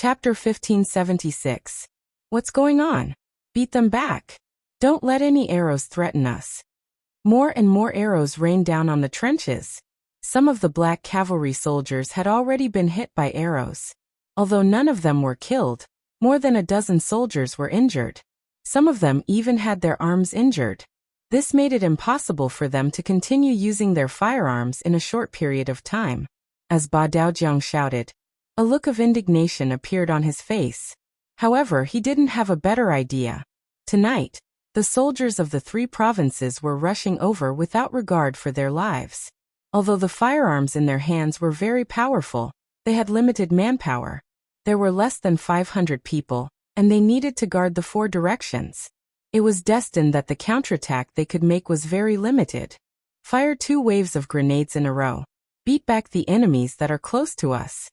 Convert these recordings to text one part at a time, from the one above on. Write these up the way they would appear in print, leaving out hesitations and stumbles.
Chapter 1576. What's going on? Beat them back. Don't let any arrows threaten us. More and more arrows rained down on the trenches. Some of the black cavalry soldiers had already been hit by arrows. Although none of them were killed, more than a dozen soldiers were injured. Some of them even had their arms injured. This made it impossible for them to continue using their firearms in a short period of time. As Ba Daojiang shouted, a look of indignation appeared on his face. However, he didn't have a better idea. Tonight, the soldiers of the 3 provinces were rushing over without regard for their lives. Although the firearms in their hands were very powerful, they had limited manpower. There were less than 500 people, and they needed to guard the 4 directions. It was destined that the counterattack they could make was very limited. Fire 2 waves of grenades in a row. Beat back the enemies that are close to us.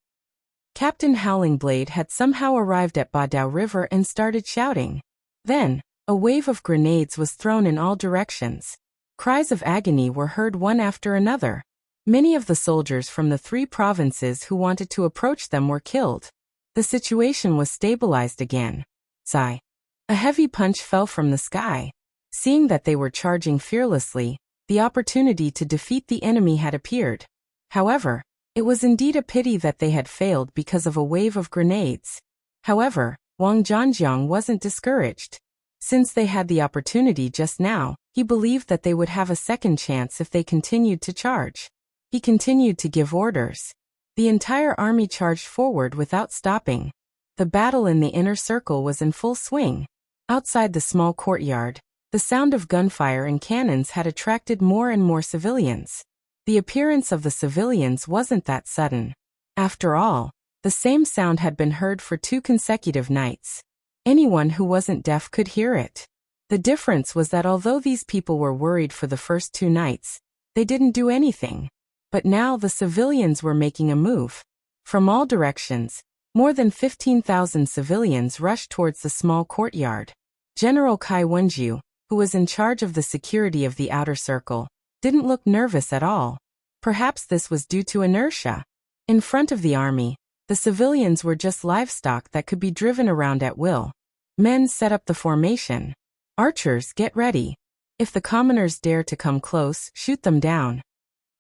Captain Howling Blade had somehow arrived at Badao River and started shouting. Then, a wave of grenades was thrown in all directions. Cries of agony were heard one after another. Many of the soldiers from the 3 provinces who wanted to approach them were killed. The situation was stabilized again. Sigh. A heavy punch fell from the sky. Seeing that they were charging fearlessly, the opportunity to defeat the enemy had appeared. However, it was indeed a pity that they had failed because of a wave of grenades. However, Wang Zhanjiang wasn't discouraged. Since they had the opportunity just now, he believed that they would have a second chance if they continued to charge. He continued to give orders. The entire army charged forward without stopping. The battle in the inner circle was in full swing. Outside the small courtyard, the sound of gunfire and cannons had attracted more and more civilians. The appearance of the civilians wasn't that sudden. After all, the same sound had been heard for 2 consecutive nights. Anyone who wasn't deaf could hear it. The difference was that although these people were worried for the first 2 nights, they didn't do anything. But now the civilians were making a move. From all directions, more than 15,000 civilians rushed towards the small courtyard. General Kai Wenju, who was in charge of the security of the outer circle, didn't look nervous at all. Perhaps this was due to inertia. In front of the army, the civilians were just livestock that could be driven around at will. Men set up the formation. Archers, get ready. If the commoners dare to come close, shoot them down.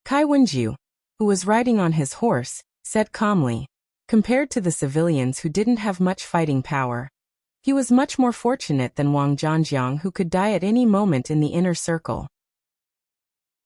Kai Wenju, who was riding on his horse, said calmly. Compared to the civilians who didn't have much fighting power, he was much more fortunate than Wang Zhanjiang, who could die at any moment in the inner circle.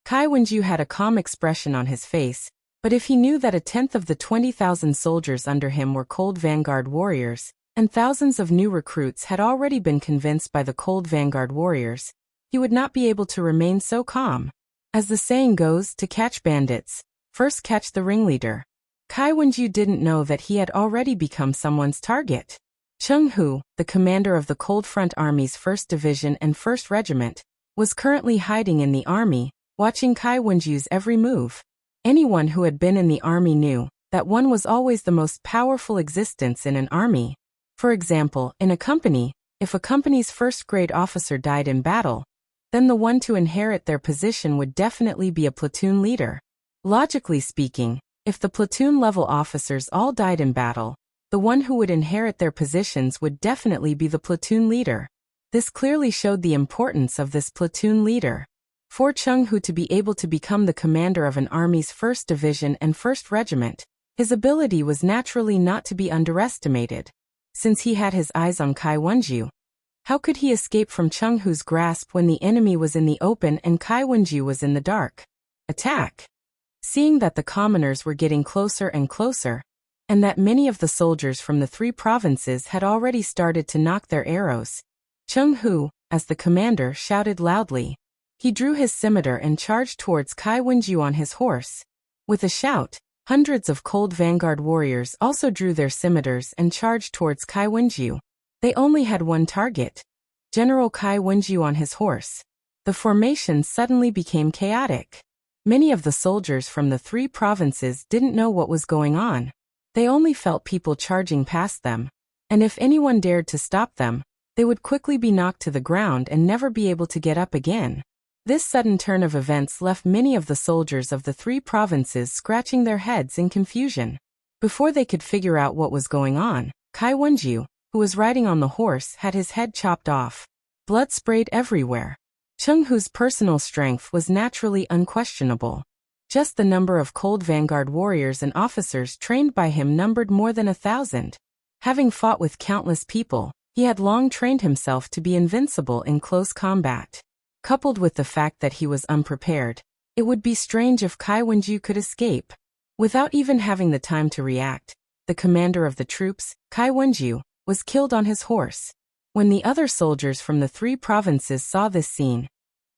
Kai Wenju had a calm expression on his face, but if he knew that 1/10 of the 20,000 soldiers under him were cold vanguard warriors, and thousands of new recruits had already been convinced by the cold vanguard warriors, he would not be able to remain so calm. As the saying goes, to catch bandits, first catch the ringleader. Kai Wenju didn't know that he had already become someone's target. Cheng Hu, the commander of the Cold Front Army's 1st Division and 1st Regiment, was currently hiding in the army, watching Kai Wenju's every move. Anyone who had been in the army knew that one was always the most powerful existence in an army. For example, in a company, if a company's 1st-grade officer died in battle, then the one to inherit their position would definitely be a platoon leader. Logically speaking, if the platoon-level officers all died in battle, the one who would inherit their positions would definitely be the platoon leader. This clearly showed the importance of this platoon leader. For Cheng Hu to be able to become the commander of an army's 1st Division and 1st Regiment, his ability was naturally not to be underestimated. Since he had his eyes on Kai Wenju, how could he escape from Cheng Hu's grasp when the enemy was in the open and Kai Wenju was in the dark? Attack! Seeing that the commoners were getting closer and closer, and that many of the soldiers from the 3 provinces had already started to knock their arrows, Cheng Hu, as the commander, shouted loudly. He drew his scimitar and charged towards Kai Wenju on his horse. With a shout, hundreds of cold vanguard warriors also drew their scimitars and charged towards Kai Wenju. They only had one target, General Kai Wenju on his horse. The formation suddenly became chaotic. Many of the soldiers from the 3 provinces didn't know what was going on. They only felt people charging past them, and if anyone dared to stop them, they would quickly be knocked to the ground and never be able to get up again. This sudden turn of events left many of the soldiers of the 3 provinces scratching their heads in confusion. Before they could figure out what was going on, Kai Wenju, who was riding on the horse, had his head chopped off. Blood sprayed everywhere. Cheng Hu's personal strength was naturally unquestionable. Just the number of cold vanguard warriors and officers trained by him numbered more than 1,000. Having fought with countless people, he had long trained himself to be invincible in close combat. Coupled with the fact that he was unprepared, it would be strange if Kai Wenju could escape. Without even having the time to react, the commander of the troops, Kai Wenju, was killed on his horse. When the other soldiers from the 3 provinces saw this scene,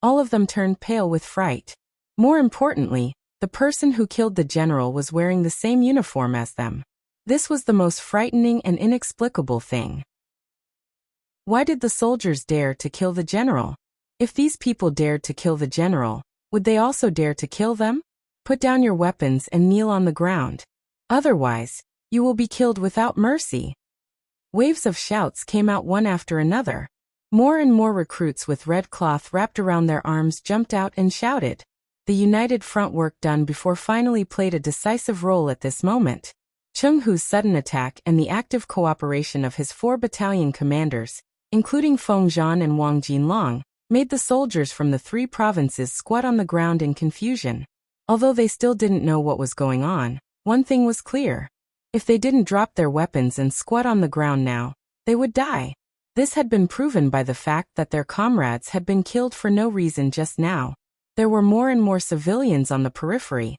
all of them turned pale with fright. More importantly, the person who killed the general was wearing the same uniform as them. This was the most frightening and inexplicable thing. Why did the soldiers dare to kill the general? If these people dared to kill the general, would they also dare to kill them? Put down your weapons and kneel on the ground. Otherwise, you will be killed without mercy. Waves of shouts came out one after another. More and more recruits with red cloth wrapped around their arms jumped out and shouted. The united front work done before finally played a decisive role at this moment. Cheng Hu's sudden attack and the active cooperation of his 4 battalion commanders, including Feng Zhan and Wang Jinlong, made the soldiers from the 3 provinces squat on the ground in confusion. Although they still didn't know what was going on, one thing was clear. If they didn't drop their weapons and squat on the ground now, they would die. This had been proven by the fact that their comrades had been killed for no reason just now. There were more and more civilians on the periphery,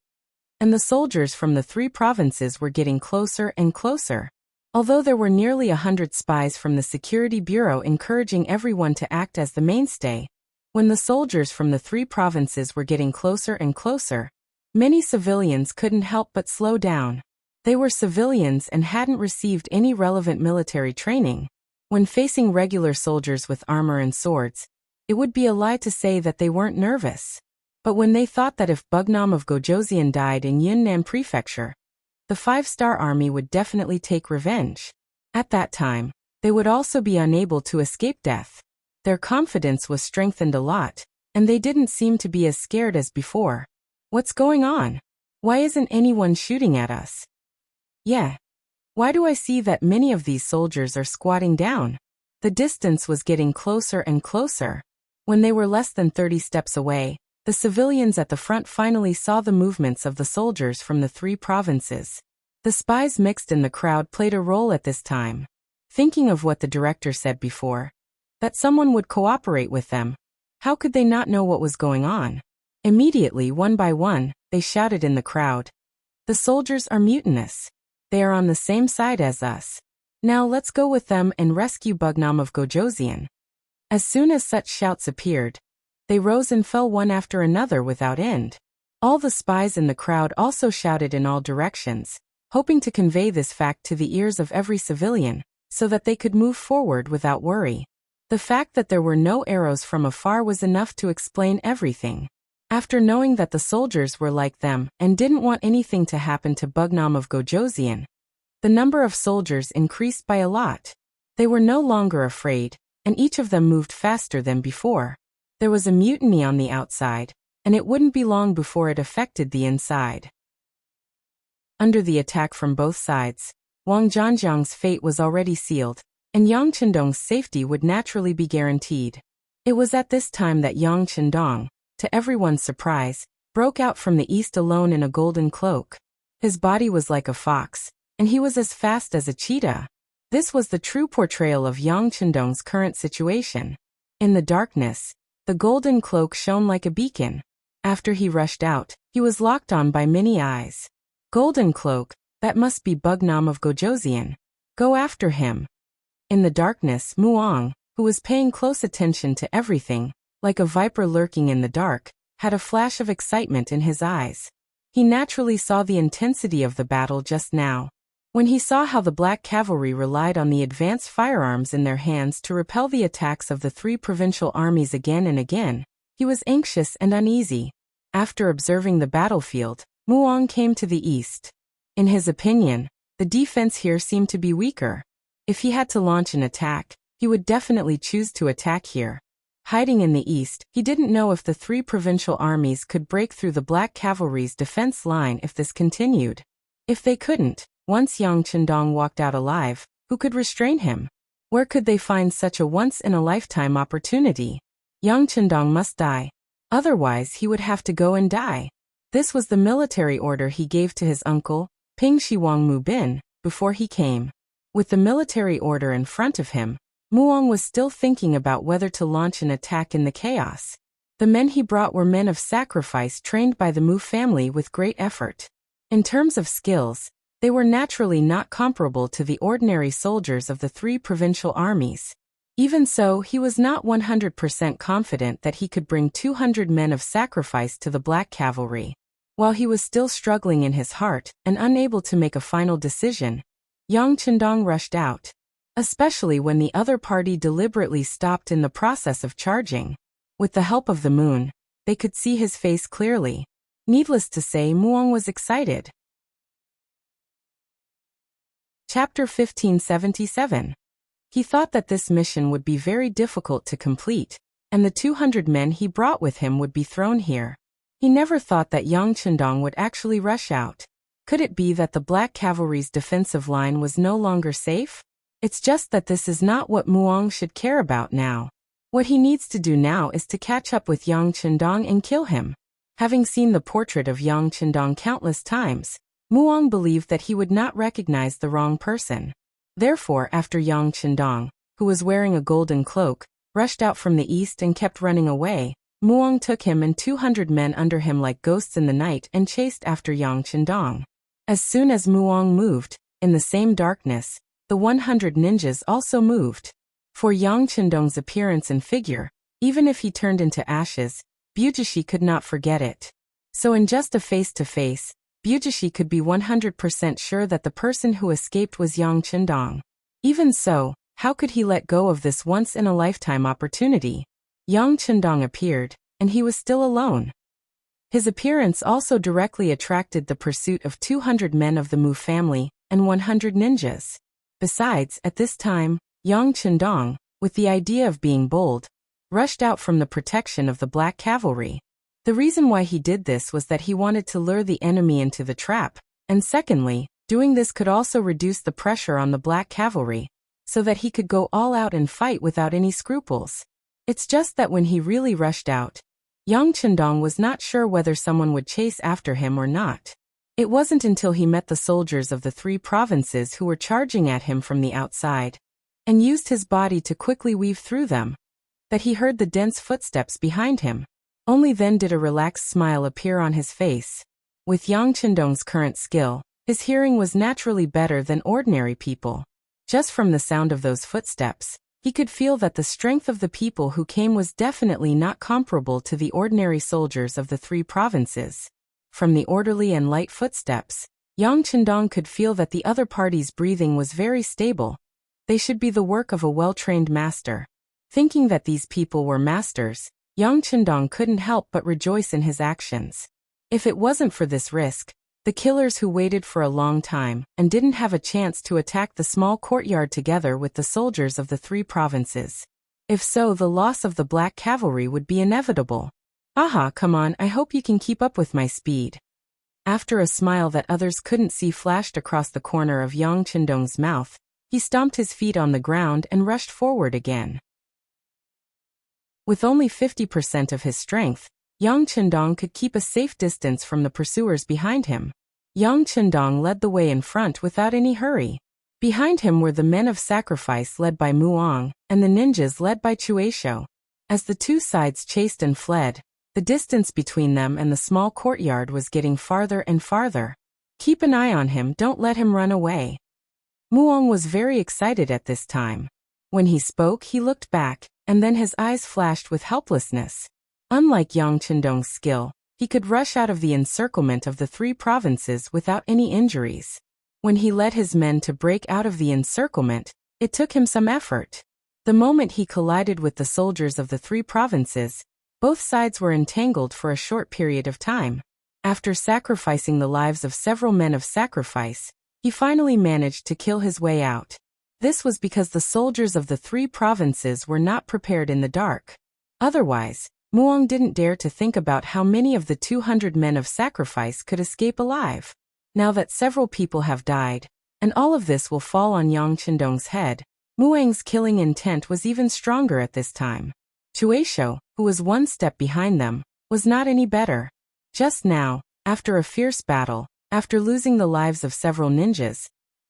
and the soldiers from the 3 provinces were getting closer and closer. Although there were nearly 100 spies from the Security Bureau encouraging everyone to act as the mainstay, when the soldiers from the 3 provinces were getting closer and closer, many civilians couldn't help but slow down. They were civilians and hadn't received any relevant military training. When facing regular soldiers with armor and swords, it would be a lie to say that they weren't nervous. But when they thought that if Bugnam of Gojoseon died in Yunnan Prefecture, the 5-star army would definitely take revenge. At that time, they would also be unable to escape death. Their confidence was strengthened a lot, and they didn't seem to be as scared as before. What's going on? Why isn't anyone shooting at us? Yeah. Why do I see that many of these soldiers are squatting down? The distance was getting closer and closer. When they were less than 30 steps away, the civilians at the front finally saw the movements of the soldiers from the 3 provinces. The spies mixed in the crowd played a role at this time. Thinking of what the director said before, that someone would cooperate with them, how could they not know what was going on? Immediately, one by one, they shouted in the crowd. The soldiers are mutinous. They are on the same side as us. Now let's go with them and rescue Bugnam of Gojoseon. As soon as such shouts appeared, they rose and fell one after another without end. All the spies in the crowd also shouted in all directions, hoping to convey this fact to the ears of every civilian, so that they could move forward without worry. The fact that there were no arrows from afar was enough to explain everything. After knowing that the soldiers were like them and didn't want anything to happen to Bugnam of Gojoseon, the number of soldiers increased by a lot. They were no longer afraid, and each of them moved faster than before. There was a mutiny on the outside, and it wouldn't be long before it affected the inside. Under the attack from both sides, Wang Zhanjiang's fate was already sealed, and Yang Chendong's safety would naturally be guaranteed. It was at this time that Yang Chendong, to everyone's surprise, broke out from the east alone in a golden cloak. His body was like a fox, and he was as fast as a cheetah. This was the true portrayal of Yang Chendong's current situation. In the darkness, the golden cloak shone like a beacon. After he rushed out, he was locked on by many eyes. Golden cloak, that must be Bugnam of Gojoseon. Go after him. In the darkness, Muong, who was paying close attention to everything, like a viper lurking in the dark, had a flash of excitement in his eyes. He naturally saw the intensity of the battle just now. When he saw how the Black Cavalry relied on the advanced firearms in their hands to repel the attacks of the 3 provincial armies again and again, he was anxious and uneasy. After observing the battlefield, Muong came to the east. In his opinion, the defense here seemed to be weaker. If he had to launch an attack, he would definitely choose to attack here. Hiding in the east, he didn't know if the 3 provincial armies could break through the Black Cavalry's defense line if this continued. If they couldn't, once Yang Chendong walked out alive, Who could restrain him? Where could they find such a once-in-a-lifetime opportunity? Yang Chendong must die. Otherwise he would have to go and die. This was the military order he gave to his uncle, Ping Shiwang Mu Bin, before he came. With the military order in front of him, Muong was still thinking about whether to launch an attack in the chaos. The men he brought were men of sacrifice trained by the Mu family with great effort. In terms of skills, they were naturally not comparable to the ordinary soldiers of the 3 provincial armies. Even so, he was not 100% confident that he could bring 200 men of sacrifice to the Black Cavalry. While he was still struggling in his heart and unable to make a final decision, Yang Chendong rushed out. Especially when the other party deliberately stopped in the process of charging. With the help of the moon, they could see his face clearly. Needless to say, Muong was excited. Chapter 1577. He thought that this mission would be very difficult to complete, and the 200 men he brought with him would be thrown here. He never thought that Yang Chendong would actually rush out. Could it be that the Black Cavalry's defensive line was no longer safe? It's just that this is not what Muong should care about now. What he needs to do now is to catch up with Yang Chendong and kill him. Having seen the portrait of Yang Chendong countless times, Muong believed that he would not recognize the wrong person. Therefore, after Yang Chendong, who was wearing a golden cloak, rushed out from the east and kept running away, Muong took him and 200 men under him like ghosts in the night and chased after Yang Chendong. As soon as Muong moved, in the same darkness, the 100 ninjas also moved. For Yang Chendong's appearance and figure, even if he turned into ashes, Bujishi could not forget it. So in just a face-to-face, Bujishi could be 100% sure that the person who escaped was Yang Chendong. Even so, how could he let go of this once-in-a-lifetime opportunity? Yang Chendong appeared, and he was still alone. His appearance also directly attracted the pursuit of 200 men of the Mu family and 100 ninjas. Besides, at this time, Yang Chendong, with the idea of being bold, rushed out from the protection of the Black Cavalry. The reason why he did this was that he wanted to lure the enemy into the trap, and secondly, doing this could also reduce the pressure on the Black Cavalry, so that he could go all out and fight without any scruples. It's just that when he really rushed out, Yang Chendong was not sure whether someone would chase after him or not. It wasn't until he met the soldiers of the 3 provinces who were charging at him from the outside, and used his body to quickly weave through them, that he heard the dense footsteps behind him. Only then did a relaxed smile appear on his face. With Yang Chendong's current skill, his hearing was naturally better than ordinary people. Just from the sound of those footsteps, he could feel that the strength of the people who came was definitely not comparable to the ordinary soldiers of the 3 provinces. From the orderly and light footsteps, Yang Chendong could feel that the other party's breathing was very stable. They should be the work of a well-trained master. Thinking that these people were masters, Yang Chendong couldn't help but rejoice in his actions. If it wasn't for this risk, the killers who waited for a long time and didn't have a chance to attack the small courtyard together with the soldiers of the 3 provinces. If so, the loss of the Black Cavalry would be inevitable. Aha, come on, I hope you can keep up with my speed. After a smile that others couldn't see flashed across the corner of Yang Chendong's mouth, he stomped his feet on the ground and rushed forward again. With only 50% of his strength, Yang Chendong could keep a safe distance from the pursuers behind him. Yang Chendong led the way in front without any hurry. Behind him were the men of sacrifice led by Muong, and the ninjas led by Chueisho. As the 2 sides chased and fled, the distance between them and the small courtyard was getting farther and farther. Keep an eye on him, don't let him run away. Muong was very excited at this time. When he spoke, he looked back, and then his eyes flashed with helplessness. Unlike Yang Chendong's skill, he could rush out of the encirclement of the 3 provinces without any injuries. When he led his men to break out of the encirclement, it took him some effort. The moment he collided with the soldiers of the 3 provinces, both sides were entangled for a short period of time. After sacrificing the lives of several men of sacrifice, he finally managed to kill his way out. This was because the soldiers of the 3 provinces were not prepared in the dark. Otherwise, Muong didn't dare to think about how many of the 200 men of sacrifice could escape alive. Now that several people have died, And all of this will fall on Yang Chendong's head. Muang's killing intent was even stronger at this time. Chueisho, who was one step behind them, was not any better. Just now, after a fierce battle, after losing the lives of several ninjas,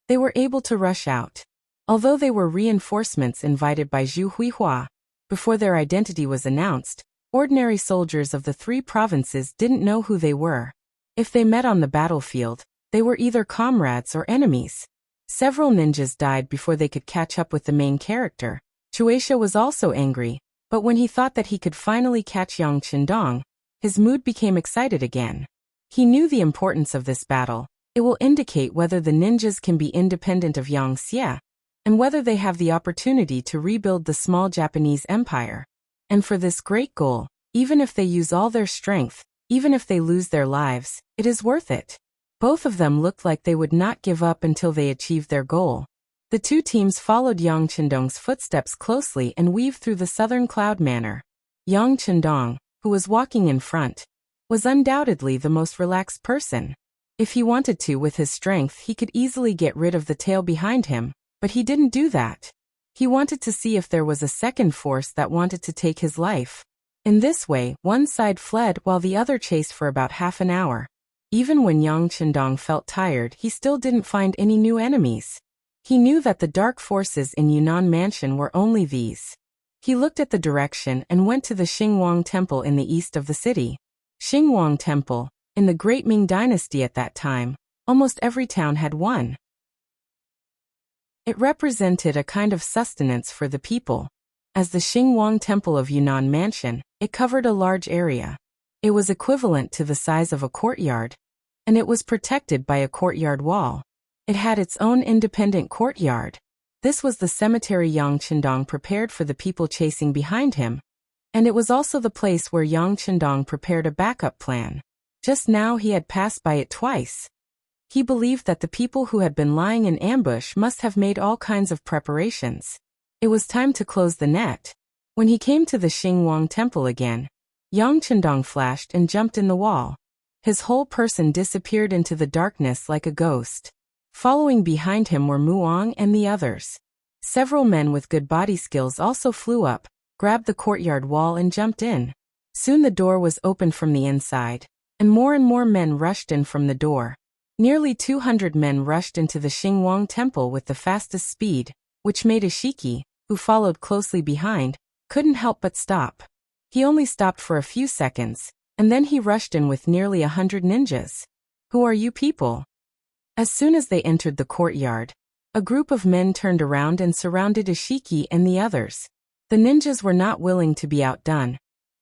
they were able to rush out. Although they were reinforcements invited by Zhu Huihua, before their identity was announced, ordinary soldiers of the 3 provinces didn't know who they were. If they met on the battlefield, they were either comrades or enemies. Several ninjas died before they could catch up with the main character. Chueisho was also angry, but when he thought that he could finally catch Yang Chendong, his mood became excited again. He knew the importance of this battle. It will indicate whether the ninjas can be independent of Yang Xie, and whether they have the opportunity to rebuild the small Japanese empire. And for this great goal, even if they use all their strength, even if they lose their lives, it is worth it. Both of them looked like they would not give up until they achieved their goal. The 2 teams followed Yang Chendong's footsteps closely and weaved through the southern cloud manor. Yang Chendong, who was walking in front, was undoubtedly the most relaxed person. If he wanted to with his strength, he could easily get rid of the tail behind him, but he didn't do that. He wanted to see if there was a second force that wanted to take his life. In this way, one side fled while the other chased for about half an hour. Even when Yang Chendong felt tired, he still didn't find any new enemies. He knew that the dark forces in Yunnan Mansion were only these. He looked at the direction and went to the Xingwang Temple in the east of the city. Xingwang Temple, in the Great Ming Dynasty at that time, almost every town had one. It represented a kind of sustenance for the people. As the Xingwang Temple of Yunnan Mansion, it covered a large area. It was equivalent to the size of a courtyard, and it was protected by a courtyard wall. It had its own independent courtyard. This was the cemetery Yang Chendong prepared for the people chasing behind him, and it was also the place where Yang Chendong prepared a backup plan. Just now he had passed by it twice. He believed that the people who had been lying in ambush must have made all kinds of preparations. It was time to close the net. When he came to the Xingwang Temple again, Yang Chendong flashed and jumped in the wall. His whole person disappeared into the darkness like a ghost. Following behind him were Muang and the others. Several men with good body skills also flew up, grabbed the courtyard wall and jumped in. Soon the door was opened from the inside, and more men rushed in from the door. Nearly 200 men rushed into the Xingwang Temple with the fastest speed, which made Ishiki, who followed closely behind, couldn't help but stop. He only stopped for a few seconds, and then he rushed in with nearly 100 ninjas. "Who are you people?" As soon as they entered the courtyard, a group of men turned around and surrounded Ishiki and the others. The ninjas were not willing to be outdone,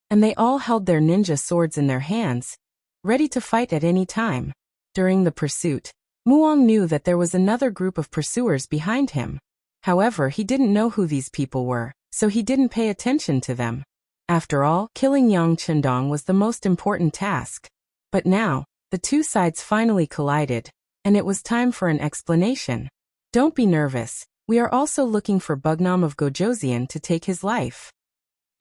and they all held their ninja swords in their hands, ready to fight at any time. During the pursuit, Muang knew that there was another group of pursuers behind him. However, he didn't know who these people were, so he didn't pay attention to them. After all, killing Yang Chendong was the most important task. But now, the 2 sides finally collided, and it was time for an explanation. "Don't be nervous, we are also looking for Bugnam of Gojoseon to take his life."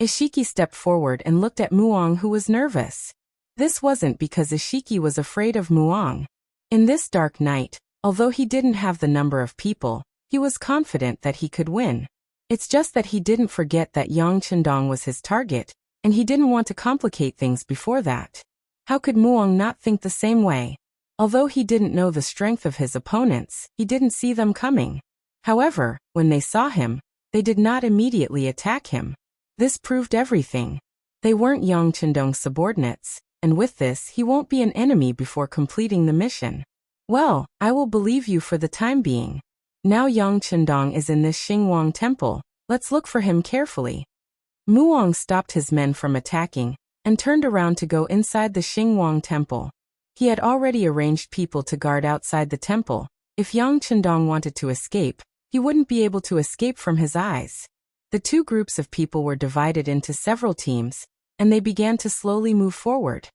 Ishiki stepped forward and looked at Muang, who was nervous. This wasn't because Ishiki was afraid of Muang. In this dark night, although he didn't have the number of people, he was confident that he could win. It's just that he didn't forget that Yang Chendong was his target, and he didn't want to complicate things before that. How could Muang not think the same way? Although he didn't know the strength of his opponents, he didn't see them coming. However, when they saw him, they did not immediately attack him. This proved everything. They weren't Yang Chendong's subordinates, and with this he won't be an enemy before completing the mission. "Well, I will believe you for the time being. Now Yang Chendong is in this Xingwang Temple, let's look for him carefully." Muang stopped his men from attacking, and turned around to go inside the Xingwang Temple. He had already arranged people to guard outside the temple. If Yang Chendong wanted to escape, he wouldn't be able to escape from his eyes. The 2 groups of people were divided into several teams, and they began to slowly move forward.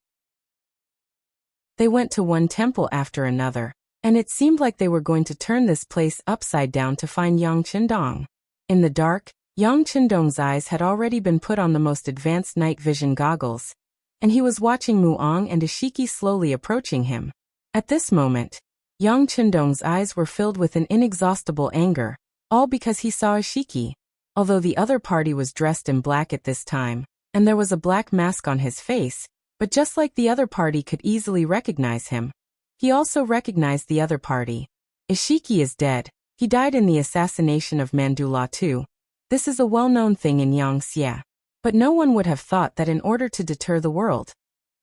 They went to one temple after another, and it seemed like they were going to turn this place upside down to find Yang Chendong. In the dark, Yang Chendong's eyes had already been put on the most advanced night vision goggles, and he was watching Muang and Ishiki slowly approaching him. At this moment, Yang Chendong's eyes were filled with an inexhaustible anger, all because he saw Ishiki. Although the other party was dressed in black at this time, and there was a black mask on his face, but just like the other party could easily recognize him, he also recognized the other party. Ishiki is dead. He died in the assassination of Mandula too. This is a well-known thing in Yangxia. But no one would have thought that in order to deter the world,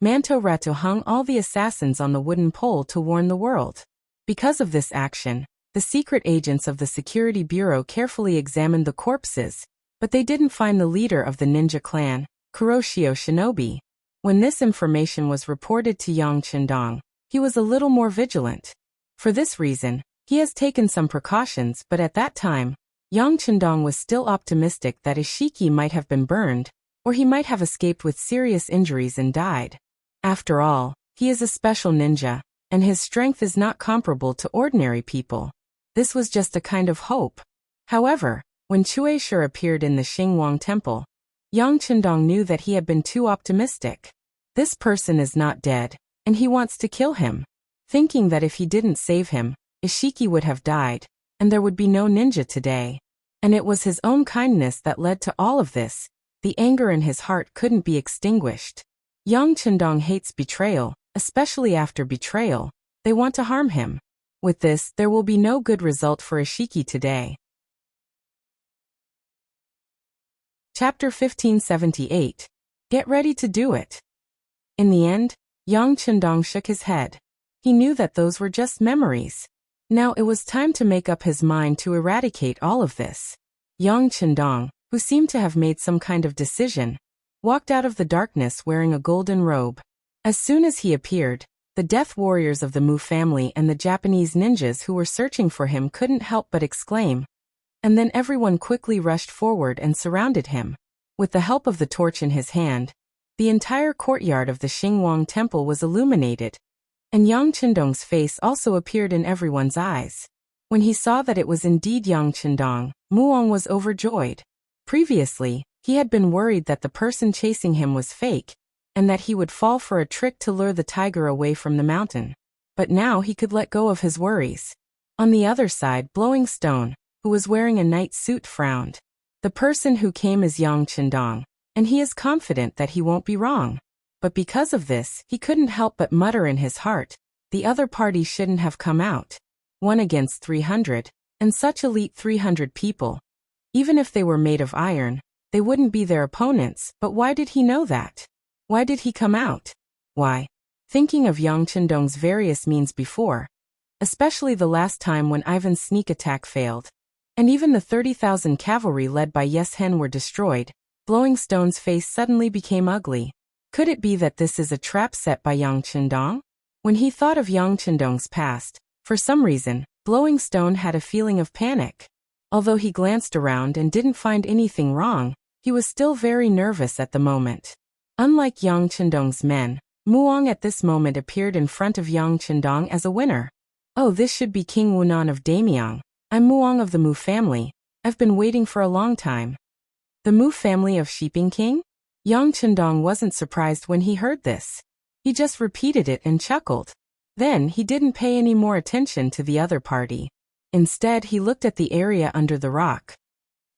Manto Ratu hung all the assassins on the wooden pole to warn the world. Because of this action, the secret agents of the Security Bureau carefully examined the corpses, but they didn't find the leader of the ninja clan, Kuroshio Shinobi. When this information was reported to Yang Chendong, he was a little more vigilant. For this reason, he has taken some precautions, but at that time, Yang Chendong was still optimistic that Ishiki might have been burned, or he might have escaped with serious injuries and died. After all, he is a special ninja, and his strength is not comparable to ordinary people. This was just a kind of hope. However, when Cui Shi appeared in the Xingwang temple, Yang Chendong knew that he had been too optimistic. This person is not dead, and he wants to kill him. Thinking that if he didn't save him, Ishiki would have died, and there would be no ninja today. And it was his own kindness that led to all of this. The anger in his heart couldn't be extinguished. Yang Chendong hates betrayal, especially after betrayal. They want to harm him. With this, there will be no good result for Ishiki today. Chapter 1578. Get ready to do it. In the end, Yang Chendong shook his head. He knew that those were just memories. Now it was time to make up his mind to eradicate all of this. Yang Chendong, who seemed to have made some kind of decision, walked out of the darkness wearing a golden robe. As soon as he appeared, the death warriors of the Mu family and the Japanese ninjas who were searching for him couldn't help but exclaim. And then everyone quickly rushed forward and surrounded him. With the help of the torch in his hand, the entire courtyard of the Xingwang temple was illuminated, and Yang Chendong's face also appeared in everyone's eyes. When he saw that it was indeed Yang Chendong, Muong was overjoyed. Previously, he had been worried that the person chasing him was fake, and that he would fall for a trick to lure the tiger away from the mountain. But now he could let go of his worries. On the other side, Blowing Stone, who was wearing a night suit, frowned. The person who came is Yang Chendong, and he is confident that he won't be wrong. But because of this, he couldn't help but mutter in his heart, the other party shouldn't have come out. 1 against 300, and such elite 300 people. Even if they were made of iron, they wouldn't be their opponents, but why did he know that? Why did he come out? Why? Thinking of Yang Chendong's various means before, especially the last time when Ivan's sneak attack failed, and even the 30,000 cavalry led by Yes Hen were destroyed, Blowing Stone's face suddenly became ugly. Could it be that this is a trap set by Yang Chendong? When he thought of Yang Chendong's past, for some reason, Blowing Stone had a feeling of panic. Although he glanced around and didn't find anything wrong, he was still very nervous at the moment. Unlike Yang Chendong's men, Muong at this moment appeared in front of Yang Chendong as a winner. Oh, this should be King Wunan of Damyang. I'm Muong of the Mu family. I've been waiting for a long time. The Mu family of Shiping King? Yang Chendong wasn't surprised when he heard this. He just repeated it and chuckled. Then he didn't pay any more attention to the other party. Instead, he looked at the area under the rock.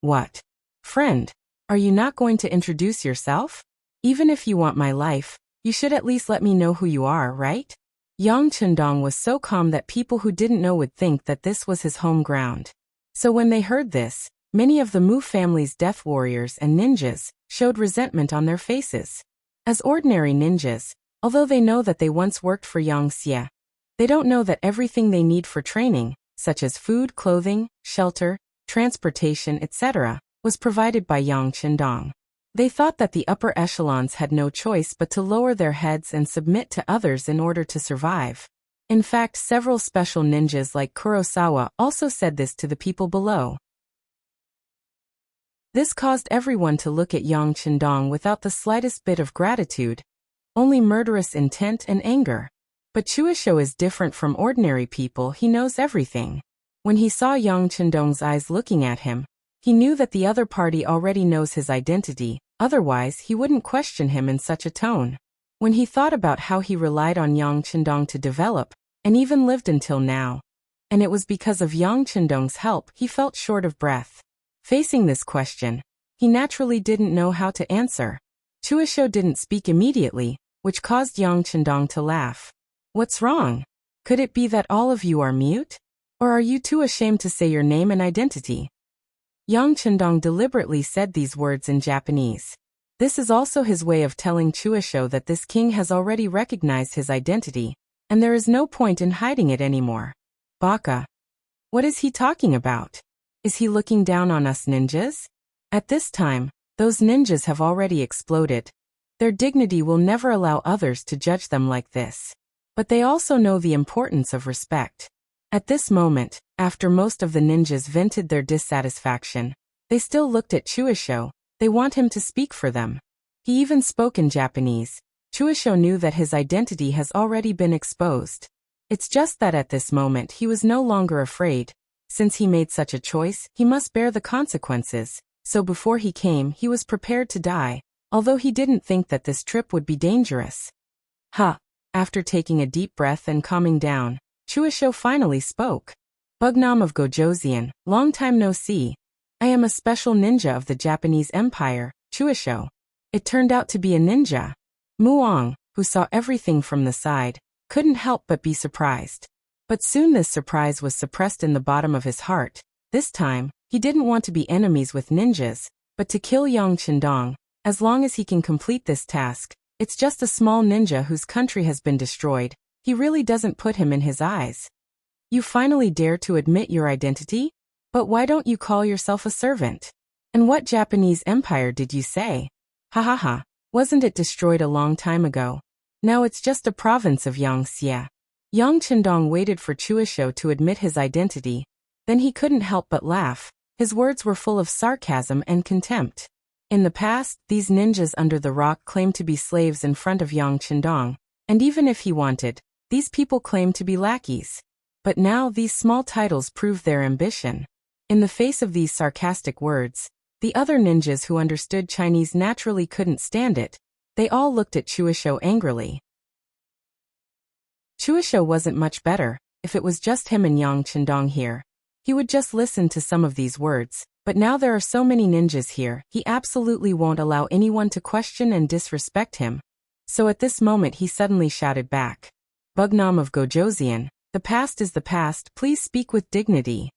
What? Friend, are you not going to introduce yourself? Even if you want my life, you should at least let me know who you are, right? Yang Chendong was so calm that people who didn't know would think that this was his home ground. So when they heard this, many of the Mu family's death warriors and ninjas showed resentment on their faces. As ordinary ninjas, although they know that they once worked for Yangxia, they don't know that everything they need for training, such as food, clothing, shelter, transportation, etc., was provided by Yang Chendong. They thought that the upper echelons had no choice but to lower their heads and submit to others in order to survive. In fact, several special ninjas like Kurosawa also said this to the people below. This caused everyone to look at Yang Chendong without the slightest bit of gratitude, only murderous intent and anger. But Chuisho is different from ordinary people. He knows everything. When he saw Yang Chendong's eyes looking at him, he knew that the other party already knows his identity, otherwise he wouldn't question him in such a tone. When he thought about how he relied on Yang Chendong to develop, and even lived until now. And it was because of Yang Chendong's help he felt short of breath. Facing this question, he naturally didn't know how to answer. Chuisho didn't speak immediately, which caused Yang Chendong to laugh. What's wrong? Could it be that all of you are mute? Or are you too ashamed to say your name and identity? Yang Chendong deliberately said these words in Japanese. This is also his way of telling Chuisho that this king has already recognized his identity, and there is no point in hiding it anymore. Baka. What is he talking about? Is he looking down on us ninjas? At this time, those ninjas have already exploded. Their dignity will never allow others to judge them like this. But they also know the importance of respect. At this moment, after most of the ninjas vented their dissatisfaction, they still looked at Chuisho. They want him to speak for them. He even spoke in Japanese. Chuisho knew that his identity has already been exposed. It's just that at this moment he was no longer afraid. Since he made such a choice, he must bear the consequences. So before he came, he was prepared to die, although he didn't think that this trip would be dangerous. After taking a deep breath and calming down, Chuisho finally spoke. Bugnam of Gojoseon, long time no see. I am a special ninja of the Japanese Empire, Chuisho. It turned out to be a ninja. Muong, who saw everything from the side, couldn't help but be surprised. But soon this surprise was suppressed in the bottom of his heart. This time, he didn't want to be enemies with ninjas, but to kill Yang Chendong. As long as he can complete this task, it's just a small ninja whose country has been destroyed. He really doesn't put him in his eyes. You finally dare to admit your identity? But why don't you call yourself a servant? And what Japanese empire did you say? Wasn't it destroyed a long time ago? Now it's just a province of Yangxia. Yang Chendong waited for Chuisho to admit his identity. Then he couldn't help but laugh. His words were full of sarcasm and contempt. In the past, these ninjas under the rock claimed to be slaves in front of Yang Chendong, and even if he wanted, these people claimed to be lackeys. But now these small titles proved their ambition. In the face of these sarcastic words, the other ninjas who understood Chinese naturally couldn't stand it. They all looked at Chuisho angrily. Chuisho wasn't much better. If it was just him and Yang Chendong here, he would just listen to some of these words. But now there are so many ninjas here, he absolutely won't allow anyone to question and disrespect him. So at this moment he suddenly shouted back. Bugnam of Gojoseon, the past is the past, please speak with dignity.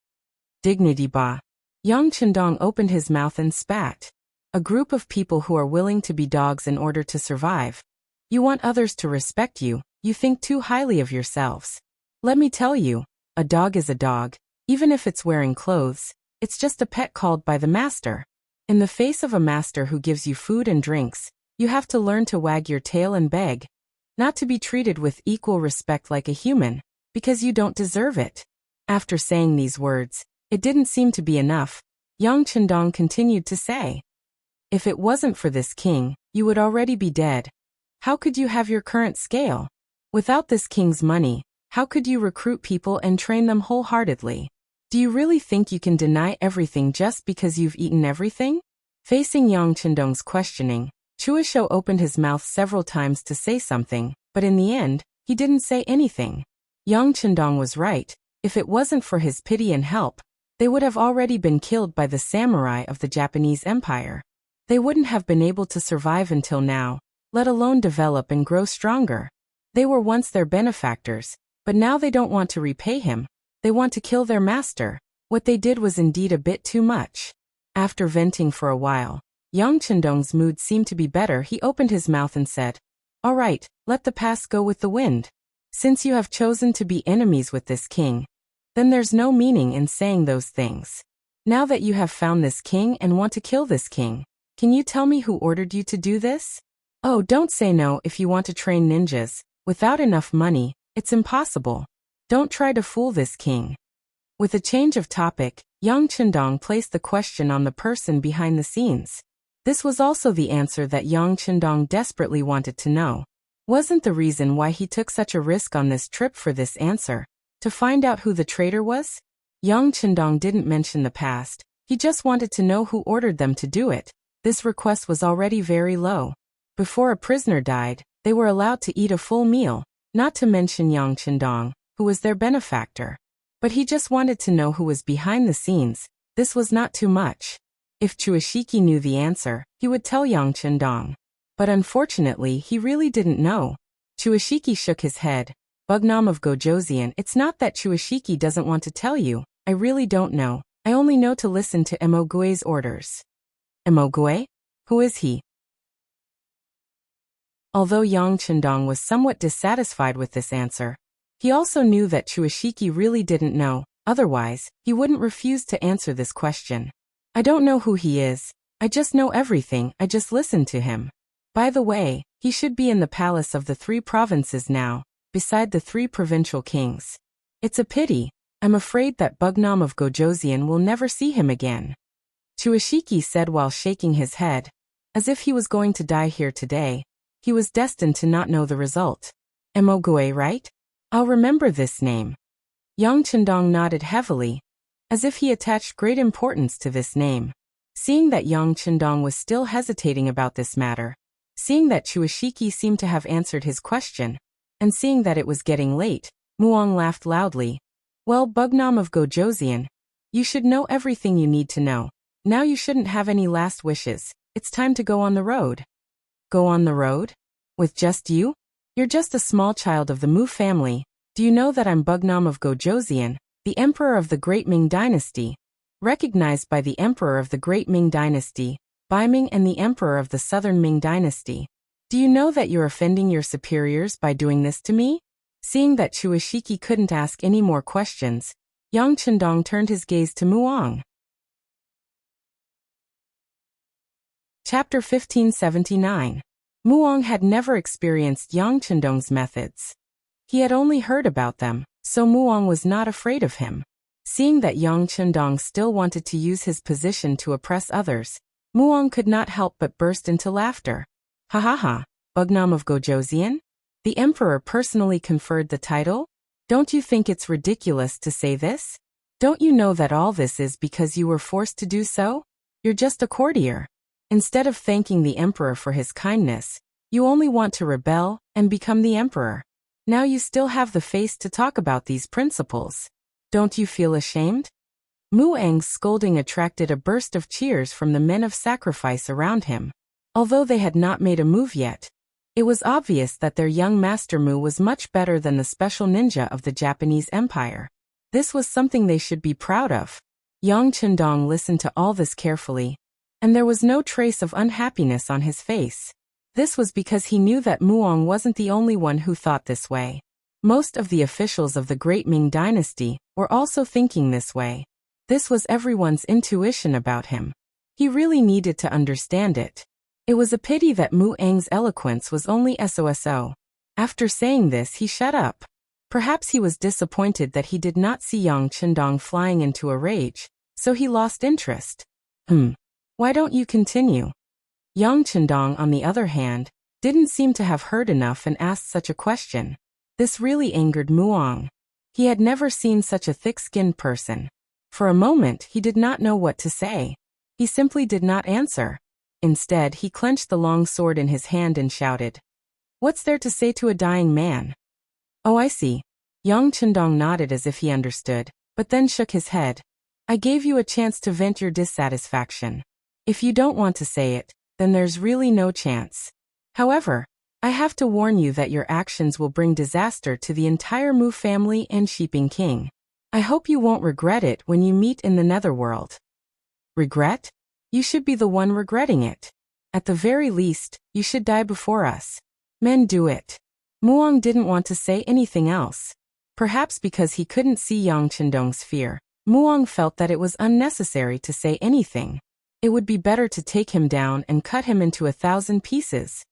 Dignity ba. Yang Chendong opened his mouth and spat. A group of people who are willing to be dogs in order to survive. You want others to respect you, you think too highly of yourselves. Let me tell you, a dog is a dog, even if it's wearing clothes, it's just a pet called by the master. In the face of a master who gives you food and drinks, you have to learn to wag your tail and beg. Not to be treated with equal respect like a human, because you don't deserve it. After saying these words, it didn't seem to be enough. Yang Chendong continued to say, if it wasn't for this king, you would already be dead. How could you have your current scale? Without this king's money, how could you recruit people and train them wholeheartedly? Do you really think you can deny everything just because you've eaten everything? Facing Yang Chendong's questioning, Chuisho opened his mouth several times to say something, but in the end, he didn't say anything. Yang Chendong was right. If it wasn't for his pity and help, they would have already been killed by the samurai of the Japanese Empire. They wouldn't have been able to survive until now, let alone develop and grow stronger. They were once their benefactors, but now they don't want to repay him. They want to kill their master. What they did was indeed a bit too much. After venting for a while, Yang Chendong's mood seemed to be better. He opened his mouth and said, all right, let the past go with the wind. Since you have chosen to be enemies with this king, then there's no meaning in saying those things. Now that you have found this king and want to kill this king, can you tell me who ordered you to do this? Oh, don't say no if you want to train ninjas. Without enough money, it's impossible. Don't try to fool this king. With a change of topic, Yang Chendong placed the question on the person behind the scenes. This was also the answer that Yang Chendong desperately wanted to know. Wasn't the reason why he took such a risk on this trip for this answer? To find out who the traitor was? Yang Chendong didn't mention the past. He just wanted to know who ordered them to do it. This request was already very low. Before a prisoner died, they were allowed to eat a full meal. Not to mention Yang Chendong who was their benefactor. But he just wanted to know who was behind the scenes. This was not too much. If Chuashiki knew the answer, he would tell Yang Chendong. But unfortunately, he really didn't know. Chuashiki shook his head. Bugnam of Gojoseon, it's not that Chuashiki doesn't want to tell you. I really don't know. I only know to listen to Emogue's orders. Emogue? Who is he? Although Yang Chendong was somewhat dissatisfied with this answer, he also knew that Chuashiki really didn't know. Otherwise, he wouldn't refuse to answer this question. I don't know who he is. I just know everything. I just listened to him. By the way, he should be in the palace of the 3 provinces now, beside the 3 provincial kings. It's a pity. I'm afraid that Bugnam of Gojoseon will never see him again. Chuashiki said while shaking his head, as if he was going to die here today. He was destined to not know the result. Emogue, right? I'll remember this name. Yang Chendong nodded heavily, as if he attached great importance to this name. Seeing that Yang Chendong was still hesitating about this matter, seeing that Chuashiki seemed to have answered his question, and seeing that it was getting late, Muong laughed loudly. Well, Bugnam of Gojoseon, you should know everything you need to know. Now you shouldn't have any last wishes. It's time to go on the road. Go on the road? With just you? You're just a small child of the Mu family. Do you know that I'm Bugnam of Gojoseon, the emperor of the Great Ming Dynasty, recognized by the emperor of the Great Ming Dynasty, Baiming, and the emperor of the Southern Ming Dynasty? Do you know that you're offending your superiors by doing this to me? Seeing that Chuashiki couldn't ask any more questions, Yang Chendong turned his gaze to Muong. Chapter 1579. Muong had never experienced Yang Chendong's methods. He had only heard about them, so Muong was not afraid of him. Seeing that Yang Chendong still wanted to use his position to oppress others, Muong could not help but burst into laughter. Ha ha ha, Bugnam of Gojoseon? The emperor personally conferred the title? Don't you think it's ridiculous to say this? Don't you know that all this is because you were forced to do so? You're just a courtier. Instead of thanking the emperor for his kindness, you only want to rebel and become the emperor. Now you still have the face to talk about these principles. Don't you feel ashamed? Muang's scolding attracted a burst of cheers from the men of sacrifice around him. Although they had not made a move yet, it was obvious that their young master Mu was much better than the special ninja of the Japanese Empire. This was something they should be proud of. Yang Chendong listened to all this carefully, and there was no trace of unhappiness on his face. This was because he knew that Muong wasn't the only one who thought this way. Most of the officials of the Great Ming Dynasty were also thinking this way. This was everyone's intuition about him. He really needed to understand it. It was a pity that Muang's eloquence was only so. After saying this, he shut up. Perhaps he was disappointed that he did not see Yang Chendong flying into a rage, so he lost interest. Why don't you continue? Yang Chendong, on the other hand, didn't seem to have heard enough and asked such a question. This really angered Muong. He had never seen such a thick-skinned person. For a moment, he did not know what to say. He simply did not answer. Instead, he clenched the long sword in his hand and shouted, "What's there to say to a dying man?" "Oh, I see." Yang Chendong nodded as if he understood, but then shook his head. "I gave you a chance to vent your dissatisfaction. If you don't want to say it, then there's really no chance. However, I have to warn you that your actions will bring disaster to the entire Mu family and Shiping King. I hope you won't regret it when you meet in the netherworld." Regret? You should be the one regretting it. At the very least, you should die before us. Men do it. Muong didn't want to say anything else. Perhaps because he couldn't see Yang Chendong's fear, Muong felt that it was unnecessary to say anything. It would be better to take him down and cut him into 1,000 pieces.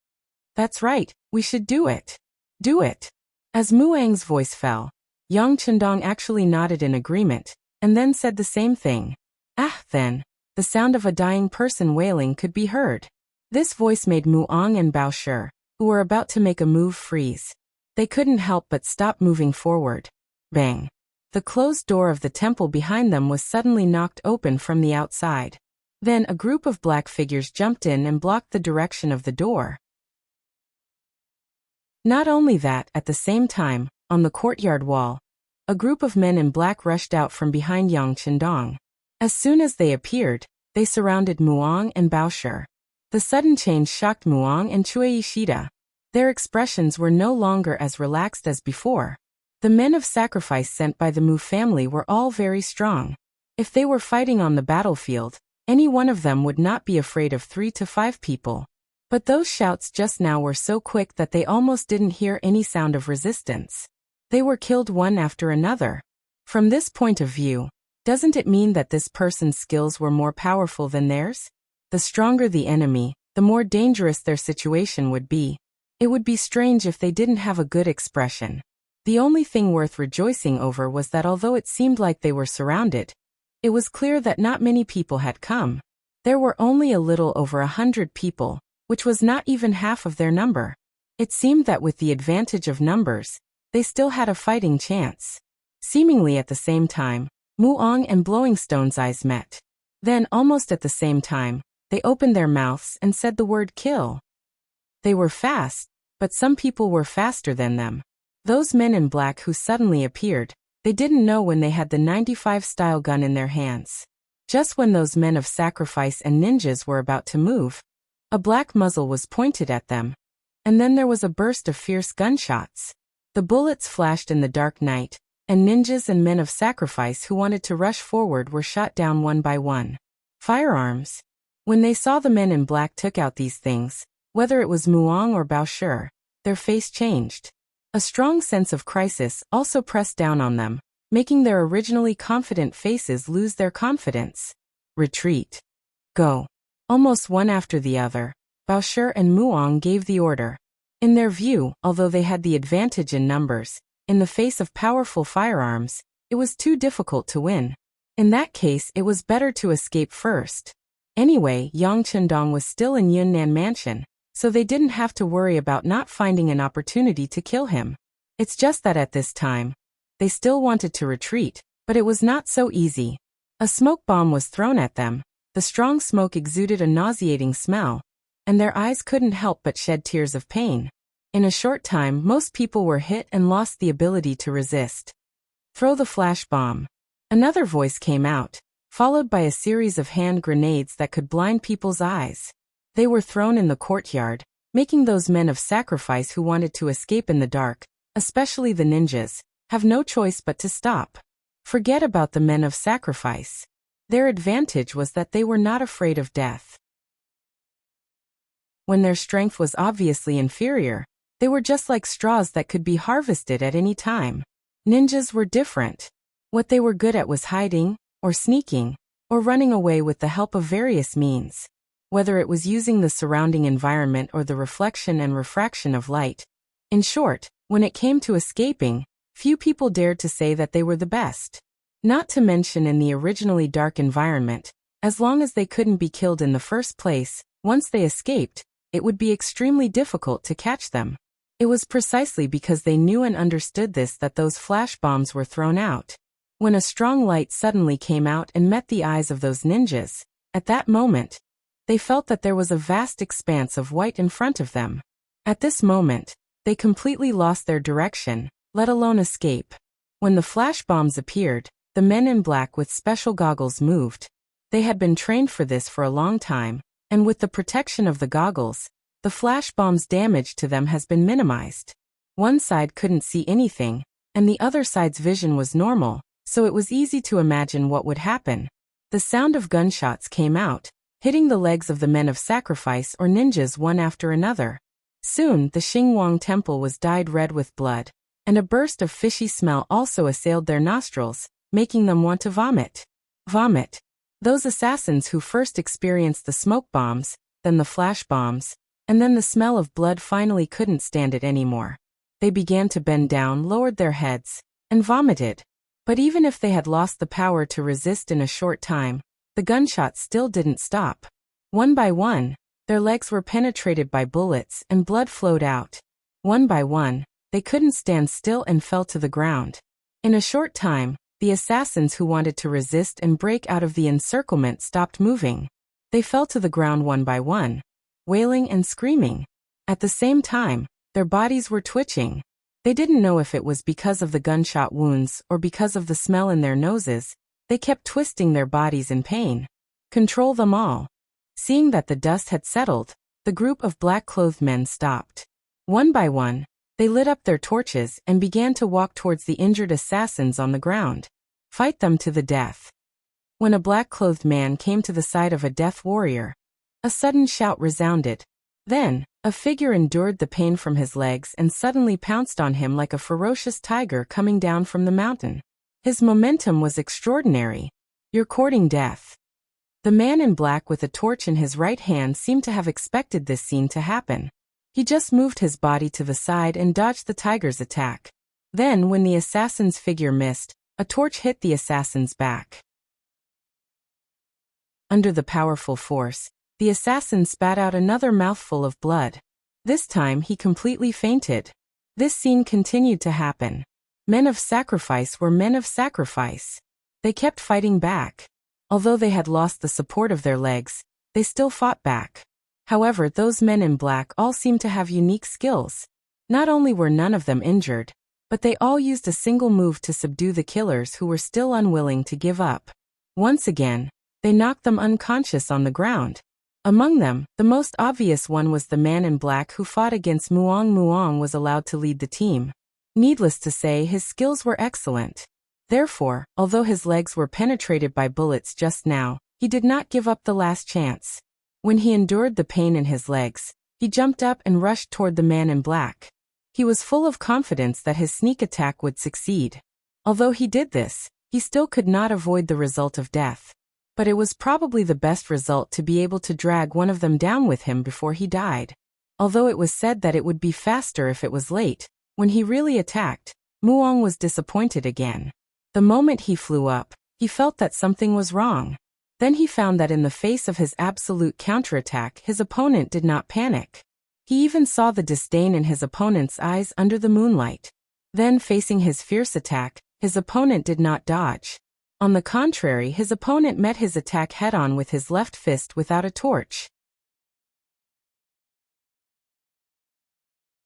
That's right, we should do it. Do it. As Muang's voice fell, Yang Chendong actually nodded in agreement, and then said the same thing. Then, the sound of a dying person wailing could be heard. This voice made Muong and Bao Shi, who were about to make a move, freeze. They couldn't help but stop moving forward. Bang! The closed door of the temple behind them was suddenly knocked open from the outside. Then a group of black figures jumped in and blocked the direction of the door. Not only that, at the same time, on the courtyard wall, a group of men in black rushed out from behind Yang Chendong. As soon as they appeared, they surrounded Muang and Baoshi. The sudden change shocked Muang and Cui Ishida. Their expressions were no longer as relaxed as before. The men of sacrifice sent by the Mu family were all very strong. If they were fighting on the battlefield, any one of them would not be afraid of 3 to 5 people. But those shouts just now were so quick that they almost didn't hear any sound of resistance. They were killed one after another. From this point of view, doesn't it mean that this person's skills were more powerful than theirs? The stronger the enemy, the more dangerous their situation would be. It would be strange if they didn't have a good expression. The only thing worth rejoicing over was that although it seemed like they were surrounded, it was clear that not many people had come. There were only a little over 100 people, which was not even half of their number. It seemed that with the advantage of numbers, they still had a fighting chance. Seemingly at the same time, Muang and Blowingstone's eyes met. Then, almost at the same time, they opened their mouths and said the word kill. They were fast, but some people were faster than them. Those men in black who suddenly appeared, they didn't know when they had the 95 style gun in their hands. Just when those men of sacrifice and ninjas were about to move, a black muzzle was pointed at them. And then there was a burst of fierce gunshots. The bullets flashed in the dark night, and ninjas and men of sacrifice who wanted to rush forward were shot down one by one. Firearms. When they saw the men in black took out these things, whether it was Muang or Baoshi, their face changed. A strong sense of crisis also pressed down on them, making their originally confident faces lose their confidence. Retreat. Go. Almost one after the other, Baoshi and Muang gave the order. In their view, although they had the advantage in numbers, in the face of powerful firearms, it was too difficult to win. In that case, it was better to escape first. Anyway, Yang Chendong was still in Yunnan Mansion, so they didn't have to worry about not finding an opportunity to kill him. It's just that at this time, they still wanted to retreat, but it was not so easy. A smoke bomb was thrown at them. The strong smoke exuded a nauseating smell, and their eyes couldn't help but shed tears of pain. In a short time, most people were hit and lost the ability to resist. Throw the flash bomb. Another voice came out, followed by a series of hand grenades that could blind people's eyes. They were thrown in the courtyard, making those men of sacrifice who wanted to escape in the dark, especially the ninjas, have no choice but to stop. Forget about the men of sacrifice. Their advantage was that they were not afraid of death. When their strength was obviously inferior, they were just like straws that could be harvested at any time. Ninjas were different. What they were good at was hiding, or sneaking, or running away with the help of various means. Whether it was using the surrounding environment or the reflection and refraction of light. In short, when it came to escaping, few people dared to say that they were the best. Not to mention in the originally dark environment, as long as they couldn't be killed in the first place, once they escaped, it would be extremely difficult to catch them. It was precisely because they knew and understood this that those flash bombs were thrown out. When a strong light suddenly came out and met the eyes of those ninjas, at that moment, they felt that there was a vast expanse of white in front of them. At this moment, they completely lost their direction, let alone escape. When the flash bombs appeared, the men in black with special goggles moved. They had been trained for this for a long time, and with the protection of the goggles, the flash bomb's damage to them has been minimized. One side couldn't see anything, and the other side's vision was normal, so it was easy to imagine what would happen. The sound of gunshots came out, hitting the legs of the men of sacrifice or ninjas one after another. Soon, the Xingwang temple was dyed red with blood, and a burst of fishy smell also assailed their nostrils, making them want to vomit. Vomit. Those assassins who first experienced the smoke bombs, then the flash bombs, and then the smell of blood finally couldn't stand it anymore. They began to bend down, lowered their heads, and vomited. But even if they had lost the power to resist in a short time, the gunshots still didn't stop. One by one, their legs were penetrated by bullets and blood flowed out. One by one, they couldn't stand still and fell to the ground. In a short time, the assassins who wanted to resist and break out of the encirclement stopped moving. They fell to the ground one by one, wailing and screaming. At the same time, their bodies were twitching. They didn't know if it was because of the gunshot wounds or because of the smell in their noses. They kept twisting their bodies in pain. Control them all. Seeing that the dust had settled, the group of black-clothed men stopped. One by one, they lit up their torches and began to walk towards the injured assassins on the ground. Fight them to the death. When a black-clothed man came to the side of a death warrior, a sudden shout resounded. Then, a figure endured the pain from his legs and suddenly pounced on him like a ferocious tiger coming down from the mountain. His momentum was extraordinary. You're courting death. The man in black with a torch in his right hand seemed to have expected this scene to happen. He just moved his body to the side and dodged the tiger's attack. Then, when the assassin's figure missed, a torch hit the assassin's back. Under the powerful force, the assassin spat out another mouthful of blood. This time he completely fainted. This scene continued to happen. Men of sacrifice were men of sacrifice. They kept fighting back. Although they had lost the support of their legs, they still fought back. However, those men in black all seemed to have unique skills. Not only were none of them injured, but they all used a single move to subdue the killers who were still unwilling to give up. Once again, they knocked them unconscious on the ground. Among them, the most obvious one was the man in black who fought against Muong. Muong was allowed to lead the team. Needless to say, his skills were excellent. Therefore, although his legs were penetrated by bullets just now, he did not give up the last chance. When he endured the pain in his legs, he jumped up and rushed toward the man in black. He was full of confidence that his sneak attack would succeed. Although he did this, he still could not avoid the result of death. But it was probably the best result to be able to drag one of them down with him before he died. Although it was said that it would be faster if it was late, when he really attacked, Muong was disappointed again. The moment he flew up, he felt that something was wrong. Then he found that in the face of his absolute counterattack, his opponent did not panic. He even saw the disdain in his opponent's eyes under the moonlight. Then, facing his fierce attack, his opponent did not dodge. On the contrary, his opponent met his attack head-on with his left fist without a torch.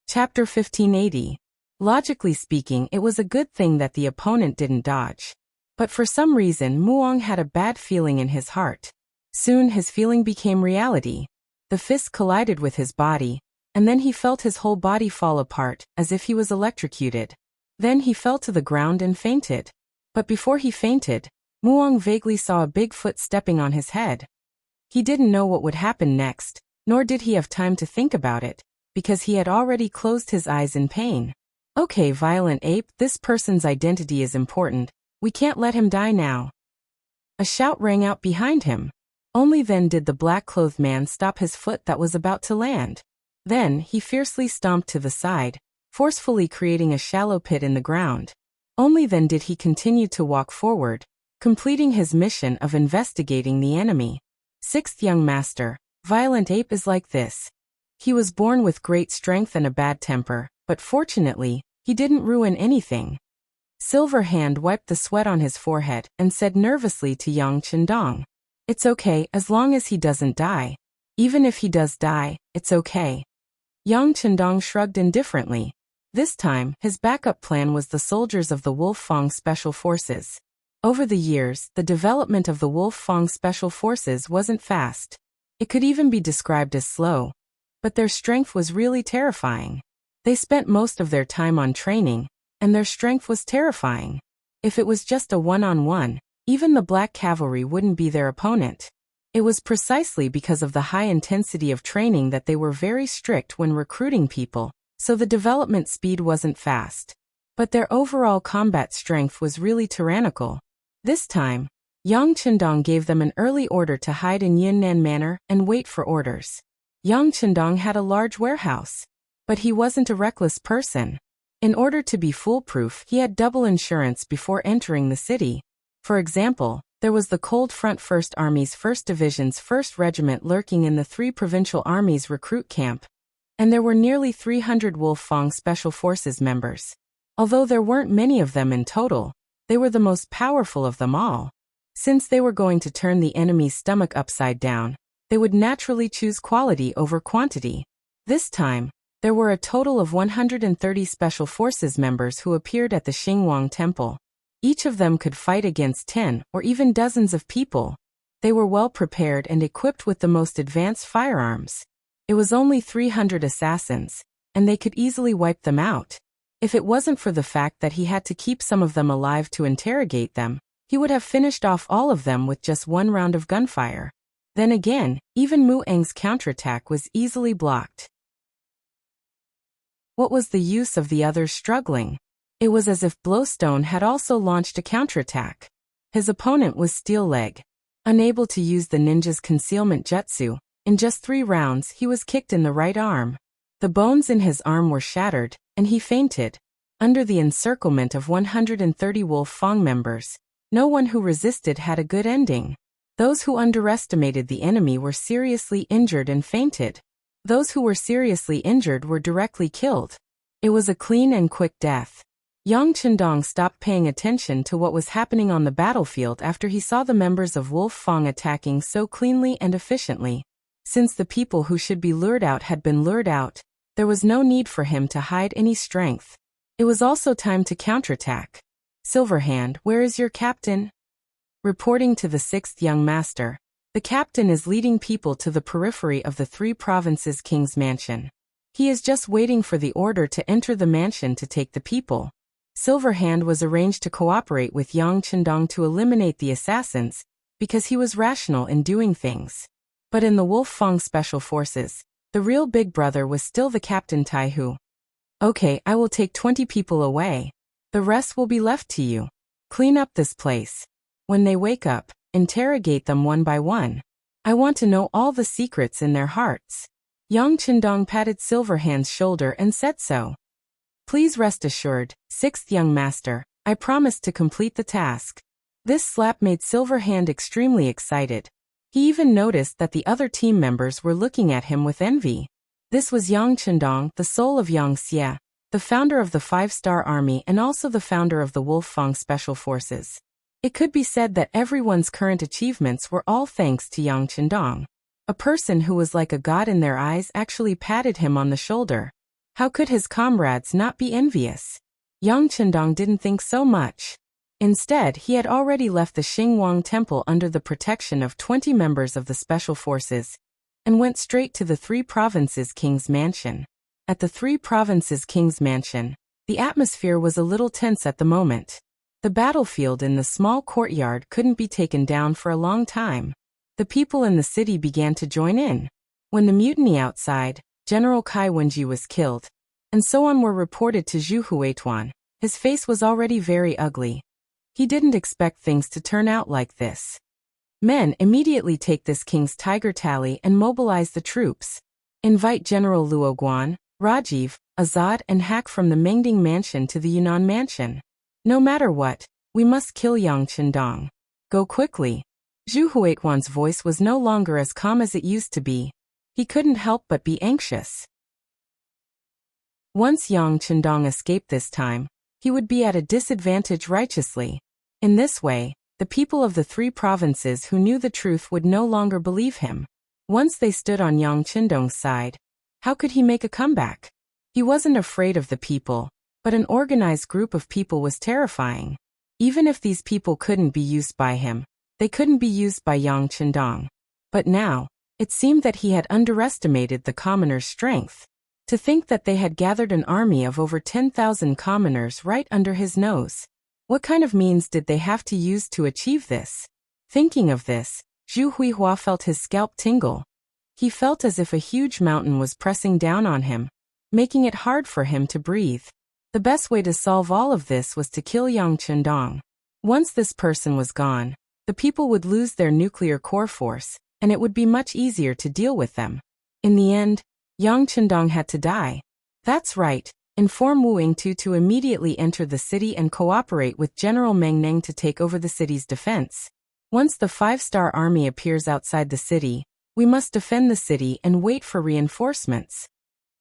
Chapter 1580. Logically speaking, it was a good thing that the opponent didn't dodge. But for some reason, Muong had a bad feeling in his heart. Soon his feeling became reality. The fist collided with his body, and then he felt his whole body fall apart, as if he was electrocuted. Then he fell to the ground and fainted. But before he fainted, Muong vaguely saw a big foot stepping on his head. He didn't know what would happen next, nor did he have time to think about it, because he had already closed his eyes in pain. Okay, violent ape, this person's identity is important. We can't let him die now. A shout rang out behind him. Only then did the black-clothed man stop his foot that was about to land. Then, he fiercely stomped to the side, forcefully creating a shallow pit in the ground. Only then did he continue to walk forward, completing his mission of investigating the enemy. Sixth young master, violent ape is like this. He was born with great strength and a bad temper, but fortunately, he didn't ruin anything. Silver Hand wiped the sweat on his forehead and said nervously to Yang Chendong, "It's okay as long as he doesn't die. Even if he does die, it's okay." Yang Chendong shrugged indifferently. This time, his backup plan was the soldiers of the Wolf Fong Special Forces. Over the years, the development of the Wolf Fong Special Forces wasn't fast. It could even be described as slow. But their strength was really terrifying. They spent most of their time on training, and their strength was terrifying. If it was just a one-on-one, even the Black Cavalry wouldn't be their opponent. It was precisely because of the high intensity of training that they were very strict when recruiting people, so the development speed wasn't fast. But their overall combat strength was really tyrannical. This time, Yang Chendong gave them an early order to hide in Yunnan Manor and wait for orders. Yang Chendong had a large warehouse. But he wasn't a reckless person. In order to be foolproof, he had double insurance before entering the city. For example, there was the Cold Front 1st Army's 1st Division's 1st Regiment lurking in the 3 Provincial Armies recruit camp, and there were nearly 300 Wolf Fong Special Forces members. Although there weren't many of them in total, they were the most powerful of them all. Since they were going to turn the enemy's stomach upside down, they would naturally choose quality over quantity. This time, There were a total of 130 Special Forces members who appeared at the Xinguang Temple. Each of them could fight against 10 or even dozens of people. They were well prepared and equipped with the most advanced firearms. It was only 300 assassins, and they could easily wipe them out. If it wasn't for the fact that he had to keep some of them alive to interrogate them, he would have finished off all of them with just one round of gunfire. Then again, even Mu Eng's counterattack was easily blocked. What was the use of the others struggling? It was as if Blowstone had also launched a counterattack. His opponent was Steel Leg. Unable to use the ninja's concealment jutsu, in just 3 rounds he was kicked in the right arm. The bones in his arm were shattered, and he fainted. Under the encirclement of 130 Wolf Fang members, no one who resisted had a good ending. Those who underestimated the enemy were seriously injured and fainted. Those who were seriously injured were directly killed. It was a clean and quick death. Yang Chendong stopped paying attention to what was happening on the battlefield after he saw the members of Wolf Fang attacking so cleanly and efficiently. Since the people who should be lured out had been lured out, there was no need for him to hide any strength. It was also time to counterattack. Silverhand, where is your captain? Reporting to the 6th young master, the captain is leading people to the periphery of the 3 provinces' king's mansion. He is just waiting for the order to enter the mansion to take the people. Silverhand was arranged to cooperate with Yang Chendong to eliminate the assassins, because he was rational in doing things. But in the Wolf Fang Special Forces, the real big brother was still the Captain Taihu. Okay, I will take 20 people away. The rest will be left to you. Clean up this place. When they wake up, interrogate them one by one. I want to know all the secrets in their hearts. Yang Chendong patted Silverhand's shoulder and said so. Please rest assured, 6th young master, I promise to complete the task. This slap made Silverhand extremely excited. He even noticed that the other team members were looking at him with envy. This was Yang Chendong, the soul of Yang Xia, the founder of the 5-star army and also the founder of the Wolf Fang Special Forces. It could be said that everyone's current achievements were all thanks to Yang Chendong. A person who was like a god in their eyes actually patted him on the shoulder. How could his comrades not be envious? Yang Chendong didn't think so much. Instead, he had already left the Xinguang Temple under the protection of 20 members of the Special Forces, and went straight to the 3 provinces' king's mansion. At the 3 provinces' king's mansion, the atmosphere was a little tense at the moment. The battlefield in the small courtyard couldn't be taken down for a long time. The people in the city began to join in. When the mutiny outside, General Kai Wenji was killed, and so on were reported to Zhu Huituan. His face was already very ugly. He didn't expect things to turn out like this. Men, immediately take this king's tiger tally and mobilize the troops. Invite General Luo Guan, Rajiv, Azad and Hak from the Mengding mansion to the Yunnan mansion. No matter what, we must kill Yang Chendong. Go quickly. Zhu Huituan's voice was no longer as calm as it used to be. He couldn't help but be anxious. Once Yang Chendong escaped this time, he would be at a disadvantage righteously. In this way, the people of the 3 provinces who knew the truth would no longer believe him. Once they stood on Yang Chendong's side, how could he make a comeback? He wasn't afraid of the people, but an organized group of people was terrifying. Even if these people couldn't be used by him, they couldn't be used by Yang Chendong. But now, it seemed that he had underestimated the commoners' strength. To think that they had gathered an army of over 10,000 commoners right under his nose. What kind of means did they have to use to achieve this? Thinking of this, Zhu Huihua felt his scalp tingle. He felt as if a huge mountain was pressing down on him, making it hard for him to breathe. The best way to solve all of this was to kill Yang Chendong. Once this person was gone, the people would lose their nuclear core force, and it would be much easier to deal with them. In the end, Yang Chendong had to die. That's right, inform Wu Yingtu to immediately enter the city and cooperate with General Meng Neng to take over the city's defense. Once the 5-star army appears outside the city, we must defend the city and wait for reinforcements.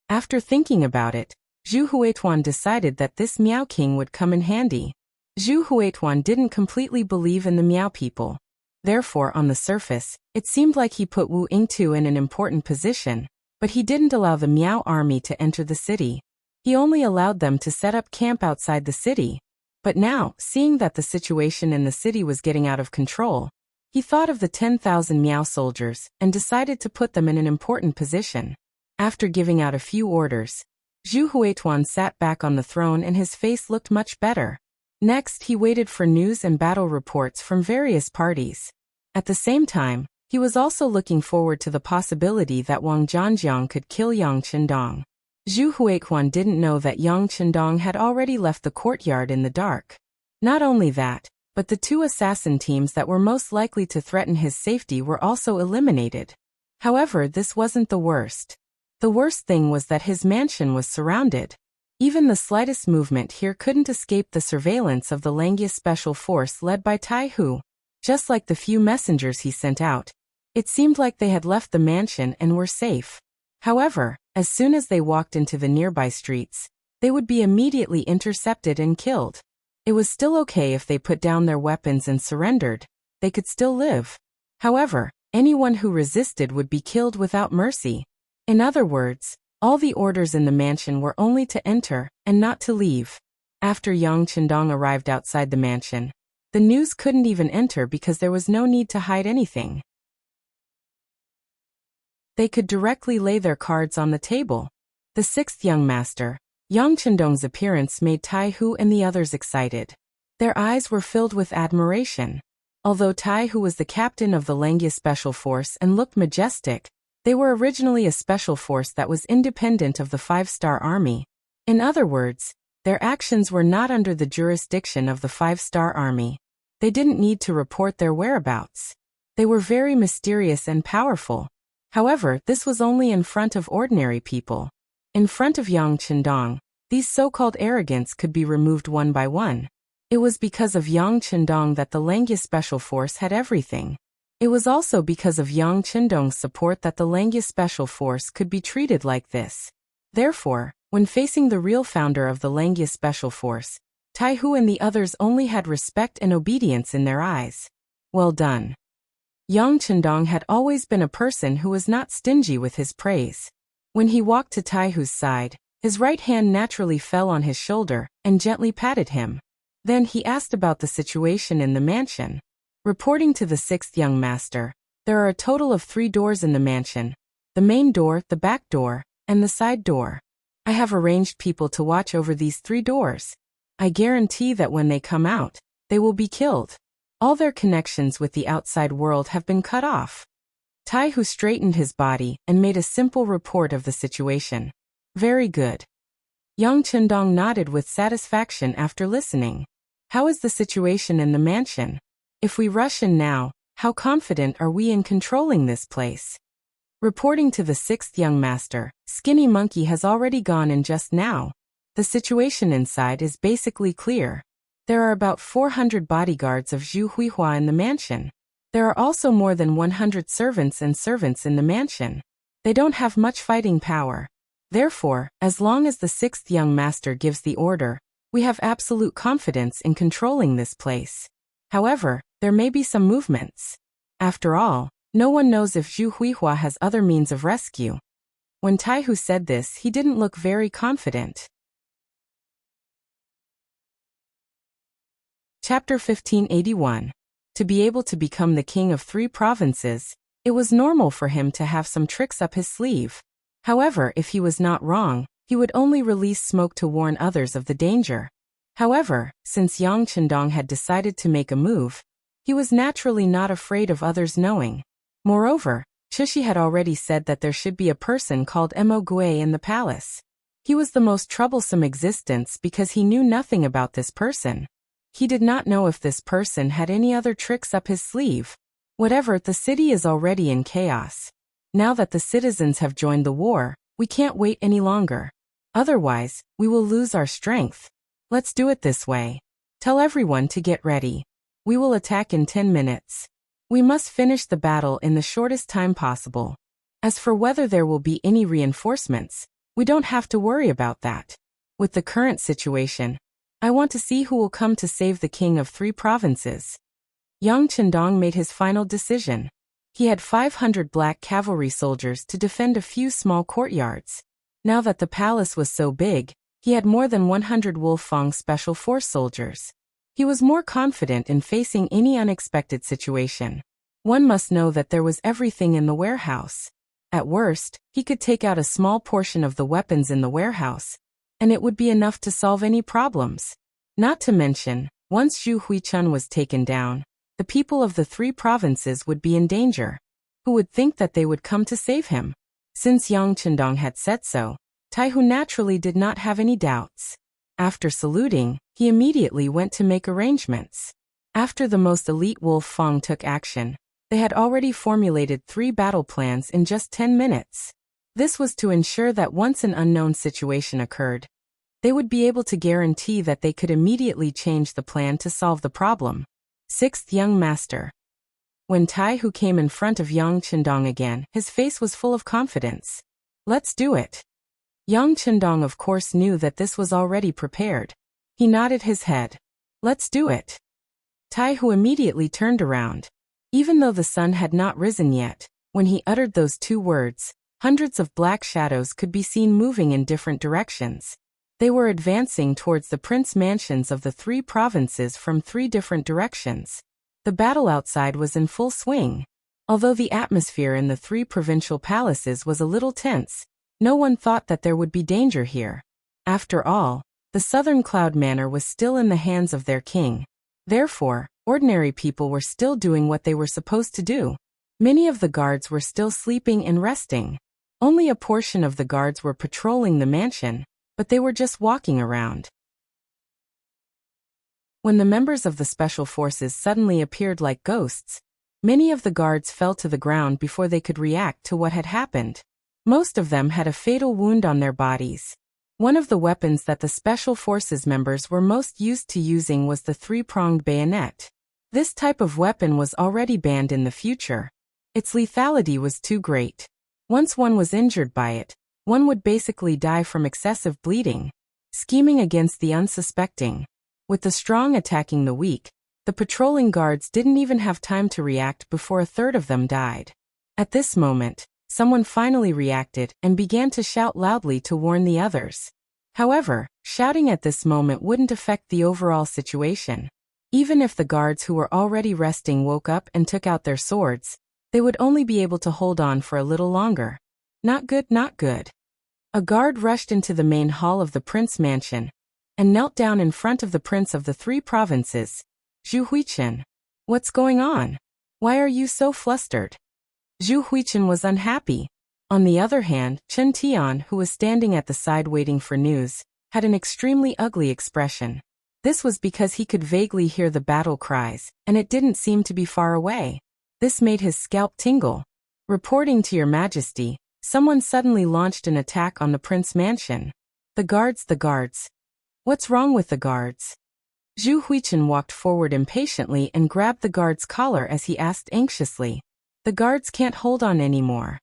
After thinking about it, Zhu Huituan decided that this Miao King would come in handy. Zhu Huituan didn't completely believe in the Miao people. Therefore, on the surface, it seemed like he put Wu Yingtu in an important position, But he didn't allow the Miao army to enter the city. He only allowed them to set up camp outside the city. But now, seeing that the situation in the city was getting out of control, he thought of the 10,000 Miao soldiers and decided to put them in an important position. After giving out a few orders, Zhu Huituan sat back on the throne and his face looked much better. Next, he waited for news and battle reports from various parties. At the same time, he was also looking forward to the possibility that Wang Zhangjiang could kill Yang Qindong. Zhu Huituan didn't know that Yang Qindong had already left the courtyard in the dark. Not only that, but the two assassin teams that were most likely to threaten his safety were also eliminated. However, this wasn't the worst. The worst thing was that his mansion was surrounded. Even the slightest movement here couldn't escape the surveillance of the Langia Special Force led by Tai Hu. Just like the few messengers he sent out, it seemed like they had left the mansion and were safe. However, as soon as they walked into the nearby streets, they would be immediately intercepted and killed. It was still okay if they put down their weapons and surrendered. They could still live. However, anyone who resisted would be killed without mercy. In other words, all the orders in the mansion were only to enter and not to leave. After Yang Qindong arrived outside the mansion, the news couldn't even enter because there was no need to hide anything. They could directly lay their cards on the table. The sixth young master, Yang Qindong's appearance made Tai Hu and the others excited. Their eyes were filled with admiration. Although Tai Hu was the captain of the Langia Special Force and looked majestic, they were originally a special force that was independent of the five-star army. In other words, their actions were not under the jurisdiction of the five-star army. They didn't need to report their whereabouts. They were very mysterious and powerful. However, this was only in front of ordinary people. In front of Yang Qindong, these so-called arrogants could be removed one by one. It was because of Yang Qindong that the Langia Special Force had everything. It was also because of Yang Qindong's support that the Langia Special Force could be treated like this. Therefore, when facing the real founder of the Langia Special Force, Tai Hu and the others only had respect and obedience in their eyes. Well done. Yang Qindong had always been a person who was not stingy with his praise. When he walked to Tai Hu's side, his right hand naturally fell on his shoulder and gently patted him. Then he asked about the situation in the mansion. Reporting to the sixth young master, there are a total of 3 doors in the mansion: the main door, the back door, and the side door. I have arranged people to watch over these 3 doors. I guarantee that when they come out, they will be killed. All their connections with the outside world have been cut off. Tai Hu straightened his body and made a simple report of the situation. Very good. Yang Qindong nodded with satisfaction after listening. How is the situation in the mansion? If we rush in now, how confident are we in controlling this place? Reporting to the sixth young master, Skinny Monkey has already gone in just now. The situation inside is basically clear. There are about 400 bodyguards of Zhu Huihua in the mansion. There are also more than 100 servants in the mansion. They don't have much fighting power. Therefore, as long as the sixth young master gives the order, we have absolute confidence in controlling this place. However, there may be some movements. After all, no one knows if Zhu Huihua has other means of rescue. When Tai Hu said this, he didn't look very confident. Chapter 1581. To be able to become the king of 3 provinces, it was normal for him to have some tricks up his sleeve. However, if he was not wrong, he would only release smoke to warn others of the danger. However, since Yang Qindong had decided to make a move, he was naturally not afraid of others knowing. Moreover, Chushi had already said that there should be a person called Mo Gui in the palace. He was the most troublesome existence because he knew nothing about this person. He did not know if this person had any other tricks up his sleeve. Whatever, the city is already in chaos. Now that the citizens have joined the war, we can't wait any longer. Otherwise, we will lose our strength. Let's do it this way. Tell everyone to get ready. We will attack in 10 minutes. We must finish the battle in the shortest time possible. As for whether there will be any reinforcements, we don't have to worry about that. With the current situation, I want to see who will come to save the king of 3 provinces. Yang Qindong made his final decision. He had 500 black cavalry soldiers to defend a few small courtyards. Now that the palace was so big, he had more than 100 Wolfang Special Force soldiers. He was more confident in facing any unexpected situation. One must know that there was everything in the warehouse. At worst, he could take out a small portion of the weapons in the warehouse, and it would be enough to solve any problems. Not to mention, once Zhu Huichun was taken down, the people of the 3 provinces would be in danger. Who would think that they would come to save him? Since Yang Chendong had said so, Taihu naturally did not have any doubts. After saluting, he immediately went to make arrangements. After the most elite Wolf Fang took action, they had already formulated 3 battle plans in just 10 minutes. This was to ensure that once an unknown situation occurred, they would be able to guarantee that they could immediately change the plan to solve the problem. 6th Young Master. When Taihu came in front of Yang Chendong again, his face was full of confidence. Let's do it. Yang Chendong of course knew that this was already prepared. He nodded his head. Let's do it. Taihu immediately turned around. Even though the sun had not risen yet, when he uttered those 2 words, hundreds of black shadows could be seen moving in different directions. They were advancing towards the prince mansions of the 3 provinces from 3 different directions. The battle outside was in full swing. Although the atmosphere in the 3 provincial palaces was a little tense, no one thought that there would be danger here. After all, the southern Cloud Manor was still in the hands of their king. Therefore, ordinary people were still doing what they were supposed to do. Many of the guards were still sleeping and resting. Only a portion of the guards were patrolling the mansion, but they were just walking around. When the members of the special forces suddenly appeared like ghosts, many of the guards fell to the ground before they could react to what had happened. Most of them had a fatal wound on their bodies. One of the weapons that the special forces members were most used to using was the 3-pronged bayonet. This type of weapon was already banned in the future. Its lethality was too great. Once one was injured by it, one would basically die from excessive bleeding. Scheming against the unsuspecting. With the strong attacking the weak, the patrolling guards didn't even have time to react before a third of them died. At this moment, someone finally reacted and began to shout loudly to warn the others. However, shouting at this moment wouldn't affect the overall situation. Even if the guards who were already resting woke up and took out their swords, they would only be able to hold on for a little longer. Not good, not good. A guard rushed into the main hall of the prince mansion and knelt down in front of the prince of the 3 provinces. Zhu Huichun. What's going on? Why are you so flustered? Zhu Huichun was unhappy. On the other hand, Chen Tian, who was standing at the side waiting for news, had an extremely ugly expression. This was because he could vaguely hear the battle cries, and it didn't seem to be far away. This made his scalp tingle. Reporting to your majesty, someone suddenly launched an attack on the prince mansion. The guards. What's wrong with the guards? Zhu Huichun walked forward impatiently and grabbed the guard's collar as he asked anxiously. The guards can't hold on anymore.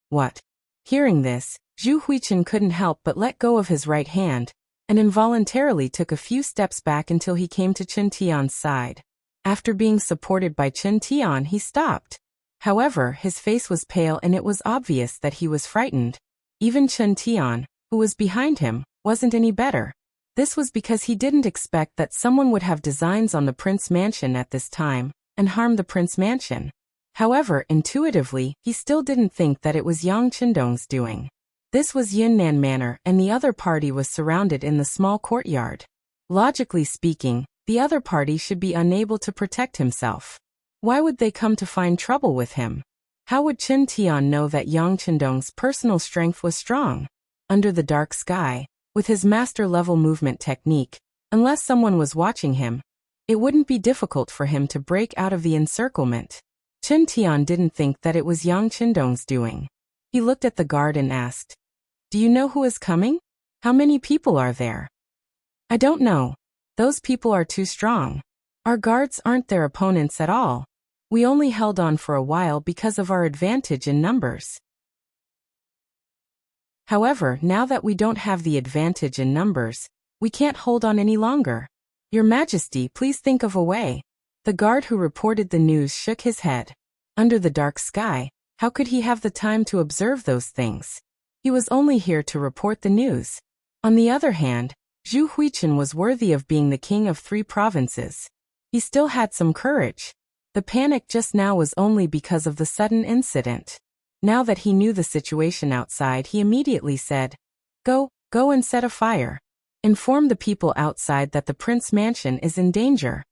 What? Hearing this, Zhu Huichun couldn't help but let go of his right hand, and involuntarily took a few steps back until he came to Chen Tian's side. After being supported by Chen Tian, he stopped. However, his face was pale and it was obvious that he was frightened. Even Chen Tian, who was behind him, wasn't any better. This was because he didn't expect that someone would have designs on the prince mansion at this time, and harm the prince mansion. However, intuitively, he still didn't think that it was Yang Chendong's doing. This was Yunnan Manor and the other party was surrounded in the small courtyard. Logically speaking, the other party should be unable to protect himself. Why would they come to find trouble with him? How would Chen Tian know that Yang Chendong's personal strength was strong? Under the dark sky, with his master-level movement technique, unless someone was watching him, it wouldn't be difficult for him to break out of the encirclement. Chen Tian didn't think that it was Yang Chendong's doing. He looked at the guard and asked, "Do you know who is coming? How many people are there?" "I don't know. Those people are too strong. Our guards aren't their opponents at all. We only held on for a while because of our advantage in numbers. However, now that we don't have the advantage in numbers, we can't hold on any longer. Your Majesty, please think of a way." The guard who reported the news shook his head. Under the dark sky, how could he have the time to observe those things? He was only here to report the news. On the other hand, Zhu Huichen was worthy of being the king of 3 provinces. He still had some courage. The panic just now was only because of the sudden incident. Now that he knew the situation outside, he immediately said, Go and set a fire. Inform the people outside that the prince's mansion is in danger.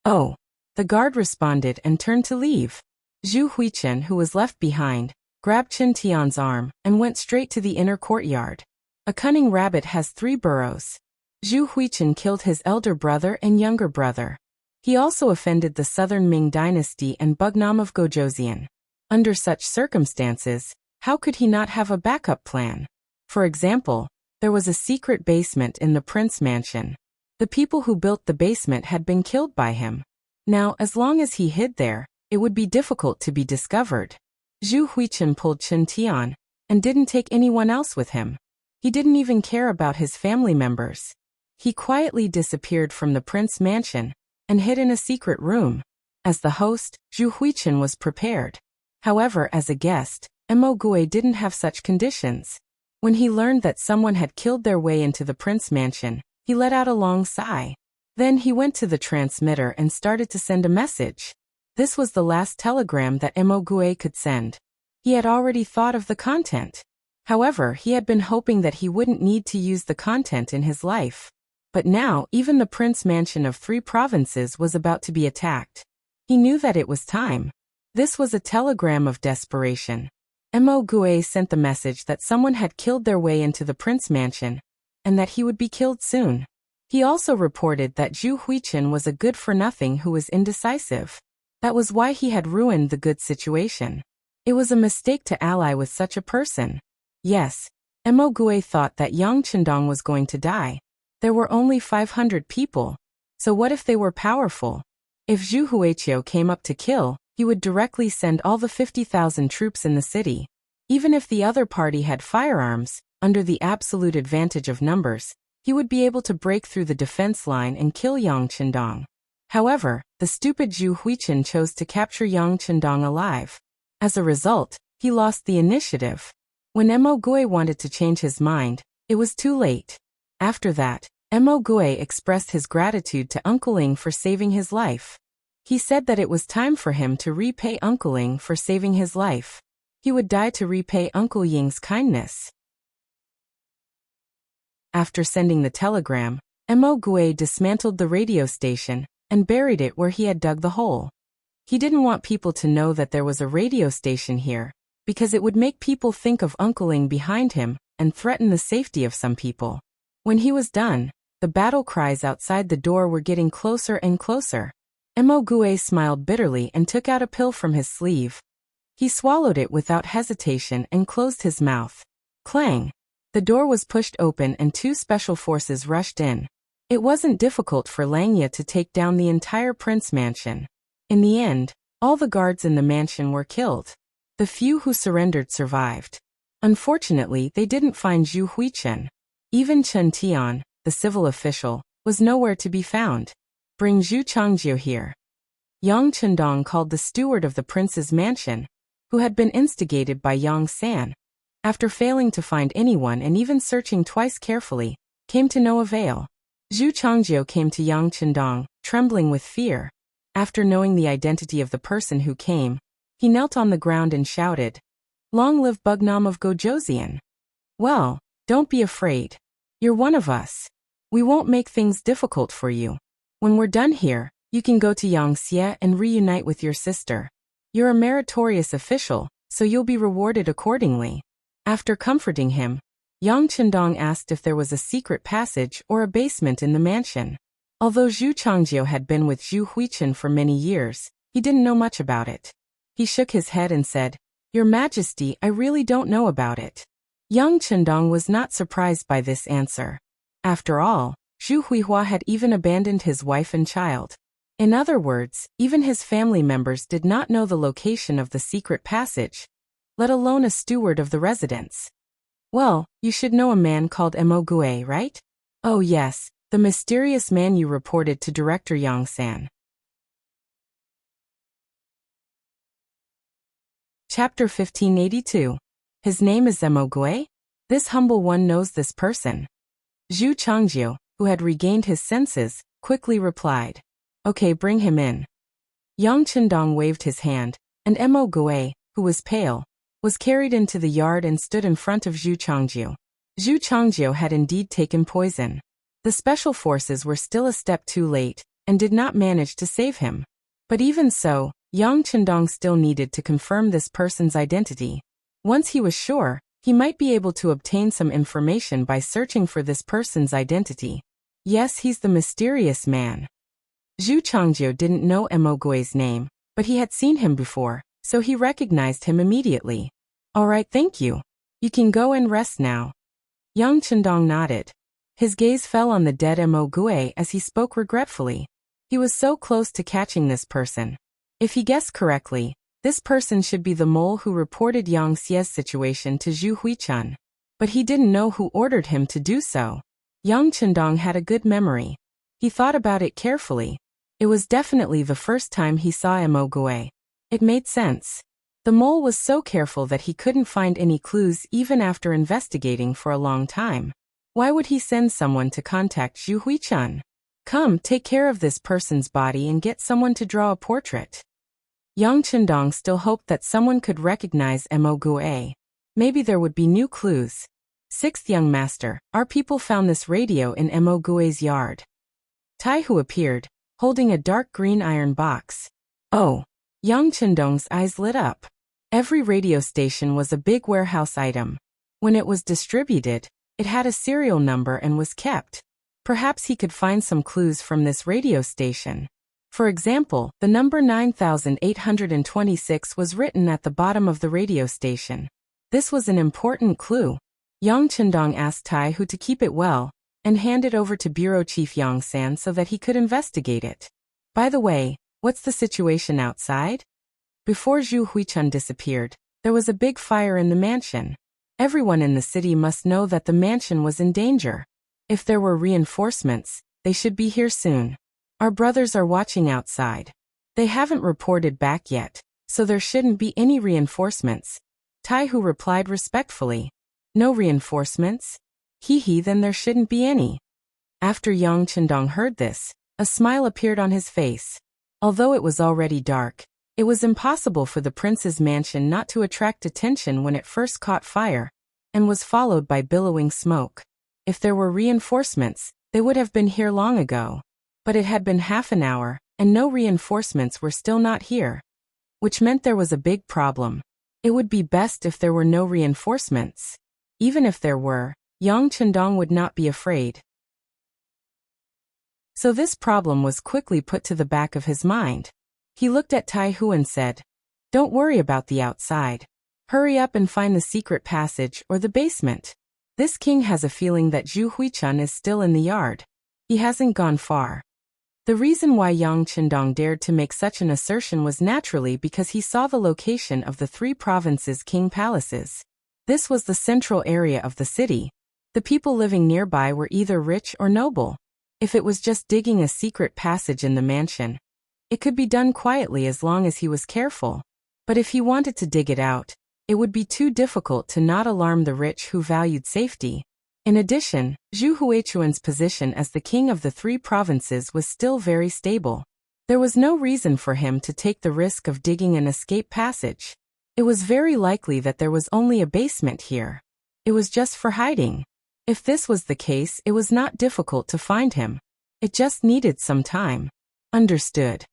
Oh. The guard responded and turned to leave. Zhu Huichen, who was left behind, grabbed Chen Tian's arm and went straight to the inner courtyard. A cunning rabbit has 3 burrows. Zhu Huichen killed his elder brother and younger brother. He also offended the southern Ming dynasty and Bugnam of Gojoseon. Under such circumstances, how could he not have a backup plan? For example, there was a secret basement in the prince mansion. The people who built the basement had been killed by him. Now, as long as he hid there, it would be difficult to be discovered. Zhu Huichen pulled Chen Tian and didn't take anyone else with him. He didn't even care about his family members. He quietly disappeared from the prince mansion and hid in a secret room. As the host, Zhu Huichen was prepared. However, as a guest, Mo Gui didn't have such conditions. When he learned that someone had killed their way into the prince mansion, he let out a long sigh. Then he went to the transmitter and started to send a message. This was the last telegram that Mo Gui could send. He had already thought of the content. However, he had been hoping that he wouldn't need to use the content in his life. But now, even the prince mansion of 3 provinces was about to be attacked. He knew that it was time. This was a telegram of desperation. Mo Gui sent the message that someone had killed their way into the prince mansion, and that he would be killed soon. He also reported that Zhu Huichen was a good-for-nothing who was indecisive. That was why he had ruined the good situation. It was a mistake to ally with such a person. Yes, Mo Gui thought that Yang Chendong was going to die. There were only 500 people. So what if they were powerful? If Zhu Huiqiu came up to kill, he would directly send all the 50,000 troops in the city. Even if the other party had firearms, under the absolute advantage of numbers, he would be able to break through the defense line and kill Yang Chendong. However, the stupid Zhu Huichen chose to capture Yang Chendong alive. As a result, he lost the initiative. When Mo Gui wanted to change his mind, it was too late. After that, Mo Gui expressed his gratitude to Uncle Ling for saving his life. He said that it was time for him to repay Uncle Ling for saving his life. He would die to repay Uncle Ying's kindness. After sending the telegram, Mo Gui dismantled the radio station and buried it where he had dug the hole. He didn't want people to know that there was a radio station here, because it would make people think of Uncle Ling behind him and threaten the safety of some people. When he was done, the battle cries outside the door were getting closer and closer. Mo Gui smiled bitterly and took out a pill from his sleeve. He swallowed it without hesitation and closed his mouth. Clang! The door was pushed open and 2 special forces rushed in. It wasn't difficult for Langya to take down the entire prince mansion. In the end, all the guards in the mansion were killed. The few who surrendered survived. Unfortunately, they didn't find Zhu Huichen. Even Chen Tian, the civil official, was nowhere to be found. Bring Zhu Changjiu here. Yang Chendong called the steward of the prince's mansion, who had been instigated by Yang San. After failing to find anyone and even searching twice carefully, came to no avail. Zhu Changjiu came to Yang Chendong, trembling with fear. After knowing the identity of the person who came, he knelt on the ground and shouted, "Long live Bugnam of Gojoseon! Well, don't be afraid. You're one of us. We won't make things difficult for you. When we're done here, you can go to Yangxie and reunite with your sister. You're a meritorious official, so you'll be rewarded accordingly." After comforting him, Yang Chendong asked if there was a secret passage or a basement in the mansion. Although Zhu Changjiu had been with Zhu Huichen for many years, he didn't know much about it. He shook his head and said, "Your Majesty, I really don't know about it." Yang Chendong was not surprised by this answer. After all, Zhu Huihua had even abandoned his wife and child. In other words, even his family members did not know the location of the secret passage, let alone a steward of the residence. Well, you should know a man called Mo Gui, right? Oh yes, the mysterious man you reported to Director Yang San. Chapter 1582. His name is Emogui? This humble one knows this person. Zhu Changjiu, who had regained his senses, quickly replied. Okay, bring him in. Yang Qindong waved his hand, and Emogui, who was pale, was carried into the yard and stood in front of Zhu Changjiu. Zhu Changjiu had indeed taken poison. The special forces were still a step too late, and did not manage to save him. But even so, Yang Qindong still needed to confirm this person's identity. Once he was sure, he might be able to obtain some information by searching for this person's identity. Yes, he's the mysterious man. Zhu Changjiu didn't know Emogui's name, but he had seen him before, so he recognized him immediately. All right, thank you. You can go and rest now. Yang Qindong nodded. His gaze fell on the dead Emogui as he spoke regretfully. He was so close to catching this person. If he guessed correctly, this person should be the mole who reported Yang Xie's situation to Zhu Huichun. But he didn't know who ordered him to do so. Yang Qindong had a good memory. He thought about it carefully. It was definitely the first time he saw Emogui. It made sense. The mole was so careful that he couldn't find any clues even after investigating for a long time. Why would he send someone to contact Zhu Huichun? Come, take care of this person's body and get someone to draw a portrait. Yang Qindong still hoped that someone could recognize Emogui. Maybe there would be new clues. Sixth young master, our people found this radio in Emogui's yard. Taihu appeared, holding a dark green iron box. Oh! Yang Qindong's eyes lit up. Every radio station was a big warehouse item. When it was distributed, it had a serial number and was kept. Perhaps he could find some clues from this radio station. For example, the number 9826 was written at the bottom of the radio station. This was an important clue. Yang Qindong asked Taihu to keep it well, and hand it over to Bureau Chief Yang San so that he could investigate it. By the way, what's the situation outside? Before Zhu Huichun disappeared, there was a big fire in the mansion. Everyone in the city must know that the mansion was in danger. If there were reinforcements, they should be here soon. Our brothers are watching outside. They haven't reported back yet, so there shouldn't be any reinforcements. Taihu replied respectfully. No reinforcements? Hee, then there shouldn't be any. After Yang Qindong heard this, a smile appeared on his face. Although it was already dark, it was impossible for the prince's mansion not to attract attention when it first caught fire, and was followed by billowing smoke. If there were reinforcements, they would have been here long ago. But it had been half an hour, and no reinforcements were still not here. Which meant there was a big problem. It would be best if there were no reinforcements. Even if there were, Yang Qindong would not be afraid. So this problem was quickly put to the back of his mind. He looked at Taihu and said, Don't worry about the outside. Hurry up and find the secret passage or the basement. This king has a feeling that Zhu Huichun is still in the yard. He hasn't gone far. The reason why Yang Qindong dared to make such an assertion was naturally because he saw the location of the three provinces' king palaces. This was the central area of the city. The people living nearby were either rich or noble. If it was just digging a secret passage in the mansion, it could be done quietly as long as he was careful. But if he wanted to dig it out, it would be too difficult to not alarm the rich who valued safety. In addition, Zhu Huichun's position as the king of the three provinces was still very stable. There was no reason for him to take the risk of digging an escape passage. It was very likely that there was only a basement here. It was just for hiding. If this was the case, it was not difficult to find him. It just needed some time. Understood.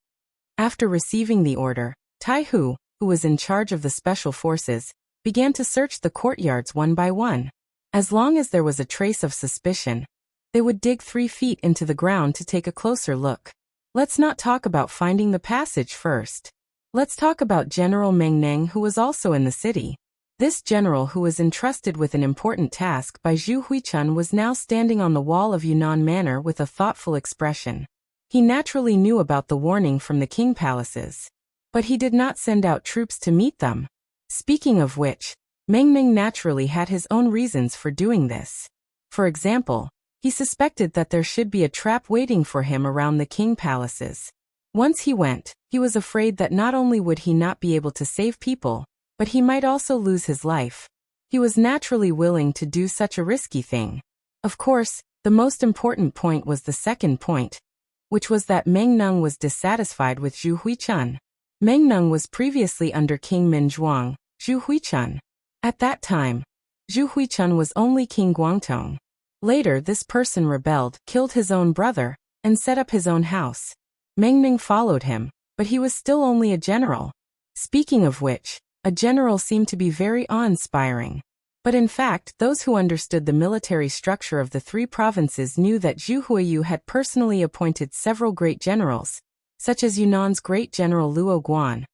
After receiving the order, Taihu, who was in charge of the special forces, began to search the courtyards one by one. As long as there was a trace of suspicion, they would dig 3 feet into the ground to take a closer look. Let's not talk about finding the passage first. Let's talk about General Meng Neng, who was also in the city. This general, who was entrusted with an important task by Zhu Huichun, was now standing on the wall of Yunnan Manor with a thoughtful expression. He naturally knew about the warning from the king palaces, but he did not send out troops to meet them. Speaking of which, Meng Neng naturally had his own reasons for doing this. For example, he suspected that there should be a trap waiting for him around the king palaces. Once he went, he was afraid that not only would he not be able to save people, but he might also lose his life. He was naturally willing to do such a risky thing. Of course, the most important point was the second point, which was that Meng Nung was dissatisfied with Zhu Huichun. Meng Nung was previously under King Minzhuang, Zhu Huichun. At that time, Zhu Huichun was only King Guangtong. Later this person rebelled, killed his own brother, and set up his own house. Meng Nung followed him, but he was still only a general. Speaking of which, a general seemed to be very awe-inspiring. But in fact, those who understood the military structure of the three provinces knew that Zhu Huiyu had personally appointed several great generals, such as Yunnan's great general Luo Guan,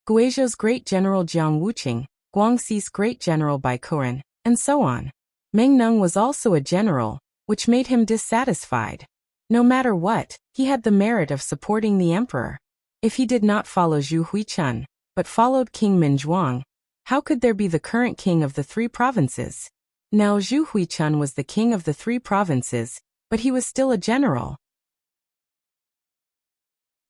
Guizhou's great general Jiang Wuqing, Guangxi's great general Bai Koren, and so on. Meng Nung was also a general, which made him dissatisfied. No matter what, he had the merit of supporting the emperor. If he did not follow Zhu Huichun, but followed King Minzhuang, how could there be the current king of the three provinces? Now Zhu Huichun was the king of the three provinces, but he was still a general.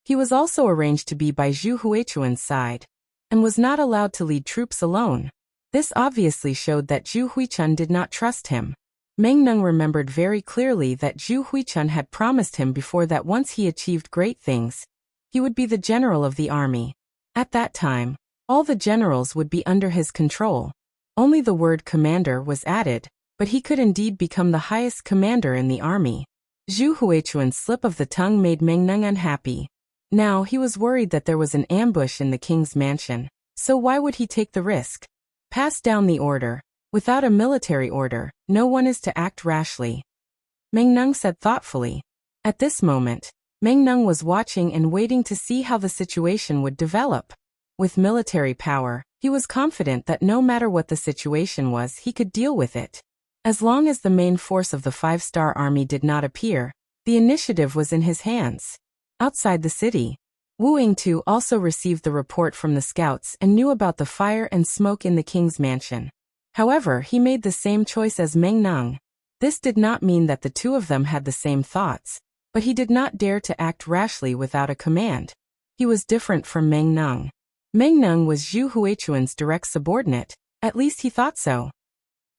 He was also arranged to be by Zhu Huichun's side, and was not allowed to lead troops alone. This obviously showed that Zhu Huichun did not trust him. Meng Nung remembered very clearly that Zhu Huichun had promised him before that once he achieved great things, he would be the general of the army. At that time, all the generals would be under his control. Only the word commander was added, but he could indeed become the highest commander in the army. Zhu Huichun's slip of the tongue made Meng Nung unhappy. Now he was worried that there was an ambush in the king's mansion, so why would he take the risk? Pass down the order. Without a military order, no one is to act rashly, Meng Nung said thoughtfully. At this moment, Meng Nung was watching and waiting to see how the situation would develop. With military power, he was confident that no matter what the situation was, he could deal with it. As long as the main force of the five-star army did not appear, the initiative was in his hands. Outside the city, Wu Yingtu also received the report from the scouts and knew about the fire and smoke in the king's mansion. However, he made the same choice as Meng Nung. This did not mean that the two of them had the same thoughts, but he did not dare to act rashly without a command. He was different from Meng Nung. Meng Nung was Zhu Huichun's direct subordinate, at least he thought so.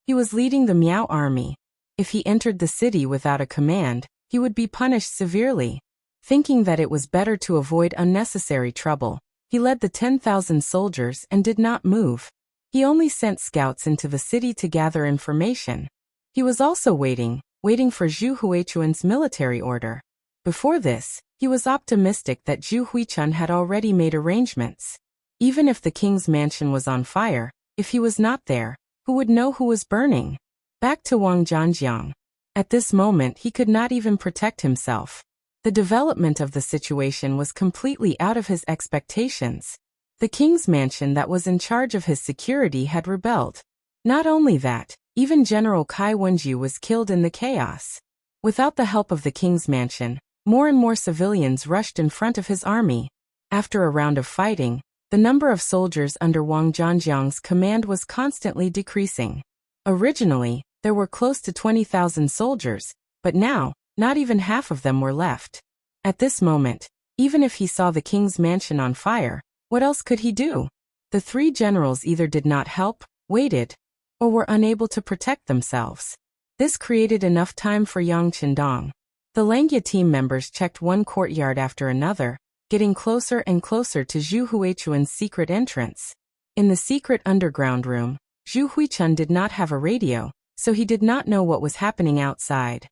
He was leading the Miao army. If he entered the city without a command, he would be punished severely. Thinking that it was better to avoid unnecessary trouble, he led the 10,000 soldiers and did not move. He only sent scouts into the city to gather information. He was also waiting for Zhu Huichun's military order. Before this, he was optimistic that Zhu Huichun had already made arrangements. Even if the king's mansion was on fire, if he was not there, who would know who was burning? Back to Wang Zhanjiang. At this moment he could not even protect himself. The development of the situation was completely out of his expectations. The king's mansion that was in charge of his security had rebelled. Not only that, even General Kai Wenju was killed in the chaos. Without the help of the king's mansion, more and more civilians rushed in front of his army. After a round of fighting, the number of soldiers under Wang Zhanjiang's command was constantly decreasing. Originally, there were close to 20,000 soldiers, but now, not even half of them were left. At this moment, even if he saw the king's mansion on fire, what else could he do? The three generals either did not help, waited, or were unable to protect themselves. This created enough time for Yang Qindong. The Langya team members checked one courtyard after another, getting closer and closer to Zhu Huichun's secret entrance. In the secret underground room, Zhu Huichun did not have a radio, so he did not know what was happening outside.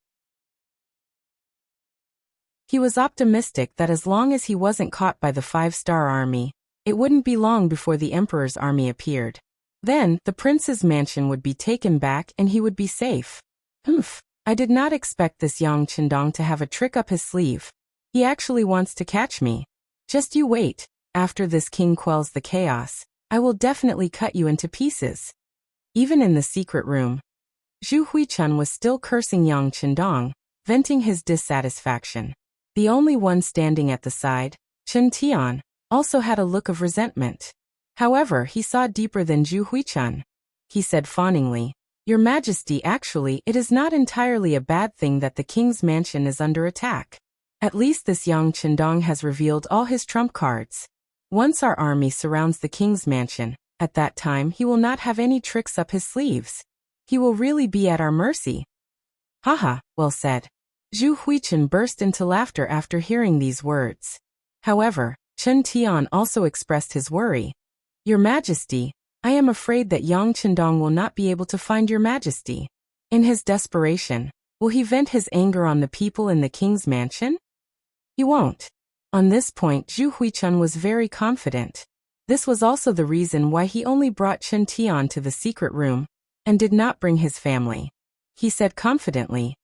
He was optimistic that as long as he wasn't caught by the five-star army, it wouldn't be long before the emperor's army appeared. Then, the prince's mansion would be taken back and he would be safe. I did not expect this Yang Qindong to have a trick up his sleeve. He actually wants to catch me. Just you wait. After this king quells the chaos, I will definitely cut you into pieces. Even in the secret room, Zhu Huichun was still cursing Yang Qindong, venting his dissatisfaction. The only one standing at the side, Chen Tian, also had a look of resentment. However, he saw deeper than Zhu Huichun. He said fawningly, "Your Majesty, actually, it is not entirely a bad thing that the king's mansion is under attack. At least this Yang Qindong has revealed all his trump cards. Once our army surrounds the king's mansion, At that time he will not have any tricks up his sleeves. He will really be at our mercy. Haha, well said. Zhu Huichen burst into laughter after hearing these words. However, Chen Tian also expressed his worry. Your Majesty, I am afraid that Yang Qindong will not be able to find your Majesty. In his desperation, will he vent his anger on the people in the king's mansion? He won't. On this point Zhu Huichen was very confident. This was also the reason why he only brought Chen Tian to the secret room, and did not bring his family. He said confidently,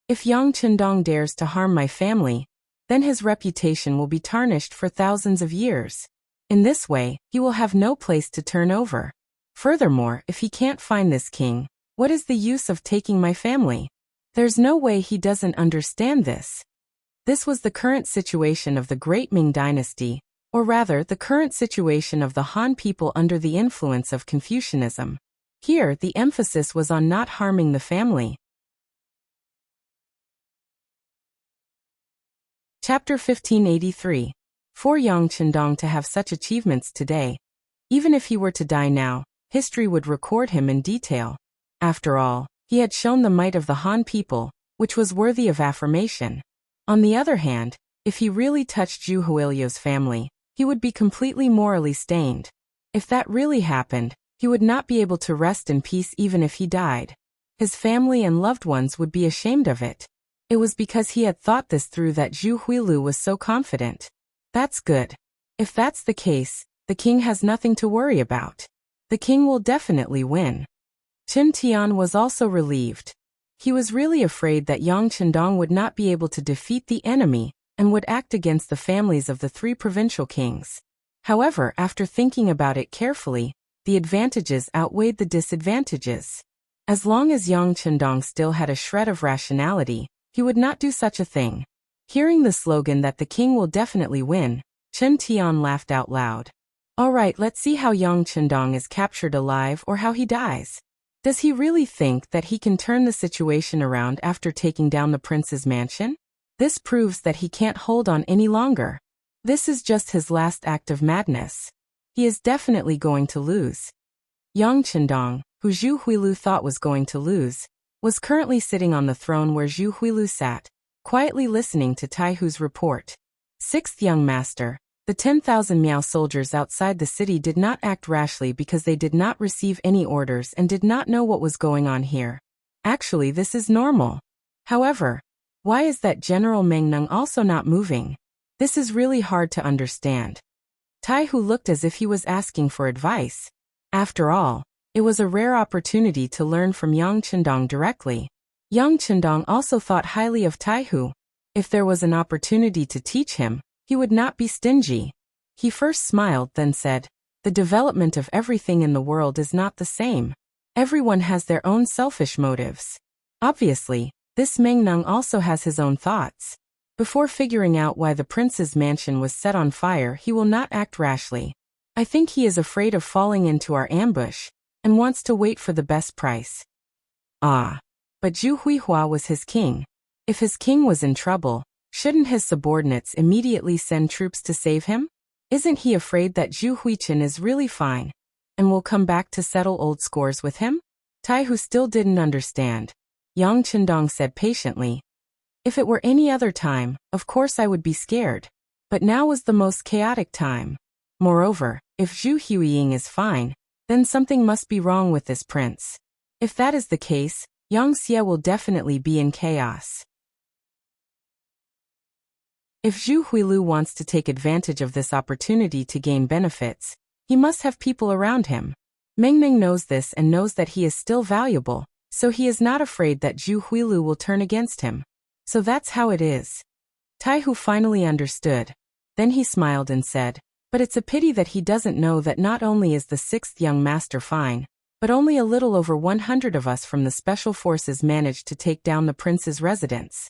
if Yang Qindong dares to harm my family, then his reputation will be tarnished for thousands of years. In this way, he will have no place to turn over. Furthermore, if he can't find this king, what is the use of taking my family? There's no way he doesn't understand this. This was the current situation of the Great Ming Dynasty, or rather the current situation of the Han people under the influence of Confucianism. Here, the emphasis was on not harming the family. Chapter 1583. For Yang Qindong to have such achievements today, even if he were to die now, history would record him in detail. After all, he had shown the might of the Han people, which was worthy of affirmation. On the other hand, if he really touched Zhu Huilio's family, he would be completely morally stained. If that really happened, he would not be able to rest in peace even if he died. His family and loved ones would be ashamed of it. It was because he had thought this through that Zhu Huilu was so confident. That's good. If that's the case, the king has nothing to worry about. The king will definitely win. Chen Tian was also relieved. He was really afraid that Yang Qindong would not be able to defeat the enemy, and would act against the families of the three provincial kings. However, after thinking about it carefully, the advantages outweighed the disadvantages. As long as Yang Qindong still had a shred of rationality, he would not do such a thing. Hearing the slogan that the king will definitely win, Chen Tian laughed out loud. Alright, let's see how Yang Qindong is captured alive or how he dies. Does he really think that he can turn the situation around after taking down the prince's mansion? This proves that he can't hold on any longer. This is just his last act of madness. He is definitely going to lose. Yang Qindong, who Zhu Huilu thought was going to lose, was currently sitting on the throne where Zhu Huilu sat, quietly listening to Taihu's report. Sixth young master, the 10,000 Miao soldiers outside the city did not act rashly because they did not receive any orders and did not know what was going on here. Actually, this is normal. However, why is that General Meng Neng also not moving? This is really hard to understand. Taihu looked as if he was asking for advice. After all, it was a rare opportunity to learn from Yang Qindong directly. Yang Qindong also thought highly of Taihu. If there was an opportunity to teach him, he would not be stingy. He first smiled, then said, the development of everything in the world is not the same. Everyone has their own selfish motives. Obviously, this Meng Neng also has his own thoughts. Before figuring out why the prince's mansion was set on fire, he will not act rashly. I think he is afraid of falling into our ambush, and wants to wait for the best price. Ah. But Zhu Huihua was his king. If his king was in trouble, shouldn't his subordinates immediately send troops to save him? Isn't he afraid that Zhu Huichen is really fine, and will come back to settle old scores with him? Taihu still didn't understand. Yang Qindong said patiently, if it were any other time, of course I would be scared. But now was the most chaotic time. Moreover, if Zhu Huiying is fine, then something must be wrong with this prince. If that is the case, Yang Xie will definitely be in chaos. If Zhu Huilu wants to take advantage of this opportunity to gain benefits, he must have people around him. Meng Meng knows this and knows that he is still valuable, so he is not afraid that Zhu Huilu will turn against him. So that's how it is. Taihu finally understood. Then he smiled and said, but it's a pity that he doesn't know that not only is the sixth young master fine, but only a little over 100 of us from the special forces managed to take down the prince's residence.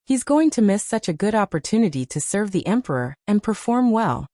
He's going to miss such a good opportunity to serve the emperor and perform well.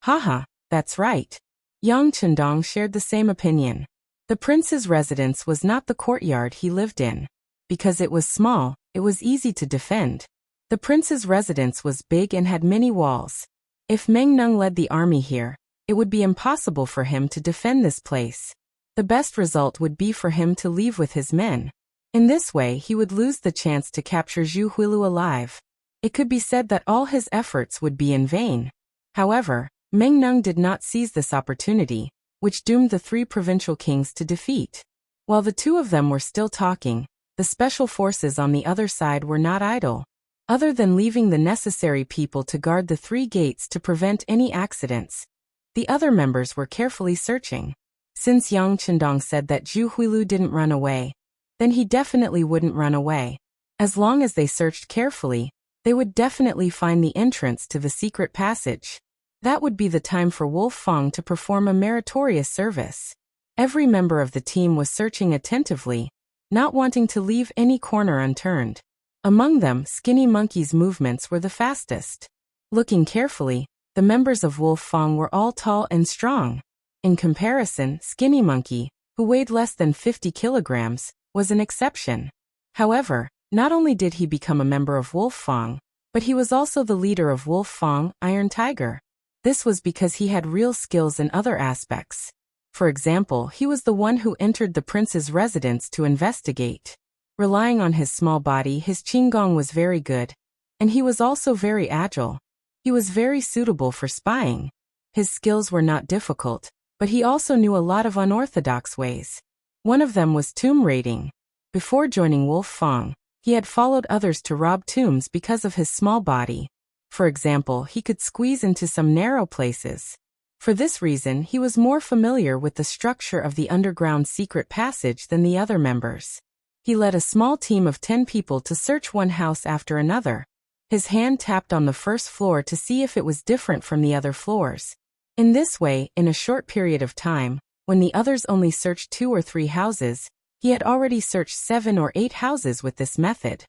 Haha, that's right. Yang Qindong shared the same opinion. The prince's residence was not the courtyard he lived in. Because it was small, it was easy to defend. The prince's residence was big and had many walls. If Meng Neng led the army here, It would be impossible for him to defend this place. The best result would be for him to leave with his men. In this way he would lose the chance to capture Zhu Huilu alive. It could be said that all his efforts would be in vain. However, Meng Neng did not seize this opportunity, which doomed the three provincial kings to defeat. While the two of them were still talking, the special forces on the other side were not idle. Other than leaving the necessary people to guard the three gates to prevent any accidents, the other members were carefully searching. Since Yang Chendong said that Zhu Huilu didn't run away, then he definitely wouldn't run away. As long as they searched carefully, they would definitely find the entrance to the secret passage. That would be the time for Wolf Fang to perform a meritorious service. Every member of the team was searching attentively, not wanting to leave any corner unturned. Among them, Skinny Monkey's movements were the fastest. Looking carefully, the members of Wolf Fang were all tall and strong. In comparison, Skinny Monkey, who weighed less than 50 kilograms, was an exception. However, not only did he become a member of Wolf Fang, but he was also the leader of Wolf Fang, Iron Tiger. This was because he had real skills in other aspects. For example, he was the one who entered the prince's residence to investigate. Relying on his small body, his Qinggong was very good, and he was also very agile. He was very suitable for spying. His skills were not difficult, but he also knew a lot of unorthodox ways. One of them was tomb raiding. Before joining Wolf Fang, he had followed others to rob tombs because of his small body. For example, he could squeeze into some narrow places. For this reason, he was more familiar with the structure of the underground secret passage than the other members. He led a small team of 10 people to search one house after another. His hand tapped on the first floor to see if it was different from the other floors. In this way, in a short period of time, when the others only searched 2 or 3 houses, he had already searched 7 or 8 houses with this method.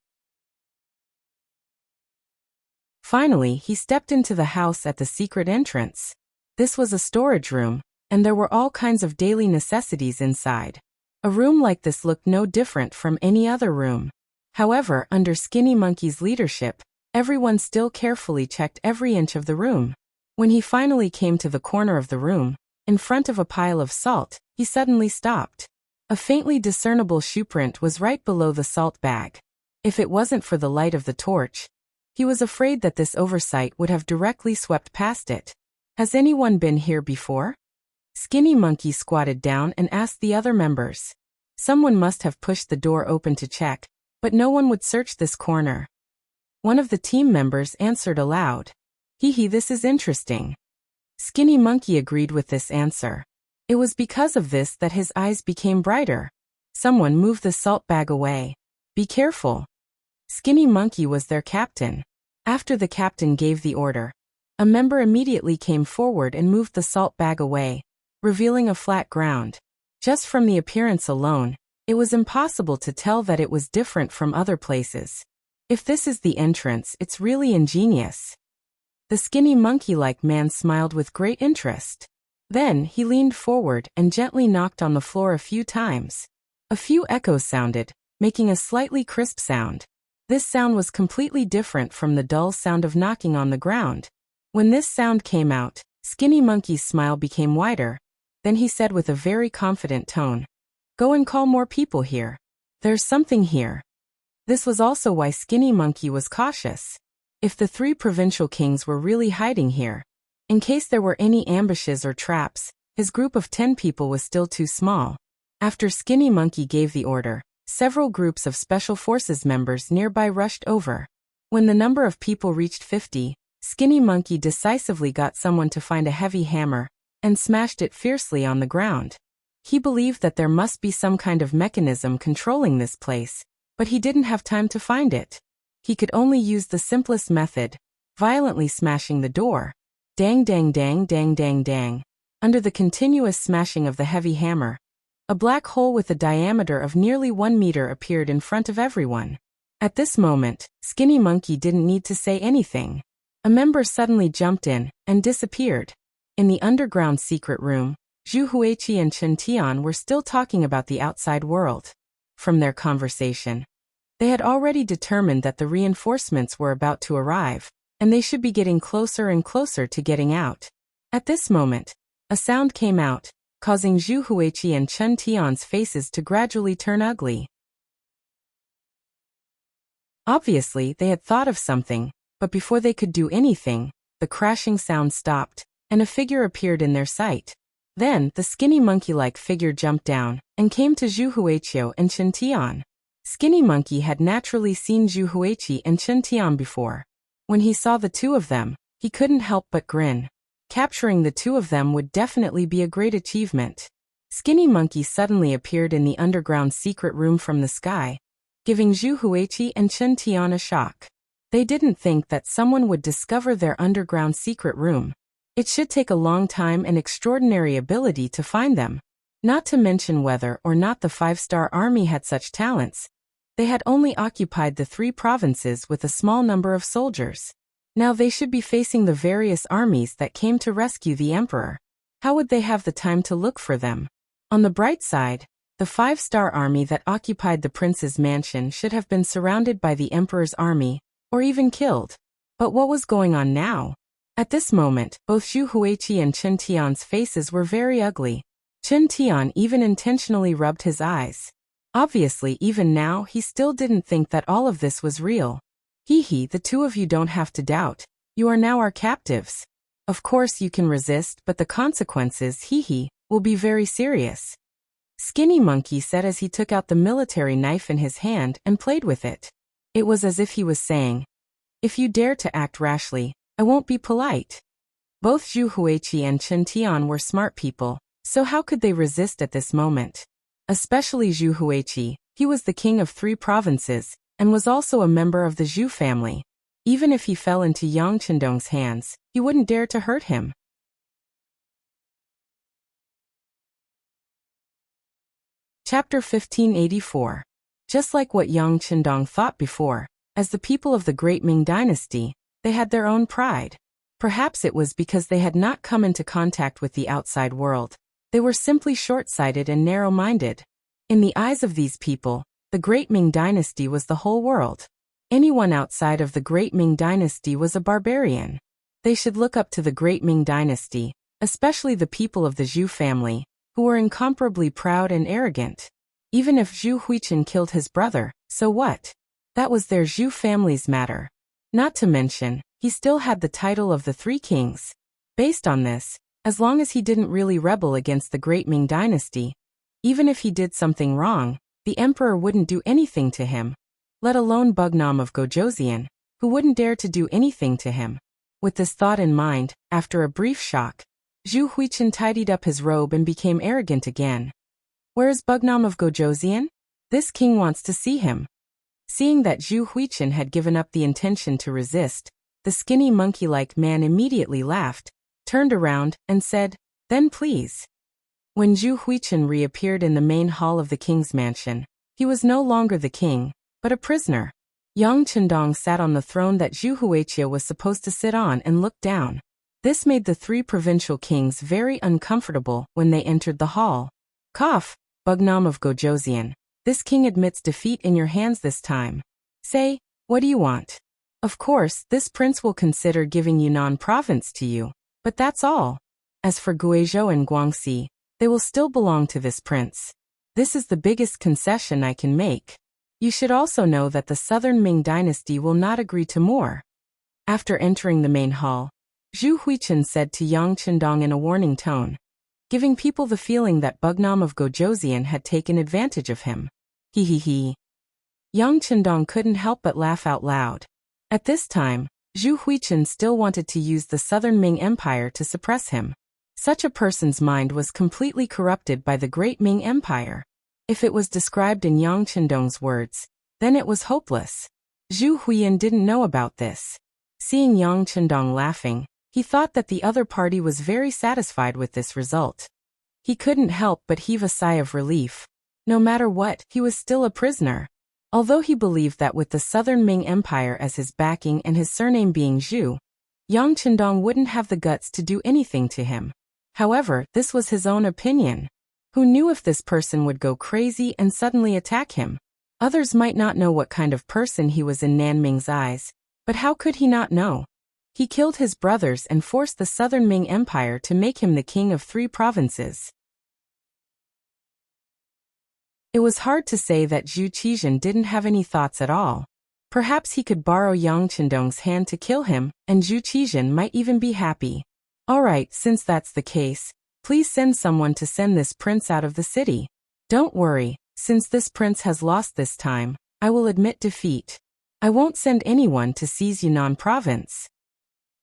Finally, he stepped into the house at the secret entrance. This was a storage room, and there were all kinds of daily necessities inside. A room like this looked no different from any other room. However, under Skinny Monkey's leadership, everyone still carefully checked every inch of the room. When he finally came to the corner of the room, in front of a pile of salt, he suddenly stopped. A faintly discernible shoe print was right below the salt bag. If it wasn't for the light of the torch, he was afraid that this oversight would have directly swept past it. Has anyone been here before? Skinny Monkey squatted down and asked the other members. Someone must have pushed the door open to check, but no one would search this corner. One of the team members answered aloud. Hee, this is interesting. Skinny Monkey agreed with this answer. It was because of this that his eyes became brighter. Someone moved the salt bag away. Be careful. Skinny Monkey was their captain. After the captain gave the order, a member immediately came forward and moved the salt bag away, revealing a flat ground. Just from the appearance alone, it was impossible to tell that it was different from other places. If this is the entrance, it's really ingenious. The Skinny Monkey-like man smiled with great interest. Then he leaned forward and gently knocked on the floor a few times. A few echoes sounded, making a slightly crisp sound. This sound was completely different from the dull sound of knocking on the ground. When this sound came out, Skinny Monkey's smile became wider. Then he said with a very confident tone, "Go and call more people here. There's something here." This was also why Skinny Monkey was cautious. If the 3 provincial kings were really hiding here, in case there were any ambushes or traps, his group of 10 people was still too small. After Skinny Monkey gave the order, several groups of Special Forces members nearby rushed over. When the number of people reached 50, Skinny Monkey decisively got someone to find a heavy hammer and smashed it fiercely on the ground. He believed that there must be some kind of mechanism controlling this place, but he didn't have time to find it. He could only use the simplest method, violently smashing the door. Dang dang dang dang dang dang. Under the continuous smashing of the heavy hammer, a black hole with a diameter of nearly 1 meter appeared in front of everyone. At this moment, Skinny Monkey didn't need to say anything. A member suddenly jumped in and disappeared. In the underground secret room, Zhu Huiqi and Chen Tian were still talking about the outside world. From their conversation, they had already determined that the reinforcements were about to arrive, and they should be getting closer and closer to getting out. At this moment, A sound came out, causing Zhu Huiqi and Chen Tian's faces to gradually turn ugly. Obviously, they had thought of something, but before they could do anything, the crashing sound stopped, and a figure appeared in their sight. Then, the skinny monkey-like figure jumped down, and came to Zhu Huiqiu and Chen Tian. Skinny Monkey had naturally seen Zhu Huiqi and Chen Tian before. When he saw the two of them, he couldn't help but grin. Capturing the two of them would definitely be a great achievement. Skinny Monkey suddenly appeared in the underground secret room from the sky, giving Zhu Huiqi and Chen Tian a shock. They didn't think that someone would discover their underground secret room. It should take a long time and extraordinary ability to find them. Not to mention whether or not the 5-star army had such talents. They had only occupied the 3 provinces with a small number of soldiers. Now they should be facing the various armies that came to rescue the emperor. How would they have the time to look for them? On the bright side, the 5-star army that occupied the prince's mansion should have been surrounded by the emperor's army, or even killed. But what was going on now? At this moment, both Zhu Huiqi and Chen Tian's faces were very ugly. Chen Tian even intentionally rubbed his eyes. Obviously, even now, he still didn't think that all of this was real. Hee, the two of you don't have to doubt. You are now our captives. Of course you can resist, but the consequences, will be very serious. Skinny Monkey said as he took out the military knife in his hand and played with it. It was as if he was saying, "If you dare to act rashly, I won't be polite." Both Zhu Huiqi and Chen Tian were smart people, so how could they resist at this moment? Especially Zhu Huiqi, he was the king of 3 provinces, and was also a member of the Zhu family. Even if he fell into Yang Chendong's hands, he wouldn't dare to hurt him. Chapter 1584. Just like what Yang Chendong thought before, as the people of the Great Ming Dynasty, they had their own pride. Perhaps it was because they had not come into contact with the outside world. They were simply short-sighted and narrow-minded. In the eyes of these people, the Great Ming Dynasty was the whole world. Anyone outside of the Great Ming Dynasty was a barbarian. They should look up to the Great Ming Dynasty, especially the people of the Zhu family, who were incomparably proud and arrogant. Even if Zhu Huiqin killed his brother, so what? That was their Zhu family's matter. Not to mention, he still had the title of the 3 kings. Based on this, as long as he didn't really rebel against the Great Ming Dynasty, even if he did something wrong, the emperor wouldn't do anything to him. Let alone Bugnam of Gojoseon, who wouldn't dare to do anything to him. With this thought in mind, after a brief shock, Zhu Huiqin tidied up his robe and became arrogant again. "Where is Bugnam of Gojoseon? This king wants to see him." Seeing that Zhu Huiqin had given up the intention to resist, the skinny monkey-like man immediately laughed, turned around, and said, "Then please." When Zhu Huiqin reappeared in the main hall of the king's mansion, he was no longer the king, but a prisoner. Yang Chendong sat on the throne that Zhu Huiqi was supposed to sit on and looked down. This made the 3 provincial kings very uncomfortable when they entered the hall. "Cough, Bugnam of Gojoseon. This king admits defeat in your hands this time. Say, what do you want? Of course, this prince will consider giving Yunnan province to you, but that's all. As for Guizhou and Guangxi, they will still belong to this prince. This is the biggest concession I can make. You should also know that the Southern Ming Dynasty will not agree to more." After entering the main hall, Zhu Huiqin said to Yang Chendong in a warning tone, giving people the feeling that Bugnam of Gojoseon had taken advantage of him. He. Yang Chendong couldn't help but laugh out loud. At this time, Zhu Huiqin still wanted to use the Southern Ming Empire to suppress him. Such a person's mind was completely corrupted by the Great Ming Empire. If it was described in Yang Chendong's words, then it was hopeless. Zhu Huiyin didn't know about this. Seeing Yang Chendong laughing, he thought that the other party was very satisfied with this result. He couldn't help but heave a sigh of relief. No matter what, he was still a prisoner. Although he believed that with the Southern Ming Empire as his backing and his surname being Zhu, Yang Chendong wouldn't have the guts to do anything to him. However, this was his own opinion. Who knew if this person would go crazy and suddenly attack him? Others might not know what kind of person he was in Nanming's eyes, but how could he not know? He killed his brothers and forced the Southern Ming Empire to make him the king of 3 provinces. It was hard to say that Zhu Qizhen didn't have any thoughts at all. Perhaps he could borrow Yang Qindong's hand to kill him, and Zhu Qizhen might even be happy. Alright, since that's the case, please send someone to send this prince out of the city. Don't worry, since this prince has lost this time, I will admit defeat. I won't send anyone to seize Yunnan province.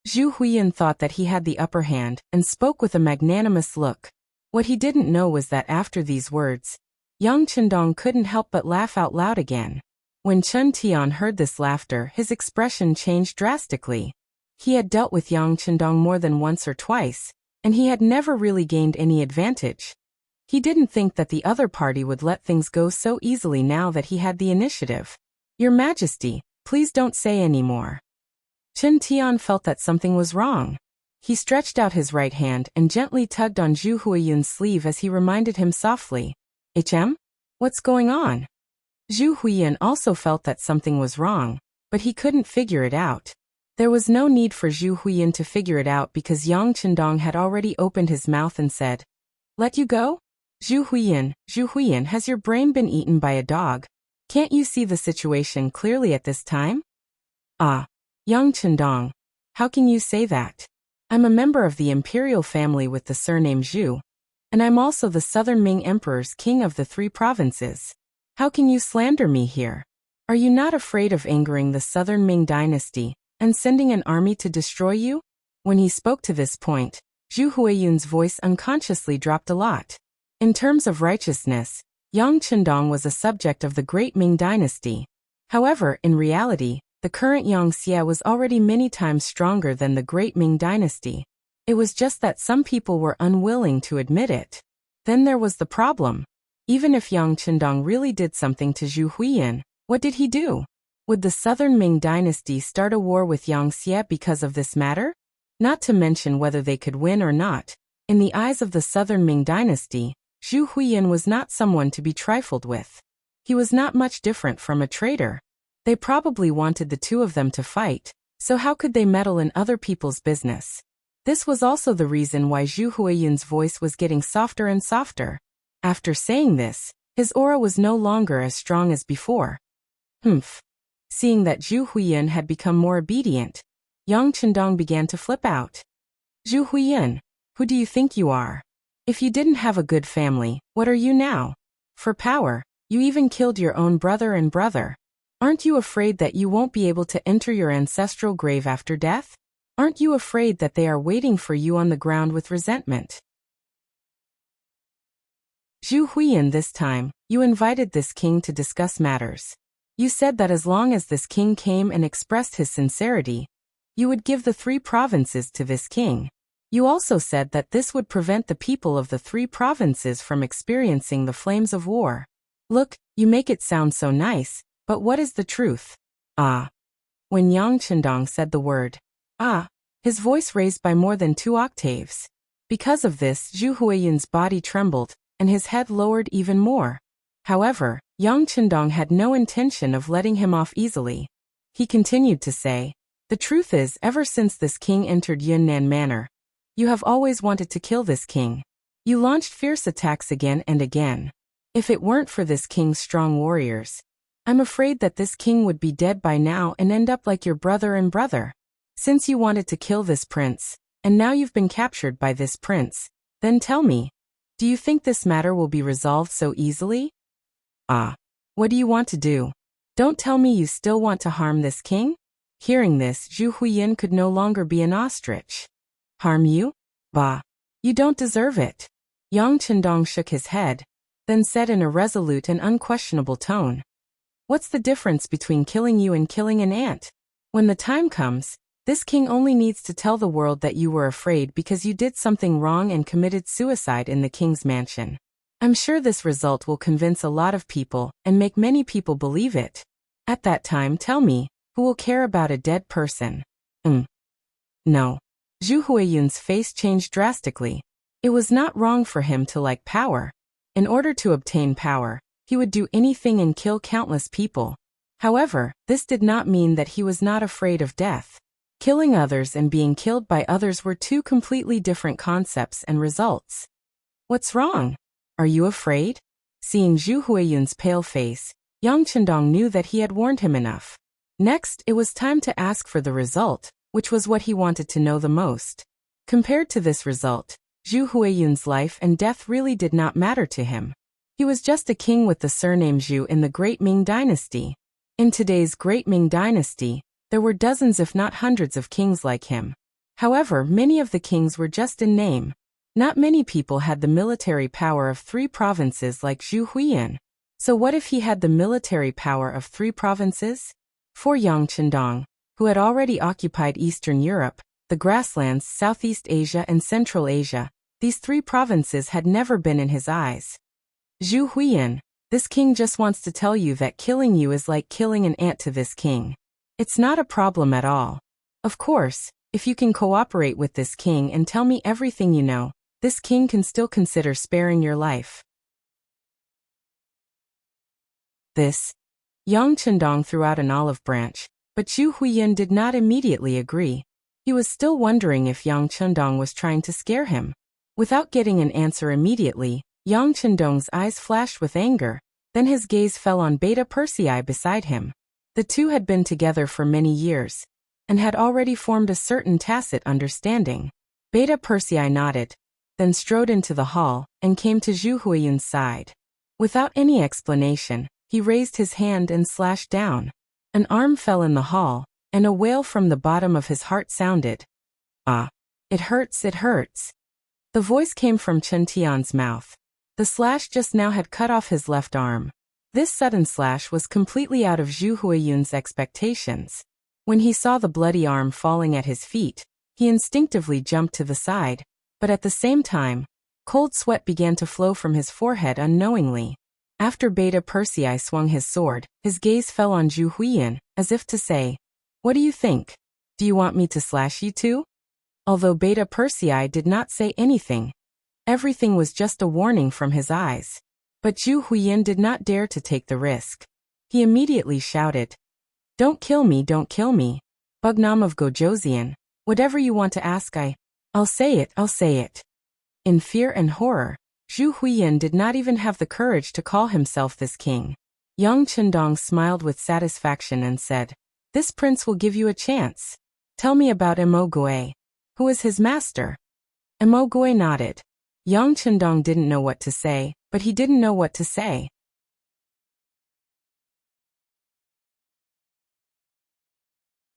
Zhu Huiyan thought that he had the upper hand and spoke with a magnanimous look. What he didn't know was that after these words, Yang Qindong couldn't help but laugh out loud again. When Chen Tian heard this laughter, his expression changed drastically. He had dealt with Yang Qindong more than once or twice, and he had never really gained any advantage. He didn't think that the other party would let things go so easily now that he had the initiative. Your Majesty, please don't say any more. Chen Tian felt that something was wrong. He stretched out his right hand and gently tugged on Zhu Huiyun's sleeve as he reminded him softly, "HM? What's going on?" Zhu Huiyan also felt that something was wrong, but he couldn't figure it out. There was no need for Zhu Huiyan to figure it out because Yang Qindong had already opened his mouth and said, "Let you go? Zhu Huiyan, has your brain been eaten by a dog? Can't you see the situation clearly at this time?" "Ah, Yang Qindong, how can you say that? I'm a member of the imperial family with the surname Zhu, and I'm also the Southern Ming Emperor's king of the 3 provinces. How can you slander me here? Are you not afraid of angering the Southern Ming dynasty and sending an army to destroy you?" When he spoke to this point, Zhu Huiyun's voice unconsciously dropped a lot. In terms of righteousness, Yang Qindong was a subject of the Great Ming dynasty. However, in reality, the current Yang Xie was already many times stronger than the Great Ming dynasty. It was just that some people were unwilling to admit it. Then there was the problem. Even if Yang Qindong really did something to Zhu Huiyan, what did he do? Would the Southern Ming dynasty start a war with Yang Xie because of this matter? Not to mention whether they could win or not. In the eyes of the Southern Ming dynasty, Zhu Huiyan was not someone to be trifled with. He was not much different from a traitor. They probably wanted the 2 of them to fight, so how could they meddle in other people's business? This was also the reason why Zhu Huiyun's voice was getting softer and softer. After saying this, his aura was no longer as strong as before. Humph. Seeing that Zhu Huiyan had become more obedient, Yang Qindong began to flip out. "Zhu Huiyan, who do you think you are? If you didn't have a good family, what are you now? For power, you even killed your own brother and brother. Aren't you afraid that you won't be able to enter your ancestral grave after death? Aren't you afraid that they are waiting for you on the ground with resentment?" Zhu Huiyan, this time, you invited this king to discuss matters. You said that as long as this king came and expressed his sincerity, you would give the 3 provinces to this king. You also said that this would prevent the people of the 3 provinces from experiencing the flames of war. Look, you make it sound so nice, but what is the truth? Ah. When Yang Qindong said the word, "ah," his voice raised by more than 2 octaves. Because of this, Zhu Huiyun's body trembled, and his head lowered even more. However, Yang Qindong had no intention of letting him off easily. He continued to say, "The truth is, ever since this king entered Yunnan Manor, you have always wanted to kill this king. You launched fierce attacks again and again. If it weren't for this king's strong warriors, I'm afraid that this king would be dead by now and end up like your brother and brother. Since you wanted to kill this prince, and now you've been captured by this prince, then tell me, do you think this matter will be resolved so easily? Ah. What do you want to do? Don't tell me you still want to harm this king?" Hearing this, Zhu Huiyan could no longer be an ostrich. "Harm you? Bah. You don't deserve it." Yang Qindong shook his head, then said in a resolute and unquestionable tone, "What's the difference between killing you and killing an ant? When the time comes, this king only needs to tell the world that you were afraid because you did something wrong and committed suicide in the king's mansion. I'm sure this result will convince a lot of people and make many people believe it. At that time, tell me, who will care about a dead person?" No. Zhu Huiyun's face changed drastically. It was not wrong for him to like power. In order to obtain power, he would do anything and kill countless people. However, this did not mean that he was not afraid of death. Killing others and being killed by others were two completely different concepts and results. What's wrong? Are you afraid? Seeing Zhu Huiyun's pale face, Yang Chendong knew that he had warned him enough. Next, it was time to ask for the result, which was what he wanted to know the most. Compared to this result, Zhu Huiyun's life and death really did not matter to him. He was just a king with the surname Zhu in the Great Ming Dynasty. In today's Great Ming Dynasty, there were dozens if not hundreds of kings like him. However, many of the kings were just in name. Not many people had the military power of 3 provinces like Zhu Huiyun. So what if he had the military power of 3 provinces? For Yang Chendong, who had already occupied Eastern Europe, the grasslands, Southeast Asia and Central Asia, these 3 provinces had never been in his eyes. Zhu Huiyun, this king just wants to tell you that killing you is like killing an ant to this king. It's not a problem at all. Of course, if you can cooperate with this king and tell me everything you know, this king can still consider sparing your life. Yang Chendong threw out an olive branch, but Zhu Huiyun did not immediately agree. He was still wondering if Yang Chendong was trying to scare him. Without getting an answer immediately, Yang Chendong's eyes flashed with anger, then his gaze fell on Beta Persei beside him. The two had been together for many years, and had already formed a certain tacit understanding. Beta Persei nodded, then strode into the hall, and came to Zhu Huiyun's side. Without any explanation, he raised his hand and slashed down. An arm fell in the hall, and a wail from the bottom of his heart sounded. Ah! It hurts, it hurts. The voice came from Chen Tian's mouth. The slash just now had cut off his left arm. This sudden slash was completely out of Zhu Huiyun's expectations. When he saw the bloody arm falling at his feet, he instinctively jumped to the side, but at the same time, cold sweat began to flow from his forehead unknowingly. After Beta Persei swung his sword, his gaze fell on Zhu Huiyun, as if to say, "What do you think? Do you want me to slash you too?" Although Beta Persei did not say anything, everything was just a warning from his eyes. But Zhu Huiyun did not dare to take the risk. He immediately shouted, "Don't kill me, don't kill me. Bugnam of Gojoseon, whatever you want to ask I'll say it, I'll say it." In fear and horror, Zhu Huiyun did not even have the courage to call himself this king. Yang Chendong smiled with satisfaction and said, "This prince will give you a chance. Tell me about Emogui. Who is his master?" Emogui nodded. Yang Chendong didn't know what to say, but he didn't know what to say.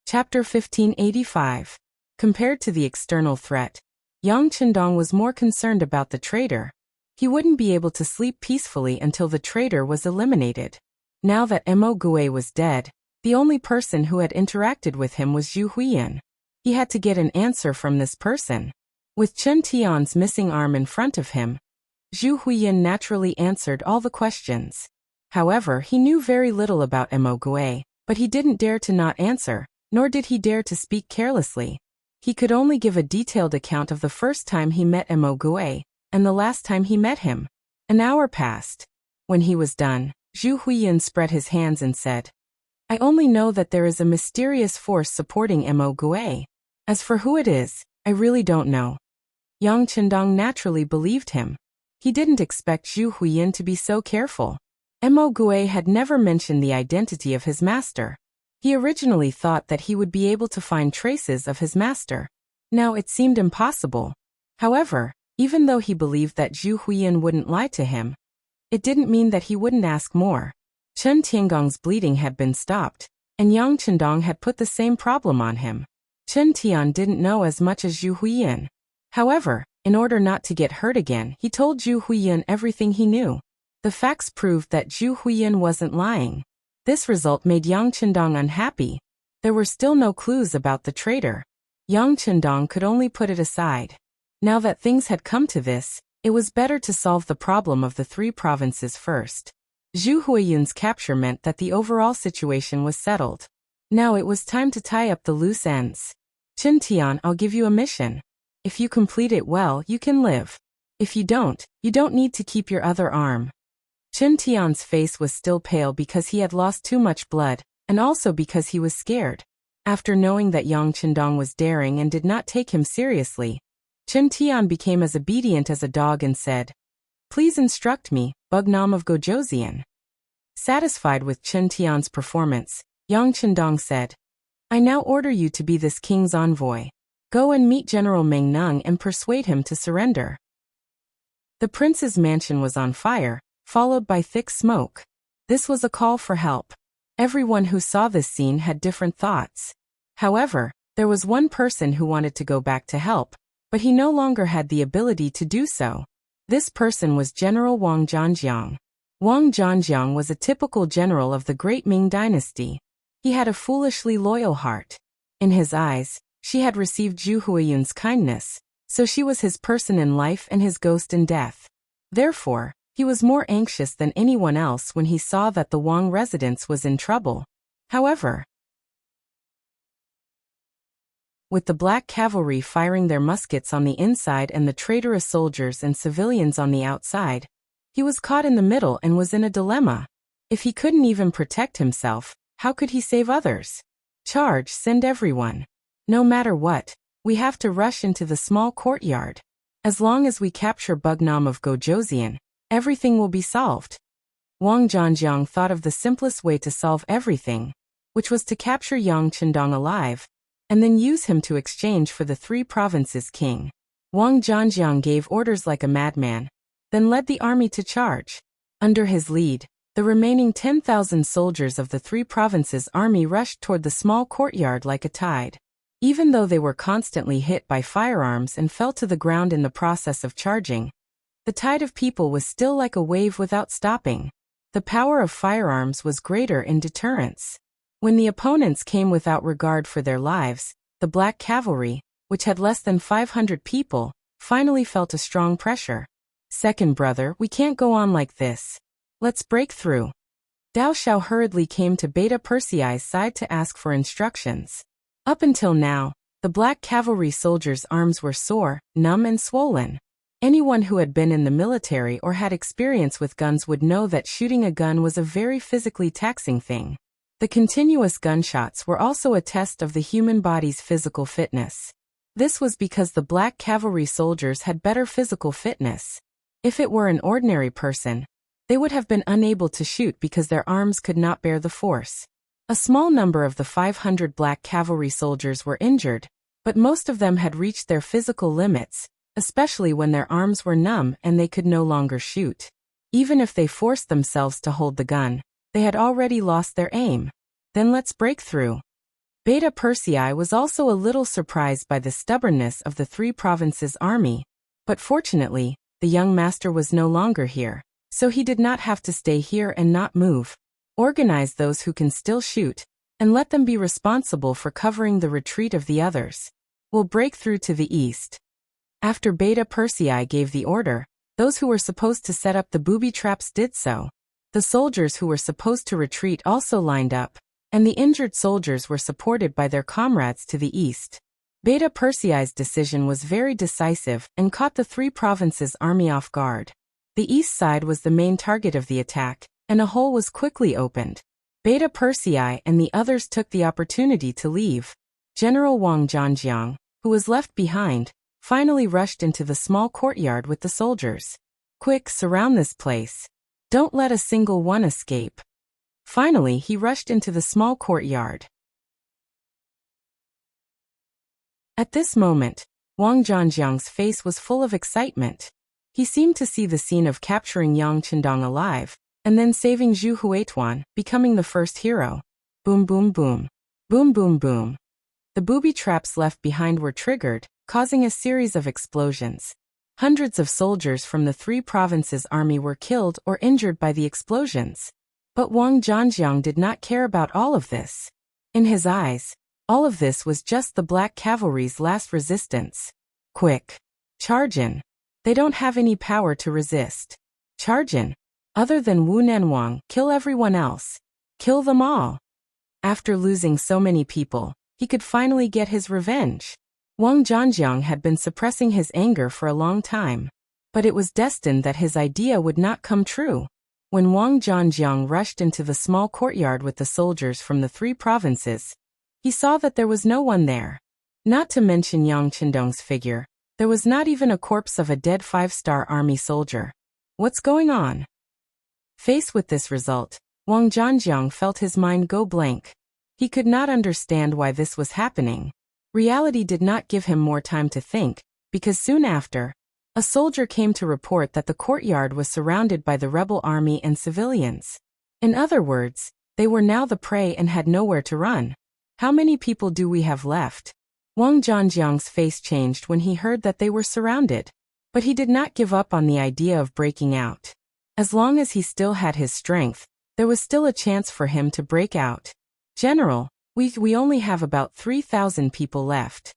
Chapter 1585. Compared to the external threat, Yang Chendong was more concerned about the traitor. He wouldn't be able to sleep peacefully until the traitor was eliminated. Now that Emogui was dead, the only person who had interacted with him was Zhu Huiyun. He had to get an answer from this person. With Chen Tian's missing arm in front of him, Zhu Huiyun naturally answered all the questions. However, he knew very little about Emogui, but he didn't dare to not answer, nor did he dare to speak carelessly. He could only give a detailed account of the first time he met Emogui, and the last time he met him. An hour passed. When he was done, Zhu Huiyun spread his hands and said, "I only know that there is a mysterious force supporting Emogui. As for who it is, I really don't know." Yang Chendong naturally believed him. He didn't expect Zhu Huiyun to be so careful. Emogui had never mentioned the identity of his master. He originally thought that he would be able to find traces of his master. Now it seemed impossible. However, even though he believed that Zhu Huiyun wouldn't lie to him, it didn't mean that he wouldn't ask more. Chen Tiangong's bleeding had been stopped, and Yang Chendong had put the same problem on him. Chen Tian didn't know as much as Zhu Huiyun. However, in order not to get hurt again, he told Zhu Huiyun everything he knew. The facts proved that Zhu Huiyun wasn't lying. This result made Yang Chendong unhappy. There were still no clues about the traitor. Yang Chendong could only put it aside. Now that things had come to this, it was better to solve the problem of the 3 provinces first. Zhu Huiyun's capture meant that the overall situation was settled. Now it was time to tie up the loose ends. "Chen Tian, I'll give you a mission. If you complete it well, you can live. If you don't need to keep your other arm." Chen Tian's face was still pale because he had lost too much blood, and also because he was scared. After knowing that Yang Qindong was daring and did not take him seriously, Chen Tian became as obedient as a dog and said, "Please instruct me, Bugnam of Gojoseon." Satisfied with Chen Tian's performance, Yang Qindong said, "I now order you to be this king's envoy. Go and meet General Meng Nung and persuade him to surrender." The prince's mansion was on fire, followed by thick smoke. This was a call for help. Everyone who saw this scene had different thoughts. However, there was one person who wanted to go back to help, but he no longer had the ability to do so. This person was General Wang Zhanjiang. Wang Zhanjiang was a typical general of the Great Ming Dynasty. He had a foolishly loyal heart. In his eyes, she had received Zhu Huayun's kindness, so she was his person in life and his ghost in death. Therefore, he was more anxious than anyone else when he saw that the Wang residence was in trouble. However, with the black cavalry firing their muskets on the inside and the traitorous soldiers and civilians on the outside, he was caught in the middle and was in a dilemma. If he couldn't even protect himself, how could he save others? Charge, send everyone. No matter what, we have to rush into the small courtyard. As long as we capture Bugnam of Gojoseon, everything will be solved. Wang Zhanjiang thought of the simplest way to solve everything, which was to capture Yang Qindong alive, and then use him to exchange for the 3 provinces king. Wang Zhanjiang gave orders like a madman, then led the army to charge. Under his lead, the remaining 10,000 soldiers of the 3 provinces army rushed toward the small courtyard like a tide. Even though they were constantly hit by firearms and fell to the ground in the process of charging, the tide of people was still like a wave without stopping. The power of firearms was greater in deterrence. When the opponents came without regard for their lives, the Black Cavalry, which had less than 500 people, finally felt a strong pressure. "Second brother, we can't go on like this. Let's break through." Dao Xiao hurriedly came to Beta Persei's side to ask for instructions. Up until now, the Black Cavalry soldiers' arms were sore, numb and swollen. Anyone who had been in the military or had experience with guns would know that shooting a gun was a very physically taxing thing. The continuous gunshots were also a test of the human body's physical fitness. This was because the Black Cavalry soldiers had better physical fitness. If it were an ordinary person, they would have been unable to shoot because their arms could not bear the force. A small number of the 500 Black Cavalry soldiers were injured, but most of them had reached their physical limits, especially when their arms were numb and they could no longer shoot. Even if they forced themselves to hold the gun, they had already lost their aim. Then let's break through. Beta Persei was also a little surprised by the stubbornness of the 3 provinces army, but fortunately, the young master was no longer here, so he did not have to stay here and not move. Organize those who can still shoot, and let them be responsible for covering the retreat of the others. We'll break through to the east. After Beta Persei gave the order, those who were supposed to set up the booby traps did so. The soldiers who were supposed to retreat also lined up, and the injured soldiers were supported by their comrades to the east. Beta Persei's decision was very decisive and caught the 3 provinces army off guard. The east side was the main target of the attack, and a hole was quickly opened. Beta Persei and the others took the opportunity to leave. General Wang Zhanjiang, who was left behind, finally rushed into the small courtyard with the soldiers. "Quick, surround this place. Don't let a single one escape." Finally, he rushed into the small courtyard. At this moment, Wang Zhanjiang's face was full of excitement. He seemed to see the scene of capturing Yang Qindong alive, and then saving Zhu Huituan, becoming the first hero. Boom boom boom. Boom boom boom. The booby traps left behind were triggered, causing a series of explosions. Hundreds of soldiers from the 3 provinces army were killed or injured by the explosions. But Wang Zhanjiang did not care about all of this. In his eyes, all of this was just the Black Cavalry's last resistance. Quick. Charge in. They don't have any power to resist. Charge in. Other than Wu Nenwang, kill everyone else. Kill them all. After losing so many people, he could finally get his revenge. Wang Zhanjiang had been suppressing his anger for a long time, but it was destined that his idea would not come true. When Wang Zhanjiang rushed into the small courtyard with the soldiers from the 3 provinces, He saw that there was no one there. Not to mention Yang Qindong's figure, there was not even a corpse of a dead 5-star army soldier. What's going on? Faced with this result, Wang Zhanjiang felt his mind go blank. He could not understand why this was happening. Reality did not give him more time to think, because soon after, a soldier came to report that the courtyard was surrounded by the rebel army and civilians. In other words, they were now the prey and had nowhere to run. How many people do we have left? Wang Zhanjiang's face changed when he heard that they were surrounded. But he did not give up on the idea of breaking out. As long as he still had his strength, there was still a chance for him to break out. General, we only have about 3,000 people left.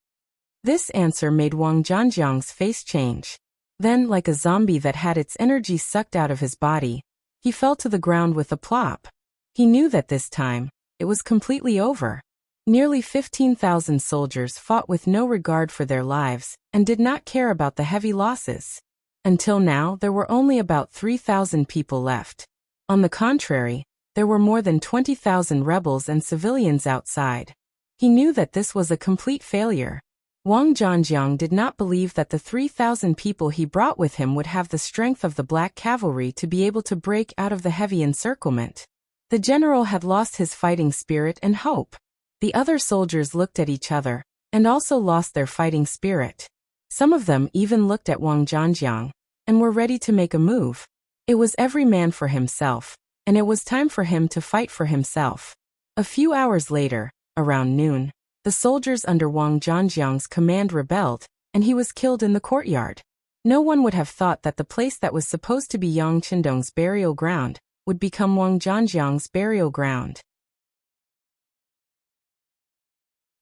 This answer made Wang Zhanjiang's face change. Then, like a zombie that had its energy sucked out of his body, he fell to the ground with a plop. He knew that this time, it was completely over. Nearly 15,000 soldiers fought with no regard for their lives and did not care about the heavy losses. Until now, there were only about 3,000 people left. On the contrary, there were more than 20,000 rebels and civilians outside. He knew that this was a complete failure. Wang Zhanjiang did not believe that the 3,000 people he brought with him would have the strength of the black cavalry to be able to break out of the heavy encirclement. The general had lost his fighting spirit and hope. The other soldiers looked at each other, and also lost their fighting spirit. Some of them even looked at Wang Zhanjiang, and were ready to make a move. It was every man for himself, and it was time for him to fight for himself. A few hours later, around noon, the soldiers under Wang Zhanjiang's command rebelled, and he was killed in the courtyard. No one would have thought that the place that was supposed to be Yang Qindong's burial ground would become Wang Zhanjiang's burial ground.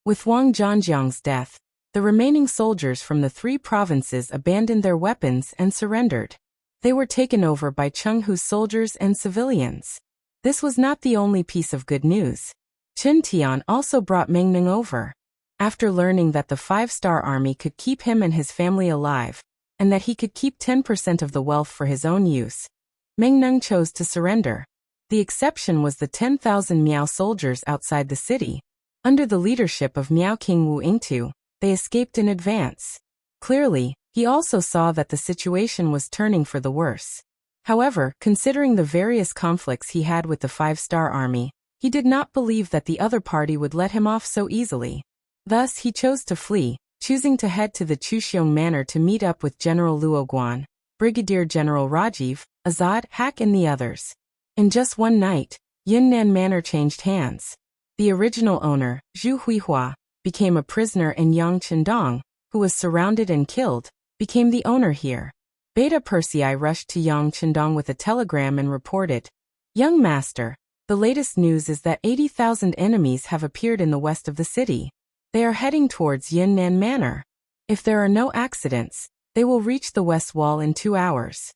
With Wang Zhanjiang's death, the remaining soldiers from the 3 provinces abandoned their weapons and surrendered. They were taken over by Chenghu's soldiers and civilians. This was not the only piece of good news. Chen Tian also brought Meng Neng over. After learning that the 5-star army could keep him and his family alive, and that he could keep 10% of the wealth for his own use, Meng Neng chose to surrender. The exception was the 10,000 Miao soldiers outside the city. Under the leadership of Miao King Wu Yingtu, they escaped in advance. Clearly, he also saw that the situation was turning for the worse. However, considering the various conflicts he had with the 5-star army, he did not believe that the other party would let him off so easily. Thus, he chose to flee, choosing to head to the Chuxiong Manor to meet up with General Luo Guan, Brigadier General Rajiv, Azad, Hak and the others. In just one night, Yunnan Manor changed hands. The original owner, Zhu Huihua, became a prisoner and Yang Qindong, who was surrounded and killed, became the owner here. Beta Persei rushed to Yang Qindong with a telegram and reported, "Young master, the latest news is that 80,000 enemies have appeared in the west of the city. They are heading towards Yunnan Manor. If there are no accidents, they will reach the west wall in 2 hours."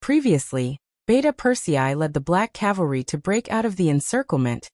Previously, Beta Persei led the Black Cavalry to break out of the encirclement,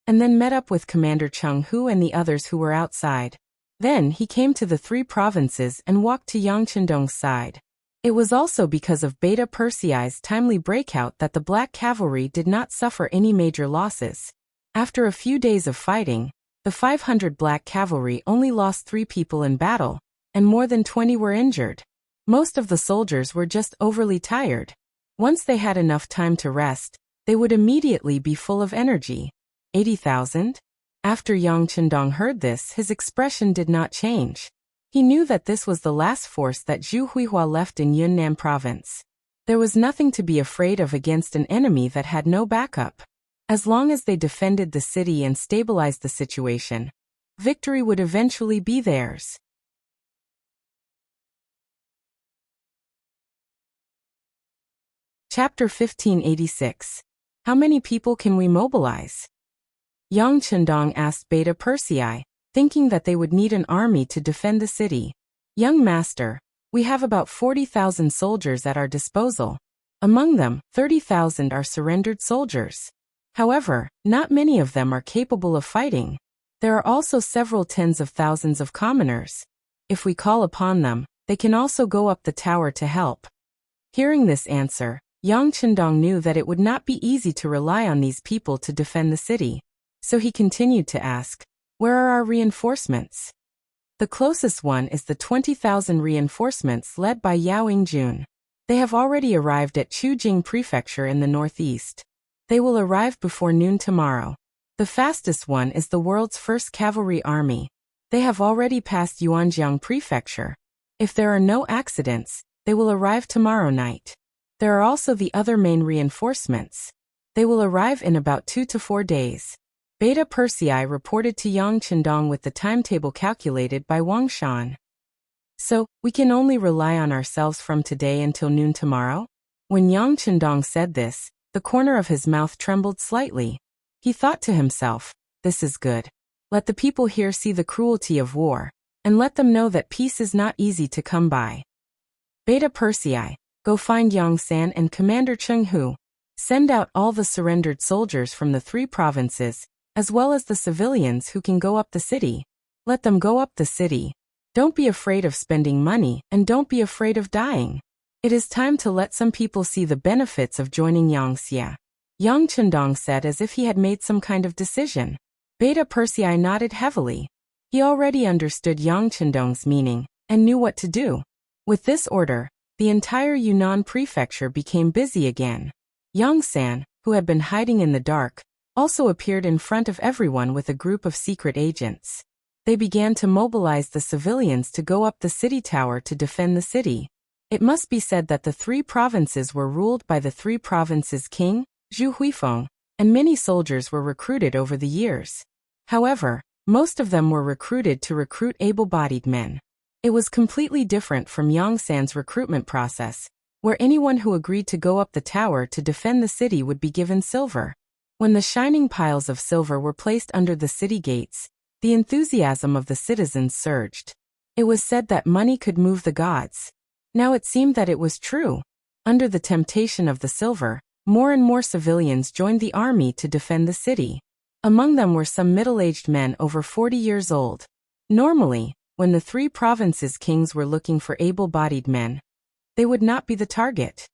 and then met up with Commander Cheng Hu and the others who were outside. Then he came to the 3 provinces and walked to Yang Qindong's side. It was also because of Beta Persei's timely breakout that the Black Cavalry did not suffer any major losses. After a few days of fighting, the 500 Black Cavalry only lost 3 people in battle, and more than 20 were injured. Most of the soldiers were just overly tired. Once they had enough time to rest, they would immediately be full of energy. 80,000? After Yang Qindong heard this, his expression did not change. He knew that this was the last force that Zhu Huihua left in Yunnan province. There was nothing to be afraid of against an enemy that had no backup. As long as they defended the city and stabilized the situation, victory would eventually be theirs. Chapter 1586. How many people can we mobilize? Yang Qindong asked Beta Persei, thinking that they would need an army to defend the city. "Young master, we have about 40,000 soldiers at our disposal. Among them, 30,000 are surrendered soldiers. However, not many of them are capable of fighting. There are also several tens of thousands of commoners. If we call upon them, they can also go up the tower to help." Hearing this answer, Yang Qindong knew that it would not be easy to rely on these people to defend the city. So he continued to ask, Where are our reinforcements? The closest one is the 20,000 reinforcements led by Yao Ingjun. They have already arrived at Chujing Prefecture in the northeast. They will arrive before noon tomorrow. The fastest one is the world's first cavalry army. They have already passed Yuanjiang Prefecture. If there are no accidents, they will arrive tomorrow night. There are also the other main reinforcements. They will arrive in about 2 to 4 days. Beta Persei reported to Yang Chendong with the timetable calculated by Wang Shan. So, we can only rely on ourselves from today until noon tomorrow? When Yang Chendong said this, the corner of his mouth trembled slightly. He thought to himself, this is good. Let the people here see the cruelty of war, and let them know that peace is not easy to come by. Beta Persei, go find Yang San and Commander Cheng Hu. Send out all the surrendered soldiers from the 3 provinces, as well as the civilians who can go up the city. Let them go up the city. Don't be afraid of spending money, and don't be afraid of dying. It is time to let some people see the benefits of joining Yangxia. Yang Chendong said as if he had made some kind of decision. Beta Persei nodded heavily. He already understood Yang Chendong's meaning, and knew what to do. With this order, the entire Yunnan prefecture became busy again. Yang San, who had been hiding in the dark, also appeared in front of everyone with a group of secret agents. They began to mobilize the civilians to go up the city tower to defend the city. It must be said that the 3 provinces were ruled by the 3 provinces' king, Zhu Huifeng, and many soldiers were recruited over the years. However, most of them were recruited to recruit able-bodied men. It was completely different from Yang San's recruitment process, where anyone who agreed to go up the tower to defend the city would be given silver. When the shining piles of silver were placed under the city gates, the enthusiasm of the citizens surged. It was said that money could move the gods. Now it seemed that it was true. Under the temptation of the silver, more and more civilians joined the army to defend the city. Among them were some middle-aged men over 40 years old. Normally, when the 3 provinces' kings were looking for able-bodied men, they would not be the target.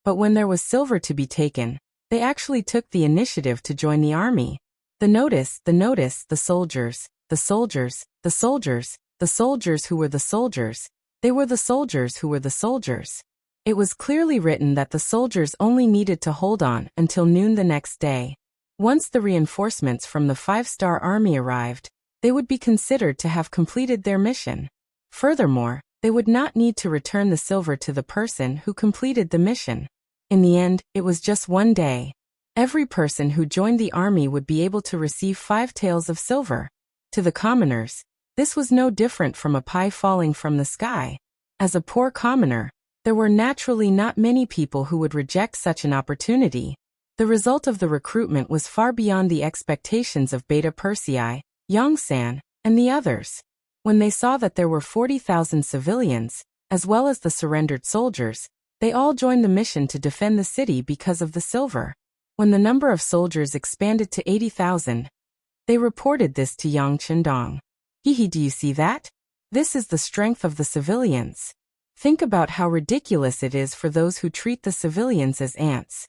But when there was silver to be taken, they actually took the initiative to join the army. The soldiers, the soldiers, the soldiers, the soldiers, the soldiers who were the soldiers, they were the soldiers who were the soldiers. It was clearly written that the soldiers only needed to hold on until noon the next day. Once the reinforcements from the 5-star army arrived, they would be considered to have completed their mission. Furthermore, they would not need to return the silver to the person who completed the mission. In the end, it was just 1 day. Every person who joined the army would be able to receive 5 taels of silver. To the commoners, this was no different from a pie falling from the sky. As a poor commoner, there were naturally not many people who would reject such an opportunity. The result of the recruitment was far beyond the expectations of Beta Persei, Yang San, and the others. When they saw that there were 40,000 civilians, as well as the surrendered soldiers, they all joined the mission to defend the city because of the silver. When the number of soldiers expanded to 80,000, they reported this to Yang Chendong. Hehe, do you see that? This is the strength of the civilians. Think about how ridiculous it is for those who treat the civilians as ants.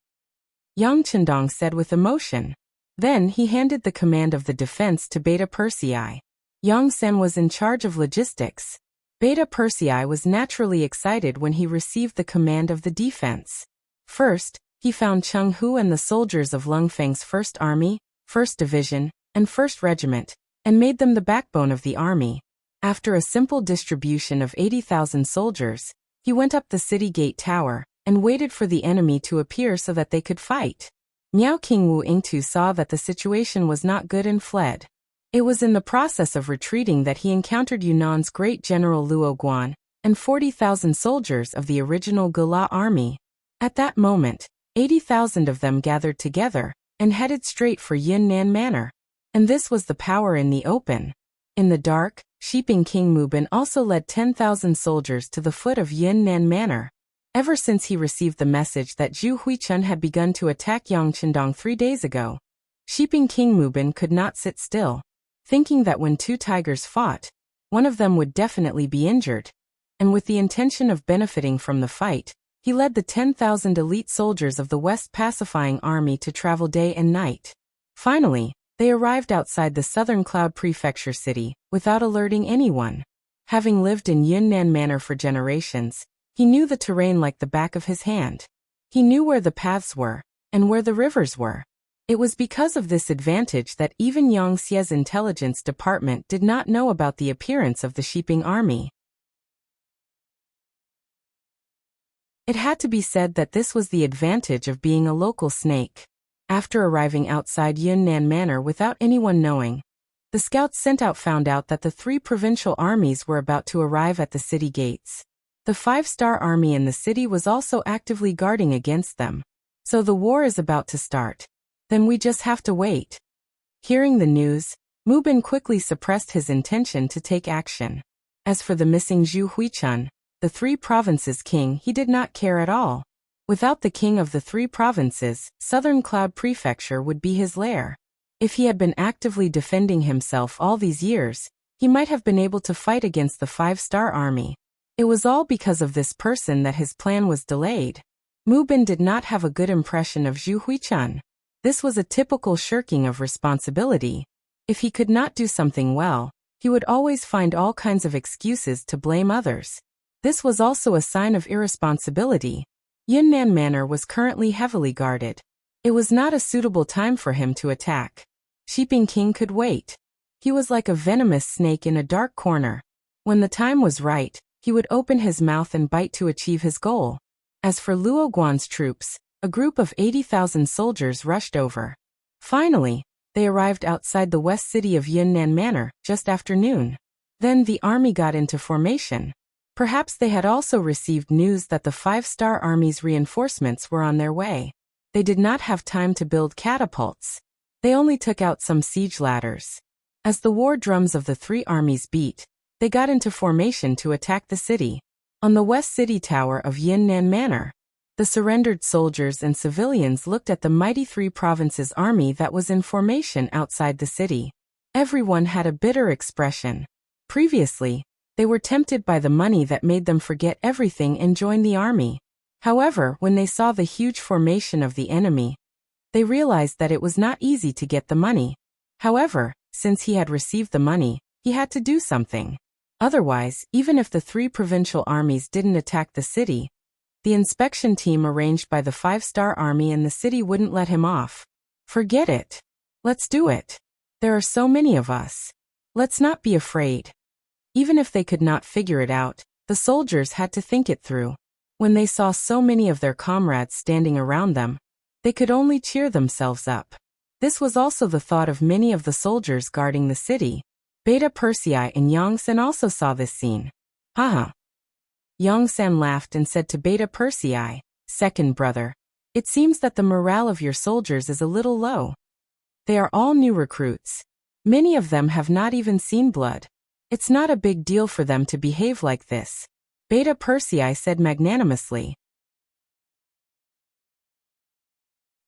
Yang Chendong said with emotion. Then he handed the command of the defense to Beta Persei. Yang San was in charge of logistics. Beta Persei was naturally excited when he received the command of the defense. First, he found Cheng Hu and the soldiers of Lung Feng's 1st Army, 1st Division, and 1st Regiment, and made them the backbone of the army. After a simple distribution of 80,000 soldiers, he went up the city gate tower, and waited for the enemy to appear so that they could fight. Miao King Wu Yingtu saw that the situation was not good and fled. It was in the process of retreating that he encountered Yunnan's great general Luo Guan, and 40,000 soldiers of the original Gala army. At that moment, 80,000 of them gathered together, and headed straight for Yunnan Manor. And this was the power in the open. In the dark, Shiping King Mubin also led 10,000 soldiers to the foot of Yunnan Manor. Ever since he received the message that Zhu Huichun had begun to attack Yang Chendong 3 days ago, Shiping King Mubin could not sit still, thinking that when 2 tigers fought, one of them would definitely be injured. And with the intention of benefiting from the fight, he led the 10,000 elite soldiers of the West Pacifying Army to travel day and night. Finally, they arrived outside the southern Cloud Prefecture city, without alerting anyone. Having lived in Yunnan Manor for generations, he knew the terrain like the back of his hand. He knew where the paths were, and where the rivers were. It was because of this advantage that even Yang Xie's intelligence department did not know about the appearance of the sheeping army. It had to be said that this was the advantage of being a local snake. After arriving outside Yunnan Manor without anyone knowing, the scouts sent out found out that the 3 provincial armies were about to arrive at the city gates. The 5-star army in the city was also actively guarding against them. So the war is about to start. Then we just have to wait. Hearing the news, Mu Bin quickly suppressed his intention to take action. As for the missing Zhu Huichun, the 3 provinces' king, he did not care at all. Without the king of the 3 provinces, Southern Cloud Prefecture would be his lair. If he had been actively defending himself all these years, he might have been able to fight against the 5-star army. It was all because of this person that his plan was delayed. Mu Bin did not have a good impression of Zhu Huichun. This was a typical shirking of responsibility. If he could not do something well, he would always find all kinds of excuses to blame others. This was also a sign of irresponsibility. Yunnan Manor was currently heavily guarded. It was not a suitable time for him to attack. Sheeping King could wait. He was like a venomous snake in a dark corner. When the time was right, he would open his mouth and bite to achieve his goal. As for Luo Guan's troops, a group of 80,000 soldiers rushed over. Finally, they arrived outside the west city of Yunnan Manor, just after noon. Then the army got into formation. Perhaps they had also received news that the 5-star army's reinforcements were on their way. They did not have time to build catapults. They only took out some siege ladders. As the war drums of the 3 armies beat, they got into formation to attack the city. On the west city tower of Yunnan Manor, the surrendered soldiers and civilians looked at the mighty 3 provinces army that was in formation outside the city. Everyone had a bitter expression. Previously, they were tempted by the money that made them forget everything and join the army. However, when they saw the huge formation of the enemy, they realized that it was not easy to get the money. However, since he had received the money, he had to do something. Otherwise, even if the 3 provincial armies didn't attack the city, the inspection team arranged by the 5-star army in the city wouldn't let him off. Forget it. Let's do it. There are so many of us. Let's not be afraid. Even if they could not figure it out, the soldiers had to think it through. When they saw so many of their comrades standing around them, they could only cheer themselves up. This was also the thought of many of the soldiers guarding the city. Beta Persei and Yongsan also saw this scene. Haha. Yongsan laughed and said to Beta Persei, "Second brother, it seems that the morale of your soldiers is a little low. They are all new recruits. Many of them have not even seen blood. It's not a big deal for them to behave like this," Beta Persei said magnanimously.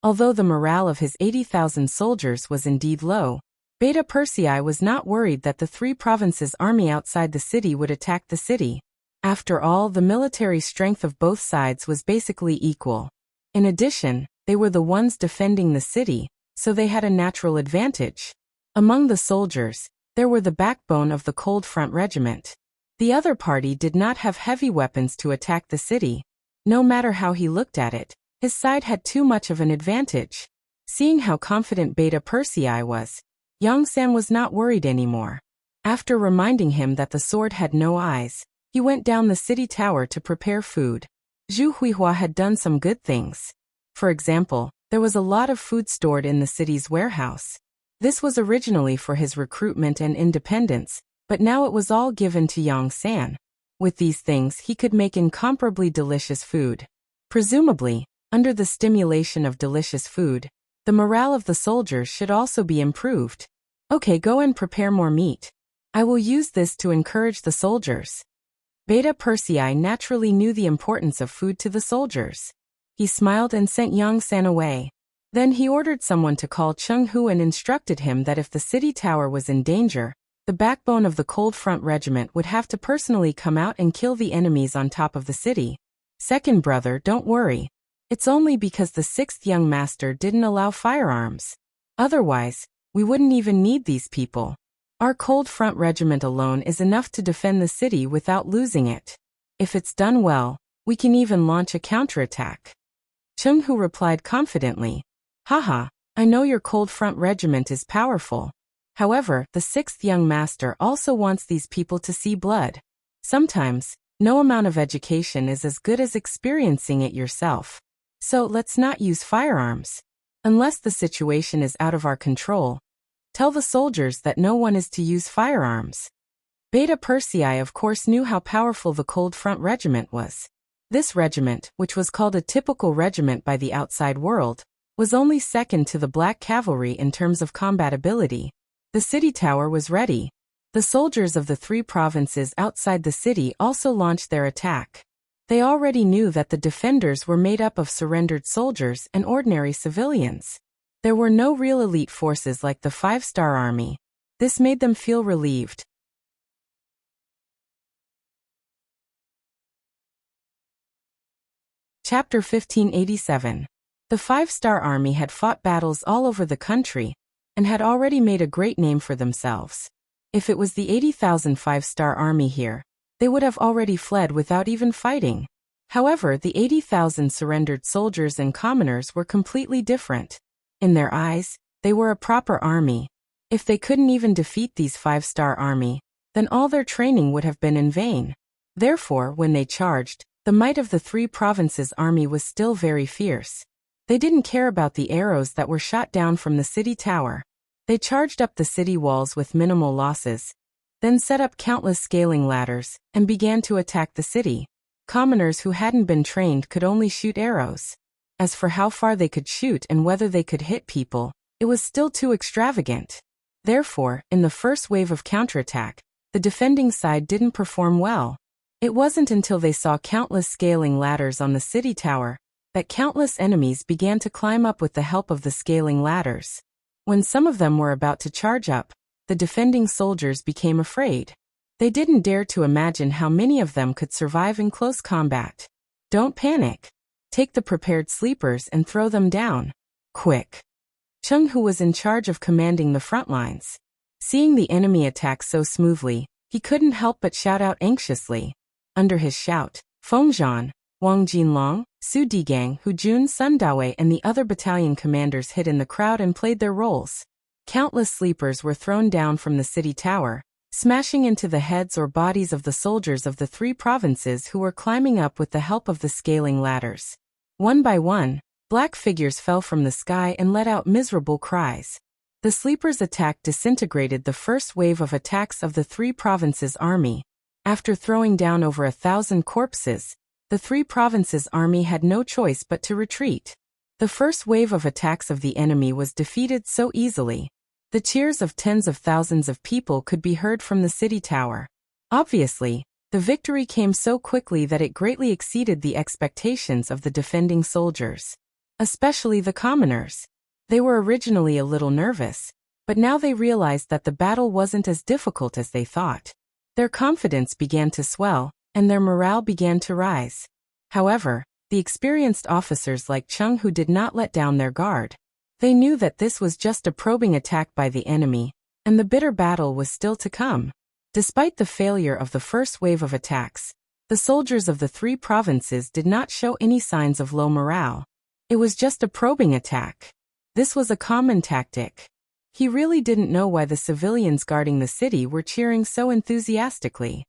Although the morale of his 80,000 soldiers was indeed low, Beta Persei was not worried that the 3 provinces' army outside the city would attack the city. After all, the military strength of both sides was basically equal. In addition, they were the ones defending the city, so they had a natural advantage. Among the soldiers, there were the backbone of the Cold Front Regiment. The other party did not have heavy weapons to attack the city. No matter how he looked at it, his side had too much of an advantage. Seeing how confident Beta Persei was, Yongsan was not worried anymore. After reminding him that the sword had no eyes, he went down the city tower to prepare food. Zhu Huihua had done some good things. For example, there was a lot of food stored in the city's warehouse. This was originally for his recruitment and independence, but now it was all given to Yongsan. With these things he could make incomparably delicious food. Presumably, under the stimulation of delicious food, the morale of the soldiers should also be improved. Okay, go and prepare more meat. I will use this to encourage the soldiers. Beta Persei naturally knew the importance of food to the soldiers. He smiled and sent Yongsan away. Then he ordered someone to call Cheng Hu and instructed him that if the city tower was in danger, the backbone of the Cold Front Regiment would have to personally come out and kill the enemies on top of the city. Second brother, don't worry. It's only because the 6th young master didn't allow firearms. Otherwise, we wouldn't even need these people. Our cold front regiment alone is enough to defend the city without losing it. If it's done well, we can even launch a counterattack. Cheng Hu replied confidently, Haha, I know your cold front regiment is powerful. However, the 6th young master also wants these people to see blood. Sometimes, no amount of education is as good as experiencing it yourself. So let's not use firearms. Unless the situation is out of our control, tell the soldiers that no one is to use firearms. Beta Persei of course knew how powerful the Cold Front Regiment was. This regiment, which was called a typical regiment by the outside world, was only second to the Black Cavalry in terms of combat ability. The city tower was ready. The soldiers of the 3 provinces outside the city also launched their attack. They already knew that the defenders were made up of surrendered soldiers and ordinary civilians. There were no real elite forces like the 5-star army. This made them feel relieved. Chapter 1587. The 5-star army had fought battles all over the country and had already made a great name for themselves. If it was the 80,000 5-star army here, they would have already fled without even fighting. However, the 80,000 surrendered soldiers and commoners were completely different. In their eyes, they were a proper army. If they couldn't even defeat these 5-star army, then all their training would have been in vain. Therefore, when they charged, the might of the 3 provinces' army was still very fierce. They didn't care about the arrows that were shot down from the city tower. They charged up the city walls with minimal losses, then set up countless scaling ladders, and began to attack the city. Commoners who hadn't been trained could only shoot arrows. As for how far they could shoot and whether they could hit people, it was still too extravagant. Therefore, in the first wave of counterattack, the defending side didn't perform well. It wasn't until they saw countless scaling ladders on the city tower that countless enemies began to climb up with the help of the scaling ladders. When some of them were about to charge up, the defending soldiers became afraid. They didn't dare to imagine how many of them could survive in close combat. Don't panic. Take the prepared sleepers and throw them down. Quick. Cheng Hu was in charge of commanding the front lines. Seeing the enemy attack so smoothly, he couldn't help but shout out anxiously. Under his shout, Feng Zhan, Wang Jinlong, Su Digang, Hu Jun, Sun Dawei and the other battalion commanders hid in the crowd and played their roles. Countless sleepers were thrown down from the city tower, smashing into the heads or bodies of the soldiers of the 3 provinces who were climbing up with the help of the scaling ladders. One by one, black figures fell from the sky and let out miserable cries. The sleepers' attack disintegrated the first wave of attacks of the 3 provinces' army. After throwing down over 1,000 corpses, the 3 provinces' army had no choice but to retreat. The first wave of attacks of the enemy was defeated so easily. The cheers of tens of thousands of people could be heard from the city tower. Obviously, the victory came so quickly that it greatly exceeded the expectations of the defending soldiers. Especially the commoners. They were originally a little nervous, but now they realized that the battle wasn't as difficult as they thought. Their confidence began to swell, and their morale began to rise. However, the experienced officers like Cheng Hu did not let down their guard. They knew that this was just a probing attack by the enemy, and the bitter battle was still to come. Despite the failure of the first wave of attacks, the soldiers of the 3 provinces did not show any signs of low morale. It was just a probing attack. This was a common tactic. He really didn't know why the civilians guarding the city were cheering so enthusiastically.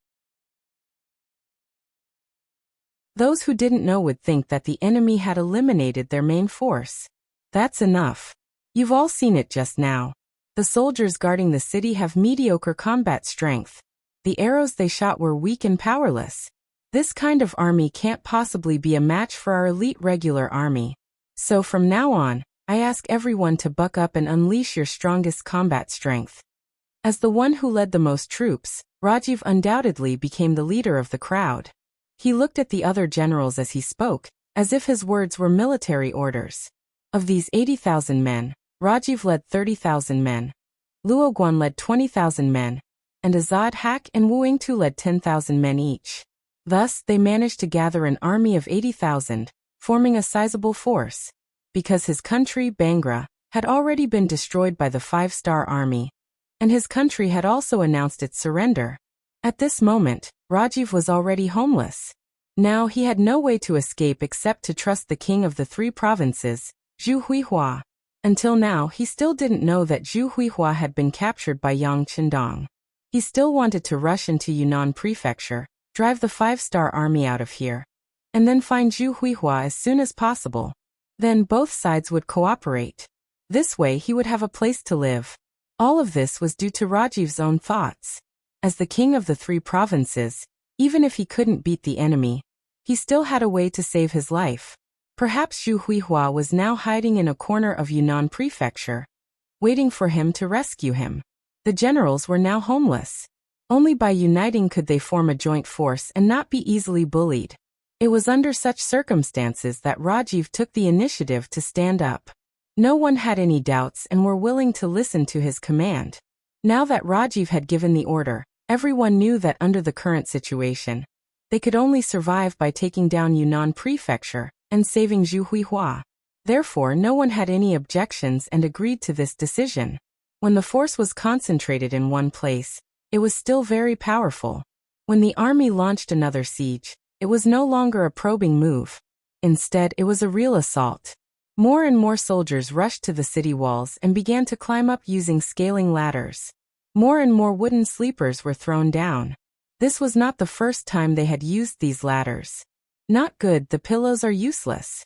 Those who didn't know would think that the enemy had eliminated their main force. That's enough. You've all seen it just now. The soldiers guarding the city have mediocre combat strength. The arrows they shot were weak and powerless. This kind of army can't possibly be a match for our elite regular army. So from now on, I ask everyone to buck up and unleash your strongest combat strength. As the one who led the most troops, Rajiv undoubtedly became the leader of the crowd. He looked at the other generals as he spoke, as if his words were military orders. Of these 80,000 men, Rajiv led 30,000 men, Luo Guan led 20,000 men, and Azad Hak and Wu Yingtu led 10,000 men each. Thus, they managed to gather an army of 80,000, forming a sizable force. Because his country, Bangra, had already been destroyed by the five-star army, and his country had also announced its surrender. At this moment, Rajiv was already homeless. Now he had no way to escape except to trust the king of the three provinces, Zhu Huihua. Until now he still didn't know that Zhu Huihua had been captured by Yang Qindong. He still wanted to rush into Yunnan Prefecture, drive the five-star army out of here, and then find Zhu Huihua as soon as possible. Then both sides would cooperate. This way he would have a place to live. All of this was due to Rajiv's own thoughts. As the king of the three provinces, even if he couldn't beat the enemy, he still had a way to save his life. Perhaps Zhu Huihua was now hiding in a corner of Yunnan Prefecture, waiting for him to rescue him. The generals were now homeless. Only by uniting could they form a joint force and not be easily bullied. It was under such circumstances that Rajiv took the initiative to stand up. No one had any doubts and were willing to listen to his command. Now that Rajiv had given the order, everyone knew that under the current situation, they could only survive by taking down Yunnan Prefecture and saving Zhu Huihua. Therefore no one had any objections and agreed to this decision. When the force was concentrated in one place, it was still very powerful. When the army launched another siege, it was no longer a probing move. Instead, it was a real assault. More and more soldiers rushed to the city walls and began to climb up using scaling ladders. More and more wooden sleepers were thrown down. This was not the first time they had used these ladders. Not good, the pillows are useless.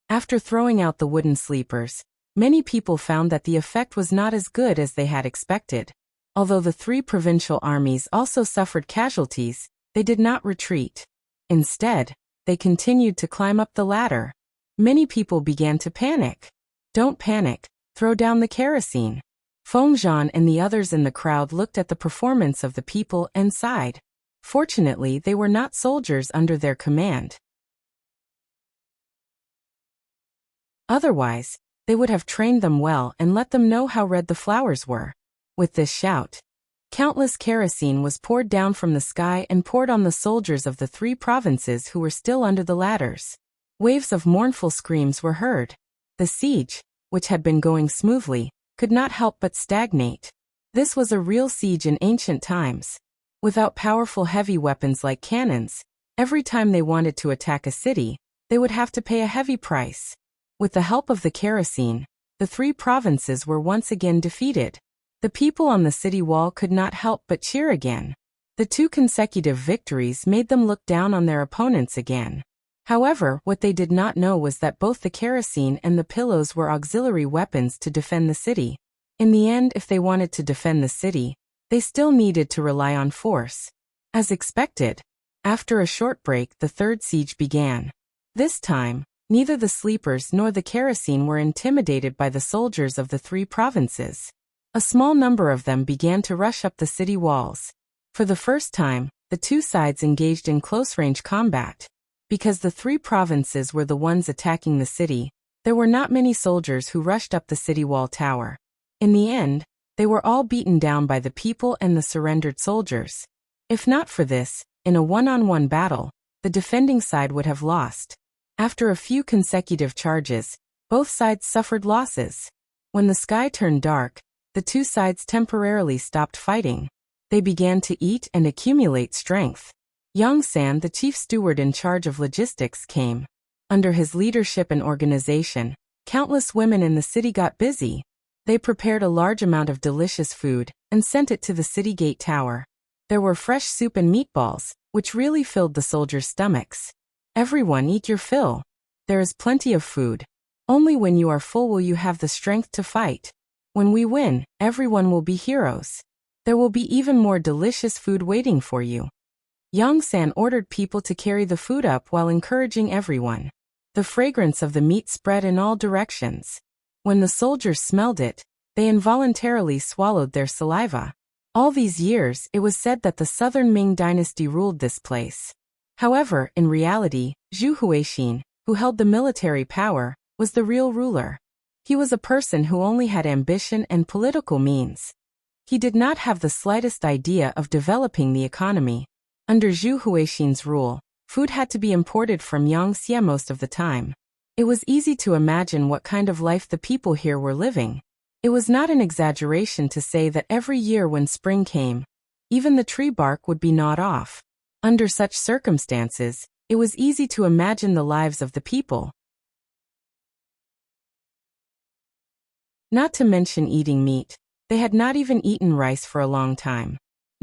After throwing out the wooden sleepers, many people found that the effect was not as good as they had expected. Although the three provincial armies also suffered casualties, they did not retreat. Instead, they continued to climb up the ladder. Many people began to panic. Don't panic, throw down the kerosene. Feng Zhan and the others in the crowd looked at the performance of the people and sighed. Fortunately, they were not soldiers under their command. Otherwise, they would have trained them well and let them know how red the flowers were. With this shout, countless kerosene was poured down from the sky and poured on the soldiers of the three provinces who were still under the ladders. Waves of mournful screams were heard. The siege, which had been going smoothly, could not help but stagnate. This was a real siege in ancient times. Without powerful heavy weapons like cannons, every time they wanted to attack a city, they would have to pay a heavy price. With the help of the kerosene, the three provinces were once again defeated. The people on the city wall could not help but cheer again. The two consecutive victories made them look down on their opponents again. However, what they did not know was that both the kerosene and the pillows were auxiliary weapons to defend the city. In the end, if they wanted to defend the city, they still needed to rely on force. As expected, after a short break, the third siege began. This time, neither the sleepers nor the kerosene were intimidated by the soldiers of the three provinces. A small number of them began to rush up the city walls. For the first time, the two sides engaged in close-range combat. Because the three provinces were the ones attacking the city, there were not many soldiers who rushed up the city wall tower. In the end, they were all beaten down by the people and the surrendered soldiers. If not for this, in a one-on-one battle, the defending side would have lost. After a few consecutive charges, both sides suffered losses. When the sky turned dark, the two sides temporarily stopped fighting. They began to eat and accumulate strength. Yang San, the chief steward in charge of logistics, came. Under his leadership and organization, countless women in the city got busy. They prepared a large amount of delicious food and sent it to the city gate tower. There were fresh soup and meatballs, which really filled the soldiers' stomachs. Everyone, eat your fill. There is plenty of food. Only when you are full will you have the strength to fight. When we win, everyone will be heroes. There will be even more delicious food waiting for you. Yang San ordered people to carry the food up while encouraging everyone. The fragrance of the meat spread in all directions. When the soldiers smelled it, they involuntarily swallowed their saliva. All these years, it was said that the southern Ming dynasty ruled this place. However, in reality, Zhu Huixin, who held the military power, was the real ruler. He was a person who only had ambition and political means. He did not have the slightest idea of developing the economy. Under Zhu Huixin's rule, food had to be imported from Yangtze most of the time. It was easy to imagine what kind of life the people here were living. It was not an exaggeration to say that every year when spring came, even the tree bark would be gnawed off. Under such circumstances, it was easy to imagine the lives of the people. Not to mention eating meat, they had not even eaten rice for a long time.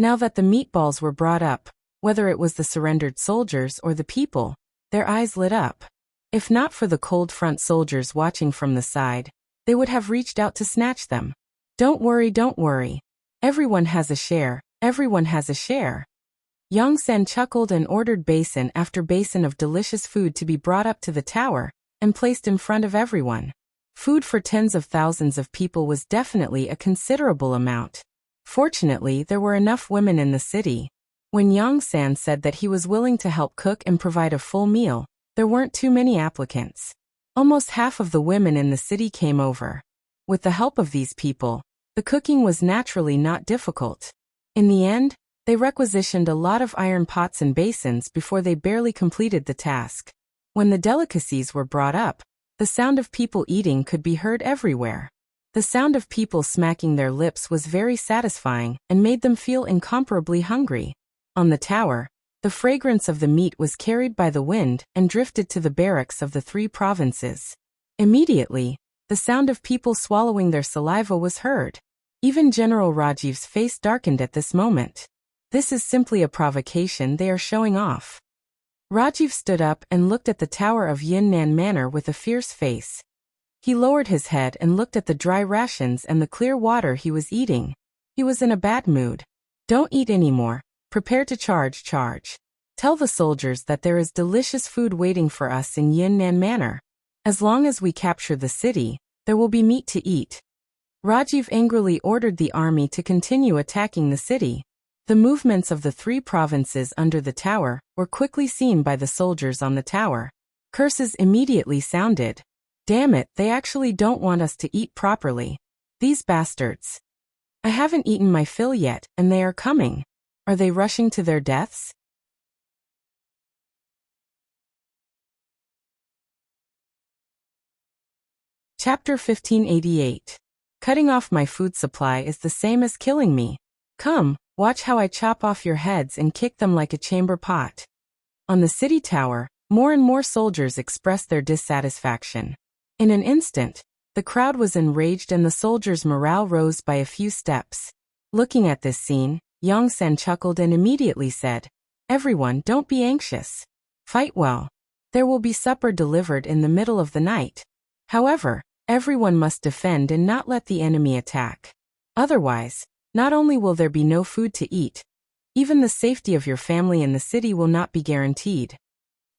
Now that the meatballs were brought up, whether it was the surrendered soldiers or the people, their eyes lit up. If not for the cold front soldiers watching from the side, they would have reached out to snatch them. Don't worry, don't worry. Everyone has a share, everyone has a share. Yang San chuckled and ordered basin after basin of delicious food to be brought up to the tower and placed in front of everyone. Food for tens of thousands of people was definitely a considerable amount. Fortunately, there were enough women in the city. When Yang San said that he was willing to help cook and provide a full meal, there weren't too many applicants. Almost half of the women in the city came over. With the help of these people, the cooking was naturally not difficult. In the end, they requisitioned a lot of iron pots and basins before they barely completed the task. When the delicacies were brought up, the sound of people eating could be heard everywhere. The sound of people smacking their lips was very satisfying and made them feel incomparably hungry. On the tower, the fragrance of the meat was carried by the wind and drifted to the barracks of the 3 provinces. Immediately, the sound of people swallowing their saliva was heard. Even General Rajiv's face darkened at this moment. This is simply a provocation they are showing off. Rajiv stood up and looked at the tower of Yunnan Manor with a fierce face. He lowered his head and looked at the dry rations and the clear water he was eating. He was in a bad mood. Don't eat anymore. Prepare to charge. Tell the soldiers that there is delicious food waiting for us in Yunnan Manor. As long as we capture the city, there will be meat to eat. Rajiv angrily ordered the army to continue attacking the city. The movements of the 3 provinces under the tower were quickly seen by the soldiers on the tower. Curses immediately sounded. Damn it, they actually don't want us to eat properly. These bastards. I haven't eaten my fill yet, and they are coming. Are they rushing to their deaths? Chapter 1588. Cutting off my food supply is the same as killing me. Come, watch how I chop off your heads and kick them like a chamber pot. On the city tower, more and more soldiers expressed their dissatisfaction. In an instant, the crowd was enraged and the soldiers' morale rose by a few steps. Looking at this scene, Yang San chuckled and immediately said, "Everyone, don't be anxious. Fight well. There will be supper delivered in the middle of the night. However, everyone must defend and not let the enemy attack. Otherwise, not only will there be no food to eat, even the safety of your family in the city will not be guaranteed."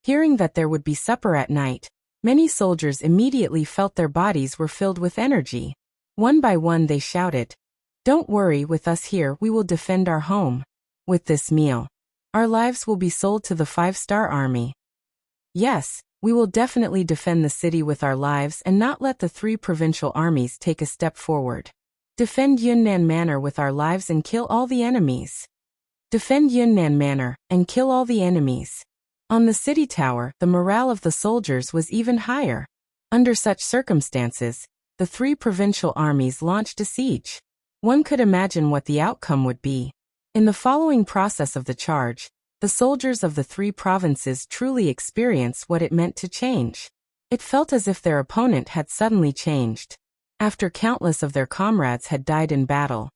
Hearing that there would be supper at night, many soldiers immediately felt their bodies were filled with energy. One by one they shouted, "Don't worry, with us here we will defend our home. With this meal, our lives will be sold to the 5-star army. Yes, we will definitely defend the city with our lives and not let the 3 provincial armies take a step forward. Defend Yunnan Manor with our lives and kill all the enemies. Defend Yunnan Manor and kill all the enemies." On the city tower, the morale of the soldiers was even higher. Under such circumstances, the 3 provincial armies launched a siege. One could imagine what the outcome would be. In the following process of the charge, the soldiers of the 3 provinces truly experienced what it meant to change. It felt as if their opponent had suddenly changed. After countless of their comrades had died in battle,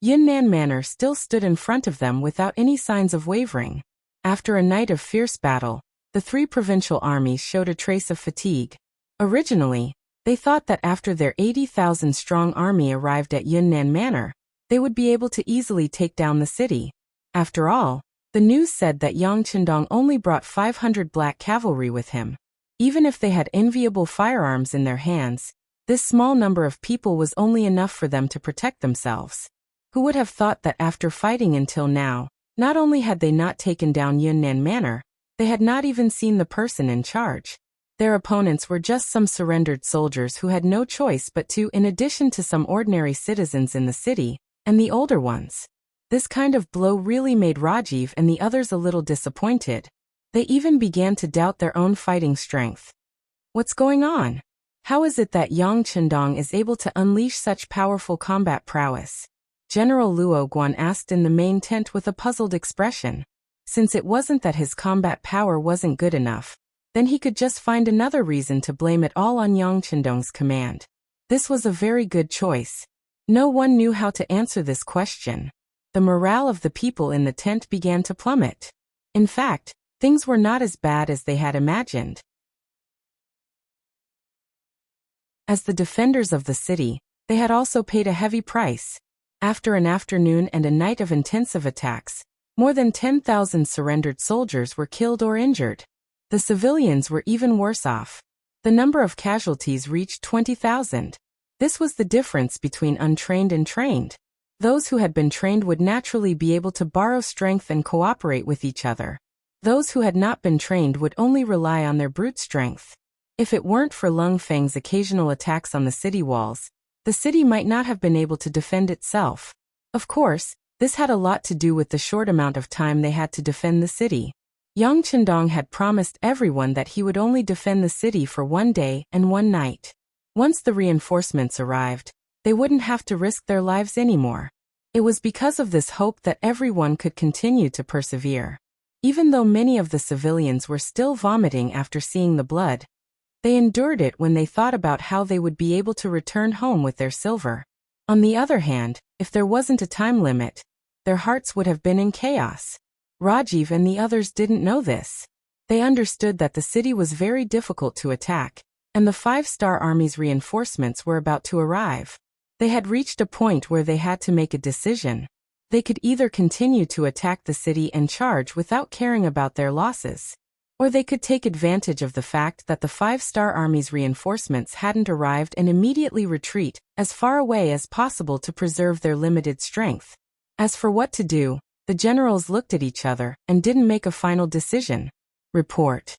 Yunnan Manor still stood in front of them without any signs of wavering. After a night of fierce battle, the 3 provincial armies showed a trace of fatigue. Originally, they thought that after their 80,000-strong army arrived at Yunnan Manor, they would be able to easily take down the city. After all, the news said that Yang Qindong only brought 500 black cavalry with him. Even if they had enviable firearms in their hands, this small number of people was only enough for them to protect themselves. Who would have thought that after fighting until now, not only had they not taken down Yunnan Manor, they had not even seen the person in charge. Their opponents were just some surrendered soldiers who had no choice but to, in addition to some ordinary citizens in the city, and the older ones. This kind of blow really made Rajiv and the others a little disappointed. They even began to doubt their own fighting strength. What's going on? How is it that Yang Chendong is able to unleash such powerful combat prowess? General Luo Guan asked in the main tent with a puzzled expression. Since it wasn't that his combat power wasn't good enough, then he could just find another reason to blame it all on Yang Chendong's command. This was a very good choice. No one knew how to answer this question. The morale of the people in the tent began to plummet. In fact, things were not as bad as they had imagined. As the defenders of the city, they had also paid a heavy price. After an afternoon and a night of intensive attacks, more than 10,000 surrendered soldiers were killed or injured. The civilians were even worse off. The number of casualties reached 20,000. This was the difference between untrained and trained. Those who had been trained would naturally be able to borrow strength and cooperate with each other. Those who had not been trained would only rely on their brute strength. If it weren't for Lung Feng's occasional attacks on the city walls, the city might not have been able to defend itself. Of course, this had a lot to do with the short amount of time they had to defend the city. Yang Chendong had promised everyone that he would only defend the city for 1 day and 1 night. Once the reinforcements arrived, they wouldn't have to risk their lives anymore. It was because of this hope that everyone could continue to persevere. Even though many of the civilians were still vomiting after seeing the blood, they endured it when they thought about how they would be able to return home with their silver. On the other hand, if there wasn't a time limit, their hearts would have been in chaos. Rajiv and the others didn't know this. They understood that the city was very difficult to attack, and the 5-star army's reinforcements were about to arrive. They had reached a point where they had to make a decision. They could either continue to attack the city and charge without caring about their losses, or they could take advantage of the fact that the 5-star army's reinforcements hadn't arrived and immediately retreat as far away as possible to preserve their limited strength. As for what to do, the generals looked at each other and didn't make a final decision. Report.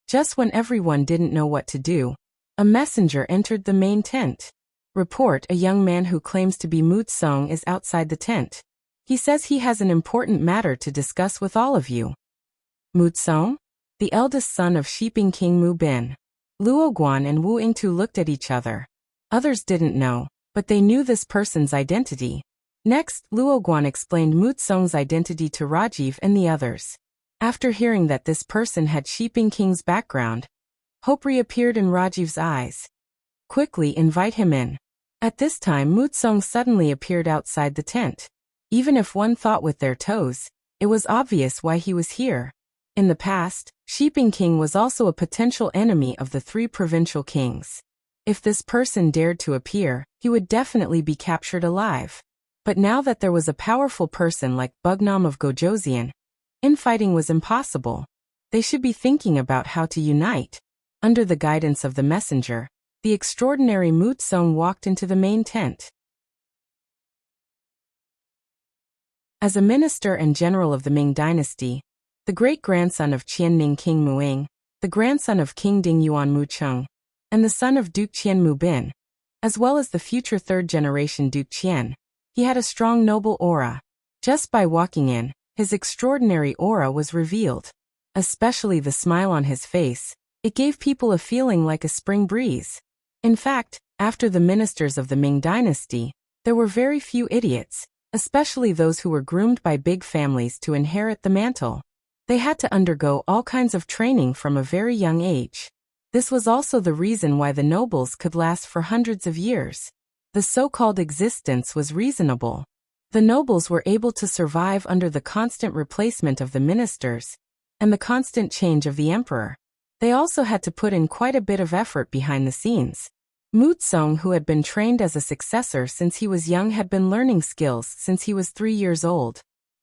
Just when everyone didn't know what to do, a messenger entered the main tent. Report. A young man who claims to be Mu Tsong is outside the tent. He says he has an important matter to discuss with all of you. Mu Tsong? The eldest son of Shiping King Mu Bin. Luo Guan and Wu Yingtu looked at each other. Others didn't know, but they knew this person's identity. Next, Luo Guan explained Mu Tsong's identity to Rajiv and the others. After hearing that this person had Shiping King's background, hope reappeared in Rajiv's eyes. Quickly invite him in. At this time Mu Tsong suddenly appeared outside the tent. Even if one thought with their toes, it was obvious why he was here. In the past, Shiping King was also a potential enemy of the 3 provincial kings. If this person dared to appear, he would definitely be captured alive. But now that there was a powerful person like Bugnam of Gojoseon, infighting was impossible. They should be thinking about how to unite. Under the guidance of the messenger, the extraordinary Mu Tsong walked into the main tent. As a minister and general of the Ming dynasty, the great-grandson of Qianning King Muing, the grandson of King Ding Yuan Mu Cheng, and the son of Duke Qian Mu Bin, as well as the future third-generation Duke Qian, he had a strong noble aura. Just by walking in, his extraordinary aura was revealed. Especially the smile on his face, it gave people a feeling like a spring breeze. In fact, after the ministers of the Ming dynasty, there were very few idiots, especially those who were groomed by big families to inherit the mantle. They had to undergo all kinds of training from a very young age. This was also the reason why the nobles could last for hundreds of years. The so-called existence was reasonable. The nobles were able to survive under the constant replacement of the ministers and the constant change of the emperor. They also had to put in quite a bit of effort behind the scenes. Mu Tsong, who had been trained as a successor since he was young, had been learning skills since he was 3 years old.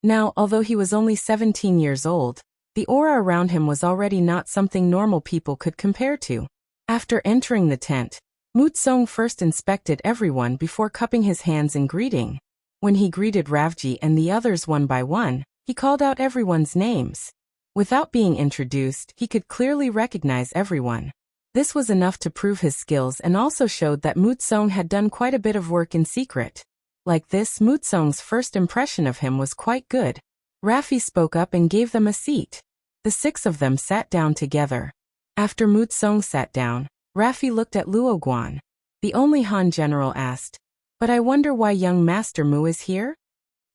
Now, although he was only 17 years old, the aura around him was already not something normal people could compare to. After entering the tent, Mu Tsong first inspected everyone before cupping his hands in greeting. When he greeted Ravji and the others one by one, he called out everyone's names. Without being introduced, he could clearly recognize everyone. This was enough to prove his skills and also showed that Mu Tsong had done quite a bit of work in secret. Like this, Mu Tsong's first impression of him was quite good. Rafi spoke up and gave them a seat. The 6 of them sat down together. After Mu Tsong sat down, Raffi looked at Luo Guan. The only Han general asked, "But I wonder why young Master Mu is here?"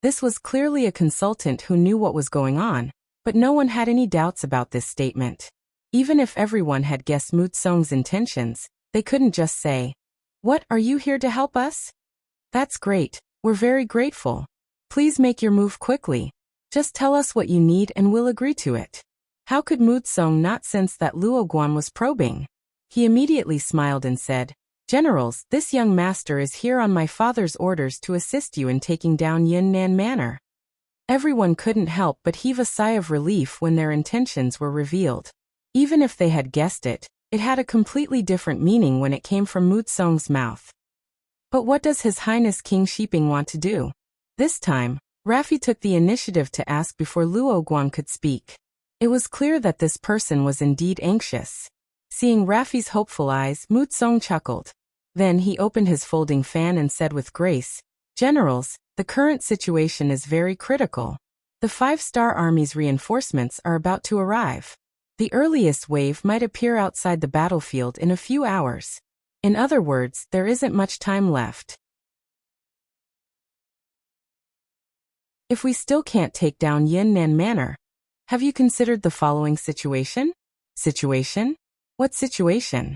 This was clearly a consultant who knew what was going on, but no one had any doubts about this statement. Even if everyone had guessed Mu Tsong's intentions, they couldn't just say, "What, are you here to help us?" "That's great, we're very grateful. Please make your move quickly. Just tell us what you need and we'll agree to it." How could Mu Tsong not sense that Luo Guan was probing? He immediately smiled and said, "Generals, this young master is here on my father's orders to assist you in taking down Yunnan Manor." Everyone couldn't help but heave a sigh of relief when their intentions were revealed. Even if they had guessed it, it had a completely different meaning when it came from Mu Tsong's mouth. But what does His Highness King Shiping want to do? This time, Raffi took the initiative to ask before Luo Guan could speak. It was clear that this person was indeed anxious. Seeing Raffi's hopeful eyes, Mu Tsong chuckled. Then he opened his folding fan and said with grace, "Generals, the current situation is very critical. The 5-star Army's reinforcements are about to arrive. The earliest wave might appear outside the battlefield in a few hours. In other words, there isn't much time left. If we still can't take down Yunnan Manor, have you considered the following situation?" "Situation? What situation?"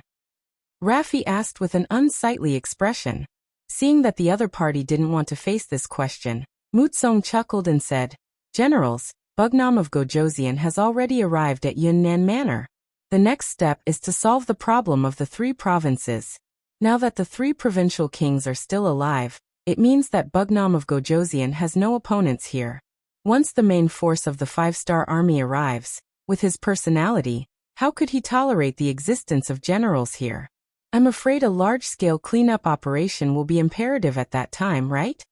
Raffi asked with an unsightly expression. Seeing that the other party didn't want to face this question, Mu Tsong chuckled and said, "Generals, Bugnam of Gojoseon has already arrived at Yunnan Manor. The next step is to solve the problem of the 3 provinces. Now that the 3 provincial kings are still alive, it means that Bugnam of Gojoseon has no opponents here. Once the main force of the 5-star army arrives, with his personality, how could he tolerate the existence of generals here? I'm afraid a large-scale cleanup operation will be imperative at that time, right?"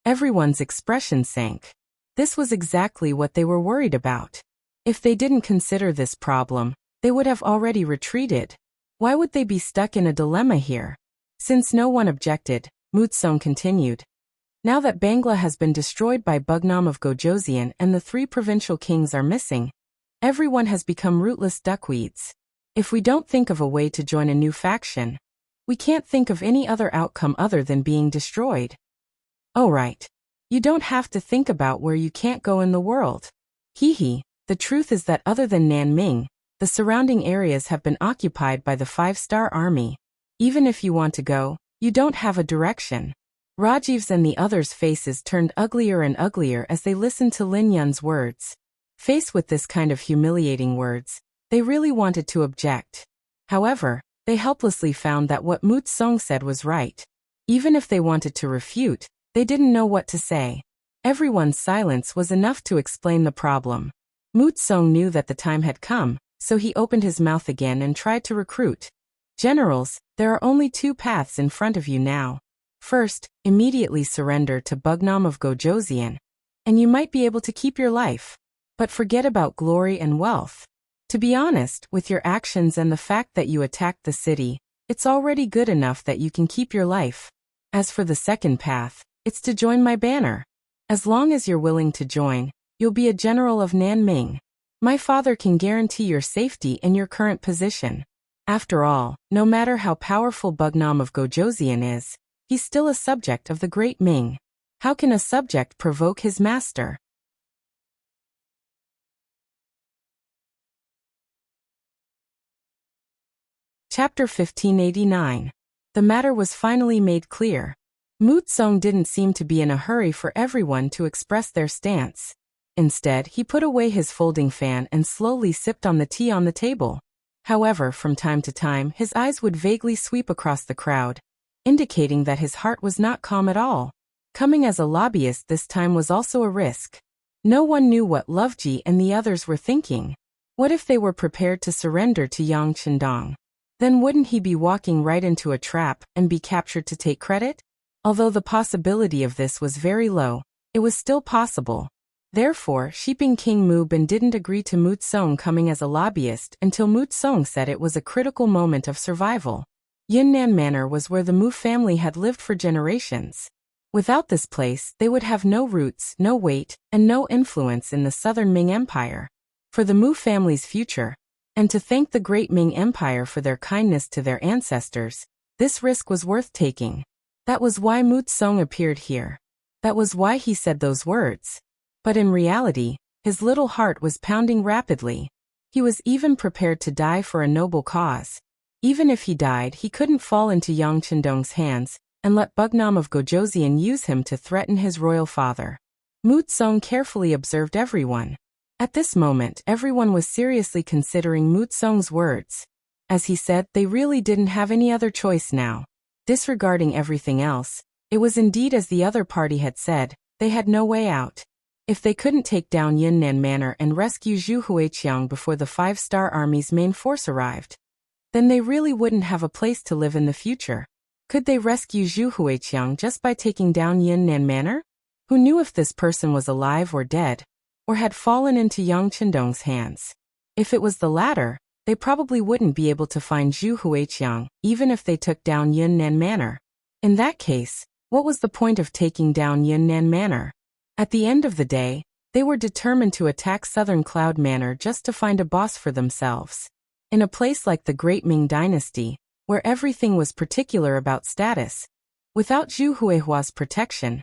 Everyone's expression sank. This was exactly what they were worried about. If they didn't consider this problem, they would have already retreated. Why would they be stuck in a dilemma here? Since no one objected, Mu Tsong continued. "Now that Bangla has been destroyed by Bugnam of Gojoseon and the 3 provincial kings are missing, everyone has become rootless duckweeds. If we don't think of a way to join a new faction, we can't think of any other outcome other than being destroyed." "Oh right. You don't have to think about where you can't go in the world. Hee, the truth is that other than Nanming, the surrounding areas have been occupied by the 5-star army. Even if you want to go, you don't have a direction." Rajiv's and the others' faces turned uglier and uglier as they listened to Lin Yun's words. Faced with this kind of humiliating words, they really wanted to object. However, they helplessly found that what Mu Tsong said was right. Even if they wanted to refute, they didn't know what to say. Everyone's silence was enough to explain the problem. Mu Tsong knew that the time had come, so he opened his mouth again and tried to recruit. "Generals, there are only 2 paths in front of you now. First, immediately surrender to Bugnam of Gojoseon, and you might be able to keep your life. But forget about glory and wealth. To be honest, with your actions and the fact that you attacked the city, it's already good enough that you can keep your life. As for the second path, it's to join my banner. As long as you're willing to join, you'll be a general of Nanming. My father can guarantee your safety in your current position. After all, no matter how powerful Bugnam of Gojoseon is, he's still a subject of the Great Ming. How can a subject provoke his master?" Chapter 1589. The matter was finally made clear. Mu Tsong didn't seem to be in a hurry for everyone to express their stance. Instead, he put away his folding fan and slowly sipped on the tea on the table. However, from time to time, his eyes would vaguely sweep across the crowd, indicating that his heart was not calm at all. Coming as a lobbyist this time was also a risk. No one knew what Loveji and the others were thinking. What if they were prepared to surrender to Yang Chendong? Then wouldn't he be walking right into a trap and be captured to take credit? Although the possibility of this was very low, it was still possible. Therefore, Shiping King Mu Bin didn't agree to Mu Tsong coming as a lobbyist until Mu Tsong said it was a critical moment of survival. Yunnan Manor was where the Mu family had lived for generations. Without this place, they would have no roots, no weight, and no influence in the southern Ming Empire. For the Mu family's future, And to thank the great Ming Empire for their kindness to their ancestors, this risk was worth taking. That was why Mu Tsong appeared here. That was why he said those words. But in reality, his little heart was pounding rapidly. He was even prepared to die for a noble cause. Even if he died, he couldn't fall into Yang Chendong's hands and let Bugnam of Gojoseon use him to threaten his royal father. Mu Tsong carefully observed everyone. At this moment, everyone was seriously considering Mu Tsong's words. As he said, they really didn't have any other choice now. Disregarding everything else, it was indeed as the other party had said, they had no way out. If they couldn't take down Yunnan Manor and rescue Zhu Huiqiang before the Five-Star Army's main force arrived, then they really wouldn't have a place to live in the future. Could they rescue Zhu Huiqiang just by taking down Yunnan Manor? Who knew if this person was alive or dead, or had fallen into Yang Chendong's hands? If it was the latter, they probably wouldn't be able to find Zhu Huiqiang, even if they took down Yunnan Manor. In that case, what was the point of taking down Yunnan Manor? At the end of the day, they were determined to attack Southern Cloud Manor just to find a boss for themselves. In a place like the Great Ming Dynasty, where everything was particular about status, without Zhu Huihua's protection,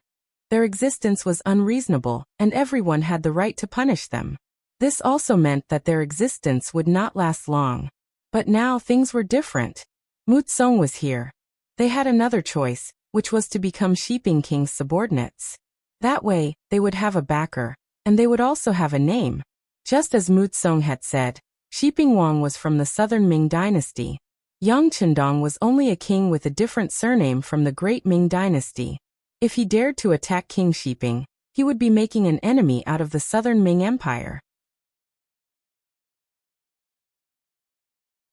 their existence was unreasonable, and everyone had the right to punish them. This also meant that their existence would not last long. But now things were different. Mu Tsong was here. They had another choice, which was to become Shiping King's subordinates. That way, they would have a backer, and they would also have a name. Just as Mu Tsong had said, Shiping Wang was from the Southern Ming Dynasty. Yang Chendong was only a king with a different surname from the Great Ming Dynasty. If he dared to attack King Shiping, he would be making an enemy out of the Southern Ming Empire.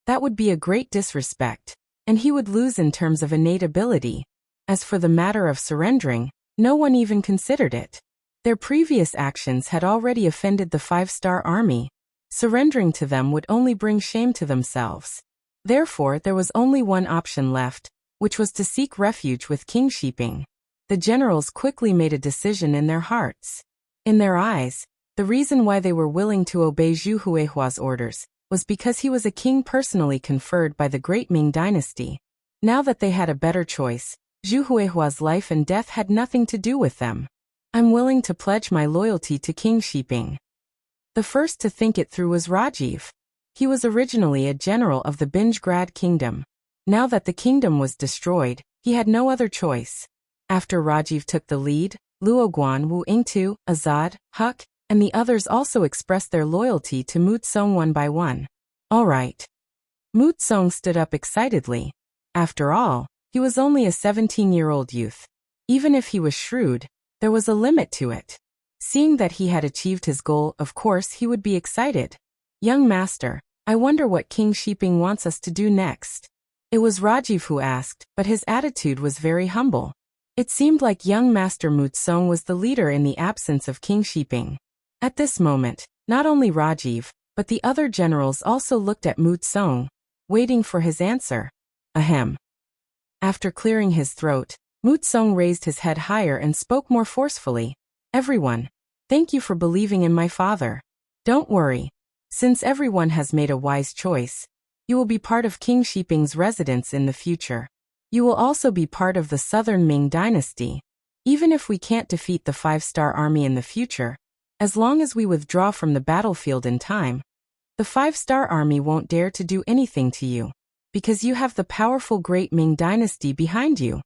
That would be a great disrespect, and he would lose in terms of innate ability. As for the matter of surrendering, no one even considered it. Their previous actions had already offended the Five-Star Army. Surrendering to them would only bring shame to themselves. Therefore, there was only one option left, which was to seek refuge with King Shiping. The generals quickly made a decision in their hearts. In their eyes, the reason why they were willing to obey Zhu Huihua's orders was because he was a king personally conferred by the Great Ming Dynasty. Now that they had a better choice, Zhu Huihua's life and death had nothing to do with them. I'm willing to pledge my loyalty to King Shiping. The first to think it through was Rajiv. He was originally a general of the Binjgrad Kingdom. Now that the kingdom was destroyed, he had no other choice. After Rajiv took the lead, Luoguan, Wu Yingtu, Azad, Huck, and the others also expressed their loyalty to Mu Tsong one by one. All right. Mu Tsong stood up excitedly. After all, he was only a 17-year-old youth. Even if he was shrewd, there was a limit to it. Seeing that he had achieved his goal, of course he would be excited. Young master, I wonder what King Shiping wants us to do next. It was Rajiv who asked, but his attitude was very humble. It seemed like young master Mu Tsong was the leader in the absence of King Shiping. At this moment, not only Rajiv, but the other generals also looked at Mu Tsong, waiting for his answer. Ahem. After clearing his throat, Mu Tsong raised his head higher and spoke more forcefully. Everyone, thank you for believing in my father. Don't worry. Since everyone has made a wise choice, you will be part of King Shiping's residence in the future. You will also be part of the Southern Ming Dynasty. Even if we can't defeat the Five-Star Army in the future, as long as we withdraw from the battlefield in time, the Five-Star Army won't dare to do anything to you, because you have the powerful Great Ming Dynasty behind you.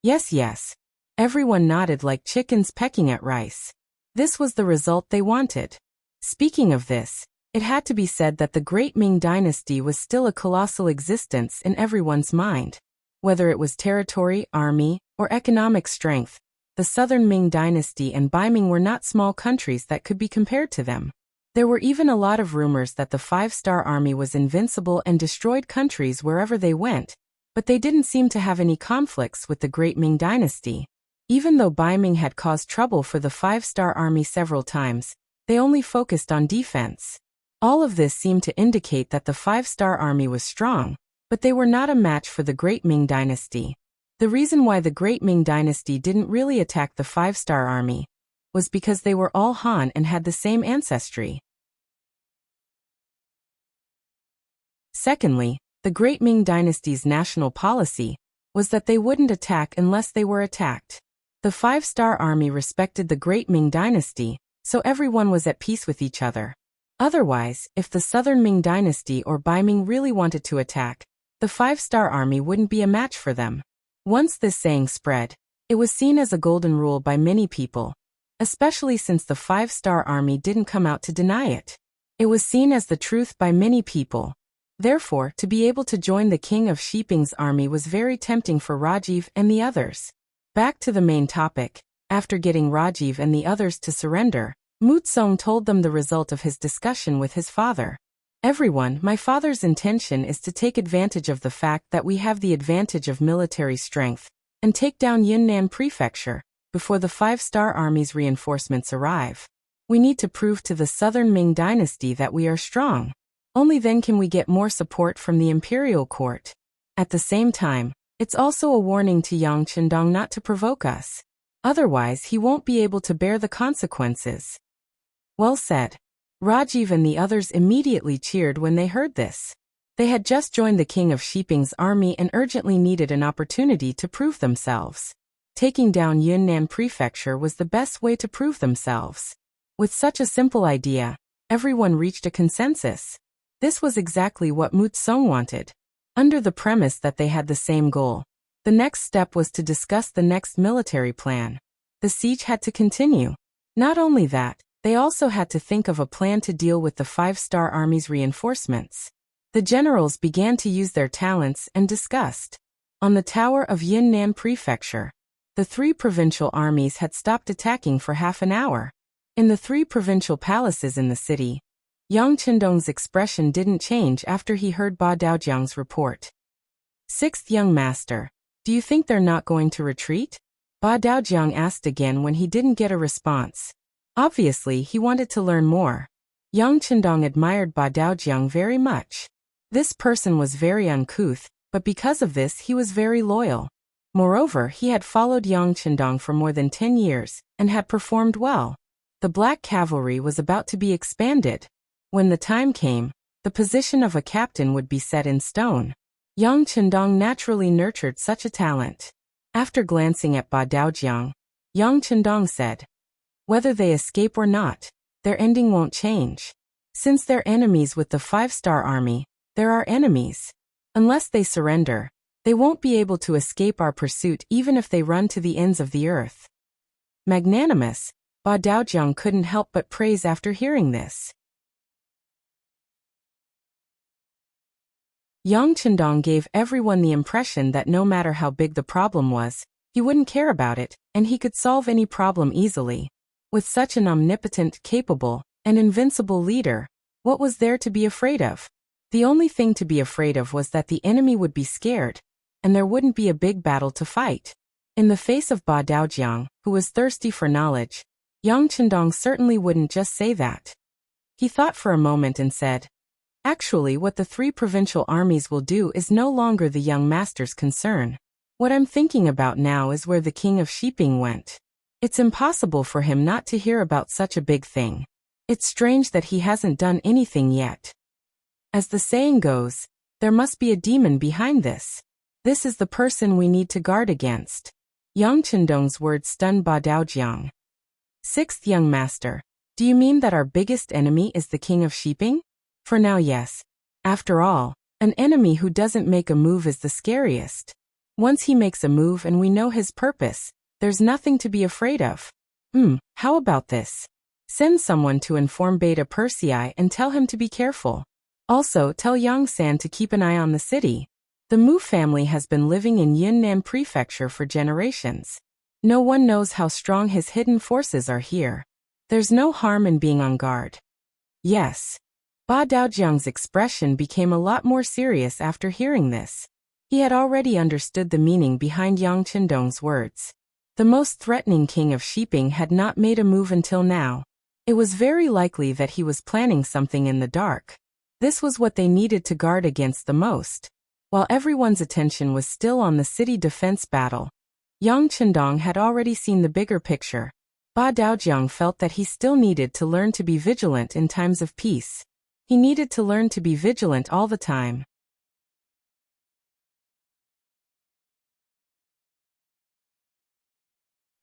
Yes, yes. Everyone nodded like chickens pecking at rice. This was the result they wanted. Speaking of this, it had to be said that the Great Ming Dynasty was still a colossal existence in everyone's mind. Whether it was territory, army, or economic strength, the Southern Ming Dynasty and Baiming were not small countries that could be compared to them. There were even a lot of rumors that the Five-Star Army was invincible and destroyed countries wherever they went, but they didn't seem to have any conflicts with the Great Ming Dynasty. Even though Baiming had caused trouble for the Five-Star Army several times, they only focused on defense. All of this seemed to indicate that the Five-Star Army was strong, but they were not a match for the Great Ming Dynasty. The reason why the Great Ming Dynasty didn't really attack the Five-Star Army was because they were all Han and had the same ancestry. Secondly, the Great Ming Dynasty's national policy was that they wouldn't attack unless they were attacked. The five-star army respected the Great Ming Dynasty, so everyone was at peace with each other. Otherwise, if the Southern Ming Dynasty or Bai Ming really wanted to attack, the five-star army wouldn't be a match for them. Once this saying spread, it was seen as a golden rule by many people, especially since the five-star army didn't come out to deny it. It was seen as the truth by many people. Therefore, to be able to join the King of Shiping's army was very tempting for Rajiv and the others. Back to the main topic, after getting Rajiv and the others to surrender, Mutsong told them the result of his discussion with his father. Everyone, my father's intention is to take advantage of the fact that we have the advantage of military strength and take down Yunnan Prefecture before the five-star army's reinforcements arrive. We need to prove to the Southern Ming Dynasty that we are strong. Only then can we get more support from the imperial court. At the same time, it's also a warning to Yang Chendong not to provoke us. Otherwise, he won't be able to bear the consequences. Well said. Rajiv and the others immediately cheered when they heard this. They had just joined the King of Shiping's army and urgently needed an opportunity to prove themselves. Taking down Yunnan Prefecture was the best way to prove themselves. With such a simple idea, everyone reached a consensus. This was exactly what Mutsong wanted. Under the premise that they had the same goal, the next step was to discuss the next military plan. The siege had to continue. Not only that, they also had to think of a plan to deal with the five-star army's reinforcements. The generals began to use their talents and discussed. On the tower of Yunnan Prefecture, the three provincial armies had stopped attacking for half an hour. In the three provincial palaces in the city, Yang Chendong's expression didn't change after he heard Ba Daojiang's report. Sixth young master, do you think they're not going to retreat? Ba Daojiang asked again when he didn't get a response. Obviously, he wanted to learn more. Yang Chendong admired Ba Daojiang very much. This person was very uncouth, but because of this he was very loyal. Moreover, he had followed Yang Chendong for more than 10 years, and had performed well. The Black Cavalry was about to be expanded. When the time came, the position of a captain would be set in stone. Yang Chendong naturally nurtured such a talent. After glancing at Ba Daojiang, Yang Chendong said, "Whether they escape or not, their ending won't change. Since they're enemies with the five-star army, there are enemies. Unless they surrender, they won't be able to escape our pursuit even if they run to the ends of the earth." Magnanimous, Ba Daojiang couldn't help but praise after hearing this. Yang Chendong gave everyone the impression that no matter how big the problem was, he wouldn't care about it, and he could solve any problem easily. With such an omnipotent, capable, and invincible leader, what was there to be afraid of? The only thing to be afraid of was that the enemy would be scared, and there wouldn't be a big battle to fight. In the face of Ba Daojiang, who was thirsty for knowledge, Yang Chendong certainly wouldn't just say that. He thought for a moment and said, "Actually, what the three provincial armies will do is no longer the young master's concern. What I'm thinking about now is where the King of Shiping went. It's impossible for him not to hear about such a big thing. It's strange that he hasn't done anything yet. As the saying goes, there must be a demon behind this. This is the person we need to guard against." Yang Chendong's words stunned Ba Daojiang. "Sixth young master, do you mean that our biggest enemy is the King of Shiping?" "For now, yes. After all, an enemy who doesn't make a move is the scariest. Once he makes a move and we know his purpose, there's nothing to be afraid of. How about this? Send someone to inform Beta Persei and tell him to be careful. Also, tell Yang San to keep an eye on the city. The Mu family has been living in Yunnan Prefecture for generations. No one knows how strong his hidden forces are here. There's no harm in being on guard." Yes. Ba Daojiang's expression became a lot more serious after hearing this. He had already understood the meaning behind Yang Chendong's words. The most threatening King of Shiping had not made a move until now. It was very likely that he was planning something in the dark. This was what they needed to guard against the most. While everyone's attention was still on the city defense battle, Yang Chendong had already seen the bigger picture. Ba Daojiang felt that he still needed to learn to be vigilant in times of peace. He needed to learn to be vigilant all the time.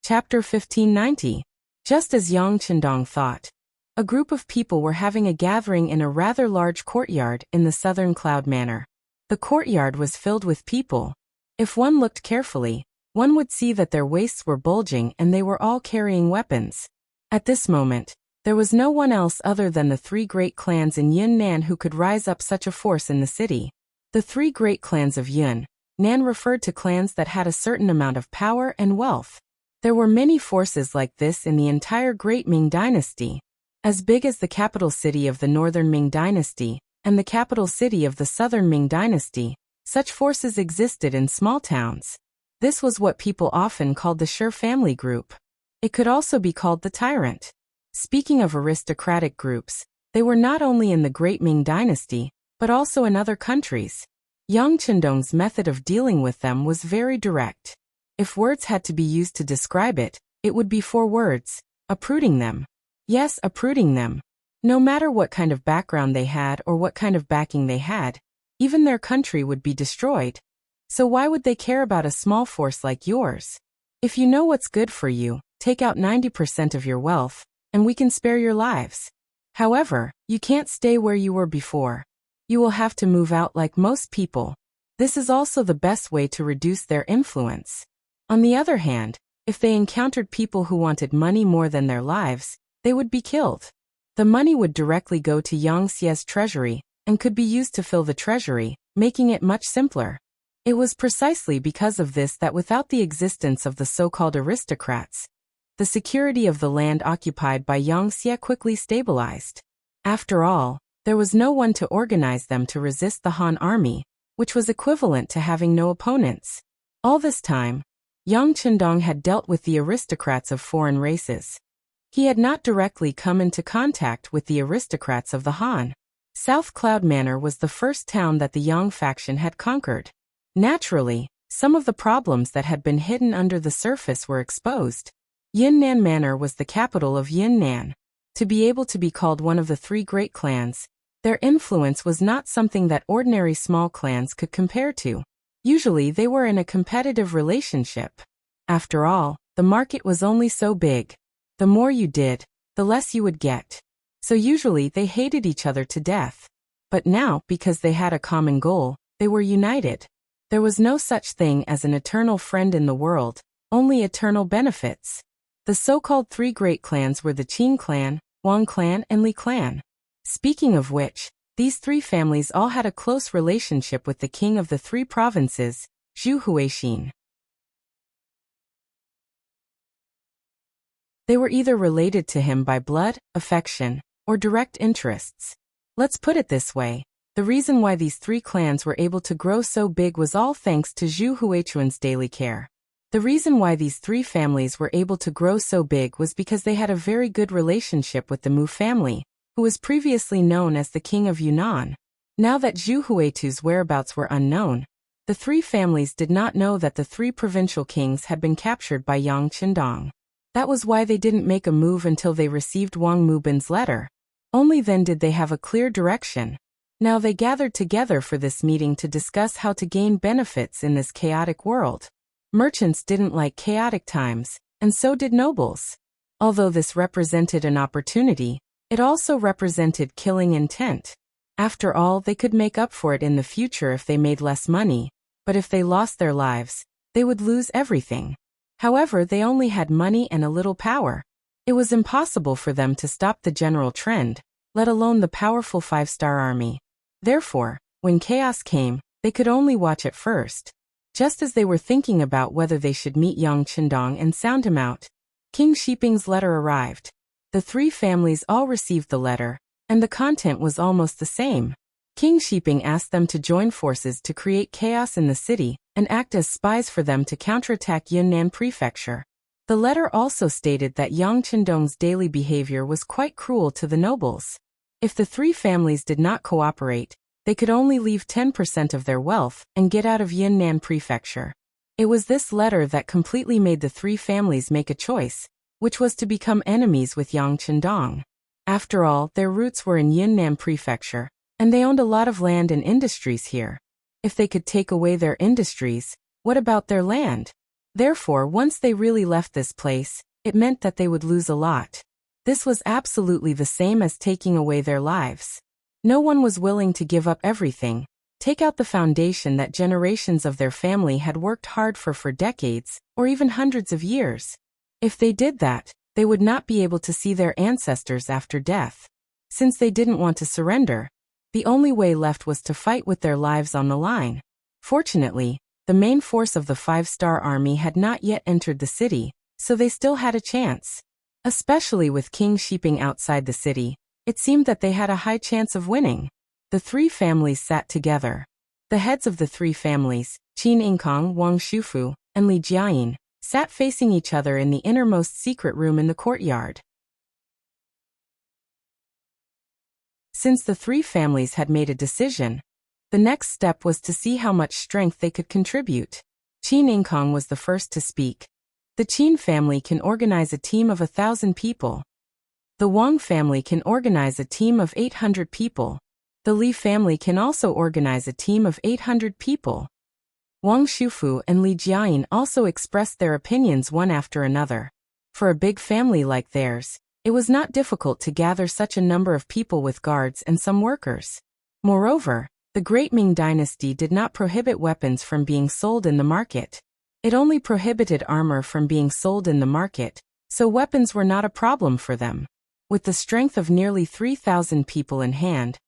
Chapter 1590. Just as Yang Chendong thought. A group of people were having a gathering in a rather large courtyard in the southern Cloud Manor. The courtyard was filled with people. If one looked carefully, one would see that their waists were bulging and they were all carrying weapons. At this moment, there was no one else other than the three great clans in Yunnan who could rise up such a force in the city. The three great clans of Yunnan referred to clans that had a certain amount of power and wealth. There were many forces like this in the entire Great Ming Dynasty. As big as the capital city of the Northern Ming Dynasty and the capital city of the Southern Ming Dynasty, such forces existed in small towns. This was what people often called the Sher family group. It could also be called the tyrant. Speaking of aristocratic groups, they were not only in the Great Ming Dynasty, but also in other countries. Yang Chendong's method of dealing with them was very direct. If words had to be used to describe it, it would be 4 words: uprooting them. Yes, uprooting them. No matter what kind of background they had or what kind of backing they had, even their country would be destroyed. So why would they care about a small force like yours? If you know what's good for you, take out 90% of your wealth, and we can spare your lives. However, you can't stay where you were before. You will have to move out like most people. This is also the best way to reduce their influence. On the other hand, if they encountered people who wanted money more than their lives, they would be killed. The money would directly go to Yang Xie's treasury, and could be used to fill the treasury, making it much simpler. It was precisely because of this that without the existence of the so-called aristocrats, the security of the land occupied by Yang Xie quickly stabilized. After all, there was no one to organize them to resist the Han army, which was equivalent to having no opponents. All this time, Yang Chendong had dealt with the aristocrats of foreign races. He had not directly come into contact with the aristocrats of the Han. South Cloud Manor was the first town that the Yang faction had conquered. Naturally, some of the problems that had been hidden under the surface were exposed. Yunnan Manor was the capital of Yunnan. To be able to be called one of the 3 great clans, their influence was not something that ordinary small clans could compare to. Usually they were in a competitive relationship. After all, the market was only so big. The more you did, the less you would get. So usually they hated each other to death. But now, because they had a common goal, they were united. There was no such thing as an eternal friend in the world, only eternal benefits. The so-called 3 great clans were the Qin clan, Wang clan, and Li clan. Speaking of which, these 3 families all had a close relationship with the king of the 3 provinces, Zhu Huixin. They were either related to him by blood, affection, or direct interests. Let's put it this way. The reason why these 3 clans were able to grow so big was all thanks to Zhu Huixin's daily care. The reason why these 3 families were able to grow so big was because they had a very good relationship with the Mu family, who was previously known as the King of Yunnan. Now that Zhu Huixin's whereabouts were unknown, the 3 families did not know that the 3 provincial kings had been captured by Yang Chendong. That was why they didn't make a move until they received Wang Mubin's letter. Only then did they have a clear direction. Now they gathered together for this meeting to discuss how to gain benefits in this chaotic world. Merchants didn't like chaotic times, and so did nobles. Although this represented an opportunity, it also represented killing intent. After all, they could make up for it in the future if they made less money, but if they lost their lives, they would lose everything. However, they only had money and a little power. It was impossible for them to stop the general trend, let alone the powerful 5-star army. Therefore, when chaos came, they could only watch it first. Just as they were thinking about whether they should meet Yang Chendong and sound him out, King Shiping's letter arrived. The 3 families all received the letter, and the content was almost the same. King Shiping asked them to join forces to create chaos in the city and act as spies for them to counterattack Yunnan Prefecture. The letter also stated that Yang Chendong's daily behavior was quite cruel to the nobles. If the 3 families did not cooperate, they could only leave 10% of their wealth and get out of Yunnan Prefecture. It was this letter that completely made the 3 families make a choice, which was to become enemies with Yang Chendong. After all, their roots were in Yunnan Prefecture, and they owned a lot of land and industries here. If they could take away their industries, what about their land? Therefore, once they really left this place, it meant that they would lose a lot. This was absolutely the same as taking away their lives. No one was willing to give up everything, take out the foundation that generations of their family had worked hard for decades, or even hundreds of years. If they did that, they would not be able to see their ancestors after death. Since they didn't want to surrender, the only way left was to fight with their lives on the line. Fortunately, the main force of the 5-star army had not yet entered the city, so they still had a chance. Especially with King Shiping outside the city, it seemed that they had a high chance of winning. The three families sat together. The heads of the three families, Qin Yingkang, Wang Shufu, and Li Jiayin, sat facing each other in the innermost secret room in the courtyard. Since the three families had made a decision, the next step was to see how much strength they could contribute. Qin Yingkang was the first to speak. The Qin family can organize a team of 1,000 people. The Wang family can organize a team of 800 people. The Li family can also organize a team of 800 people. Wang Shufu and Li Jiayin also expressed their opinions one after another. For a big family like theirs, it was not difficult to gather such a number of people with guards and some workers. Moreover, the Great Ming Dynasty did not prohibit weapons from being sold in the market. It only prohibited armor from being sold in the market, so weapons were not a problem for them. With the strength of nearly 3,000 people in hand,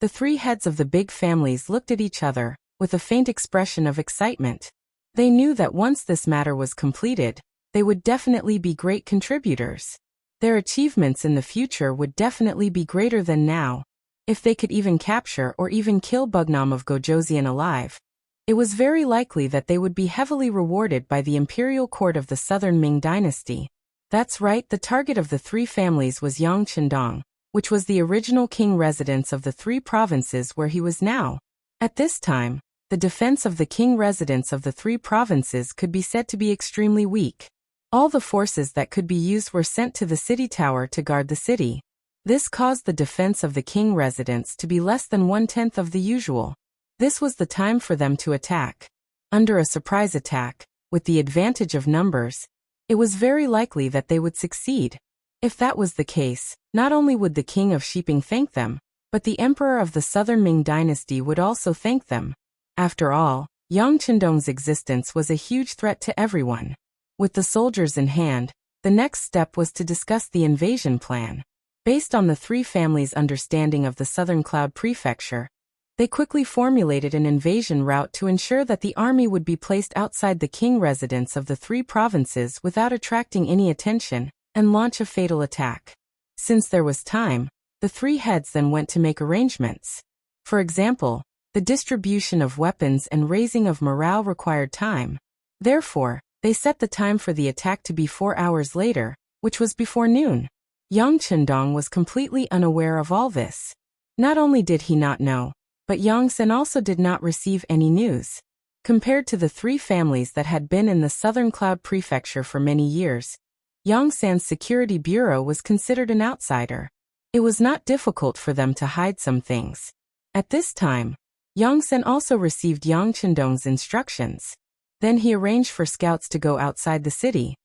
the three heads of the big families looked at each other, with a faint expression of excitement. They knew that once this matter was completed, they would definitely be great contributors. Their achievements in the future would definitely be greater than now. If they could even capture or even kill Bugnam of Gojoseon alive, it was very likely that they would be heavily rewarded by the imperial court of the southern Ming dynasty. That's right, the target of the three families was Yang Chendong, which was the original king residence of the three provinces where he was now. At this time, the defense of the king residence of the three provinces could be said to be extremely weak. All the forces that could be used were sent to the city tower to guard the city. This caused the defense of the king residence to be less than 1/10 of the usual. This was the time for them to attack. Under a surprise attack, with the advantage of numbers, it was very likely that they would succeed. If that was the case, not only would the king of Shiping thank them, but the emperor of the southern Ming dynasty would also thank them. After all, Yang Chendong's existence was a huge threat to everyone. With the soldiers in hand, the next step was to discuss the invasion plan. Based on the three families' understanding of the Southern Cloud Prefecture, they quickly formulated an invasion route to ensure that the army would be placed outside the king residence of the three provinces without attracting any attention, and launch a fatal attack. Since there was time, the three heads then went to make arrangements. For example, the distribution of weapons and raising of morale required time. Therefore, they set the time for the attack to be 4 hours later, which was before noon. Yang Chendong was completely unaware of all this. Not only did he not know, but Yang Sen also did not receive any news. Compared to the three families that had been in the Southern Cloud Prefecture for many years, Yang San's security bureau was considered an outsider. It was not difficult for them to hide some things. At this time, Yang Sen also received Yang Chendong's instructions. Then he arranged for scouts to go outside the city.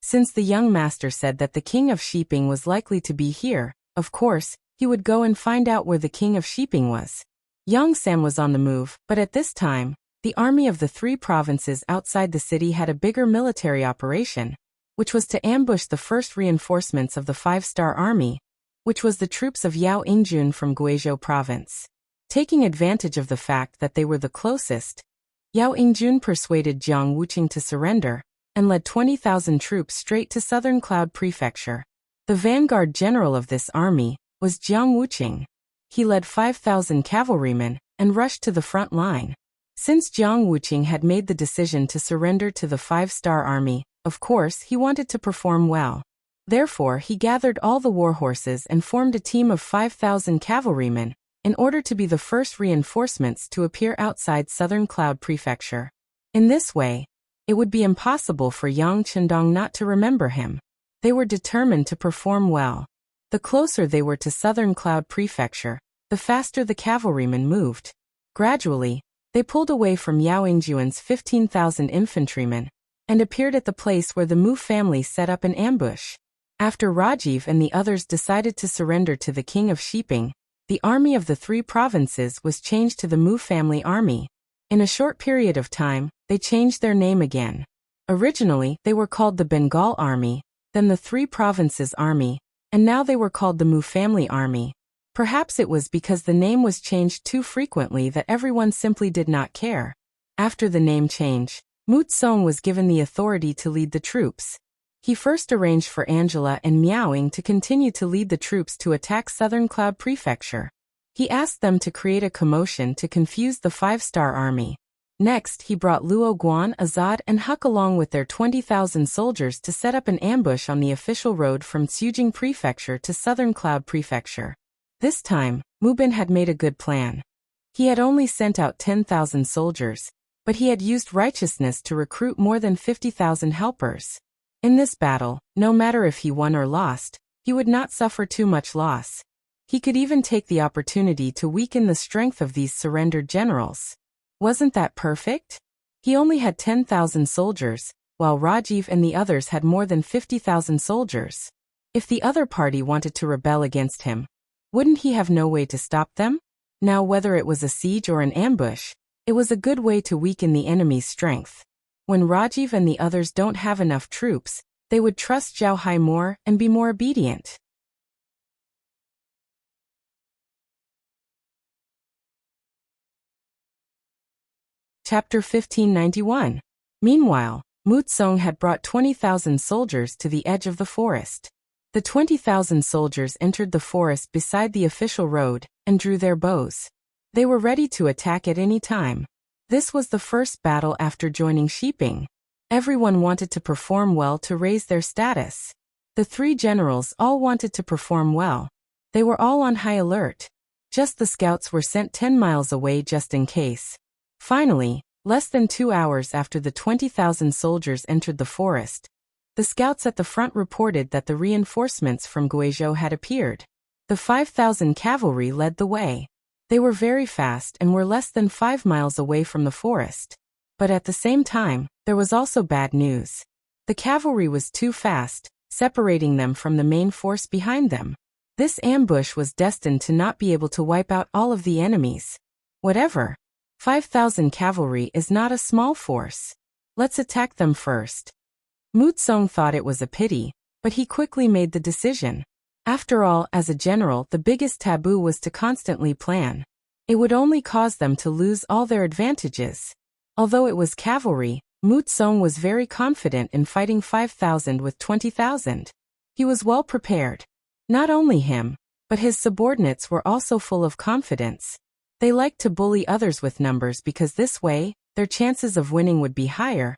Since the young master said that the king of Shiping was likely to be here, of course, he would go and find out where the king of Shiping was. Yang San was on the move, but at this time, the army of the three provinces outside the city had a bigger military operation, which was to ambush the first reinforcements of the 5-star army, which was the troops of Yao Ingjun from Guizhou province. Taking advantage of the fact that they were the closest, Yao Ingjun persuaded Jiang Wuqing to surrender, and led 20,000 troops straight to Southern Cloud Prefecture. The vanguard general of this army was Jiang Wuqing. He led 5,000 cavalrymen and rushed to the front line. Since Jiang Wuqing had made the decision to surrender to the 5-star army, of course he wanted to perform well. Therefore he gathered all the warhorses and formed a team of 5,000 cavalrymen, in order to be the first reinforcements to appear outside Southern Cloud Prefecture. In this way, it would be impossible for Yang Chendong not to remember him. They were determined to perform well. The closer they were to Southern Cloud Prefecture, the faster the cavalrymen moved. Gradually, They pulled away from Yao Yingjuan's 15,000 infantrymen and appeared at the place where the Mu family set up an ambush. After Rajiv and the others decided to surrender to the king of Shiping, the army of the three provinces was changed to the Mu family army. In a short period of time, they changed their name again. Originally, they were called the Bengal Army, then the Three Provinces Army, and now they were called the Mu family army. Perhaps it was because the name was changed too frequently that everyone simply did not care. After the name change, Mu Tsong was given the authority to lead the troops. He first arranged for Angela and Miaoying to continue to lead the troops to attack Southern Cloud Prefecture. He asked them to create a commotion to confuse the Five-Star Army. Next, he brought Luo Guan, Azad, and Huck along with their 20,000 soldiers to set up an ambush on the official road from Tsujing Prefecture to Southern Cloud Prefecture. This time, Mu Bin had made a good plan. He had only sent out 10,000 soldiers, but he had used righteousness to recruit more than 50,000 helpers. In this battle, no matter if he won or lost, he would not suffer too much loss. He could even take the opportunity to weaken the strength of these surrendered generals. Wasn't that perfect? He only had 10,000 soldiers, while Rajiv and the others had more than 50,000 soldiers. If the other party wanted to rebel against him, wouldn't he have no way to stop them? Now, whether it was a siege or an ambush, it was a good way to weaken the enemy's strength. When Rajiv and the others don't have enough troops, they would trust Zhao Hai more and be more obedient. Chapter 1591. Meanwhile, Mu Tsong had brought 20,000 soldiers to the edge of the forest. The 20,000 soldiers entered the forest beside the official road and drew their bows. They were ready to attack at any time. This was the first battle after joining Shiping. Everyone wanted to perform well to raise their status. The three generals all wanted to perform well. They were all on high alert. Just the scouts were sent 10 miles away just in case. Finally, less than 2 hours after the 20,000 soldiers entered the forest, the scouts at the front reported that the reinforcements from Guizhou had appeared. The 5,000 cavalry led the way. They were very fast and were less than 5 miles away from the forest. But at the same time, there was also bad news. The cavalry was too fast, separating them from the main force behind them. This ambush was destined to not be able to wipe out all of the enemies. Whatever. 5,000 cavalry is not a small force. Let's attack them first. Mu Tsong thought it was a pity, but he quickly made the decision. After all, as a general, the biggest taboo was to constantly plan. It would only cause them to lose all their advantages. Although it was cavalry, Mu Tsong was very confident in fighting 5,000 with 20,000. He was well prepared. Not only him, but his subordinates were also full of confidence. They liked to bully others with numbers because this way, their chances of winning would be higher,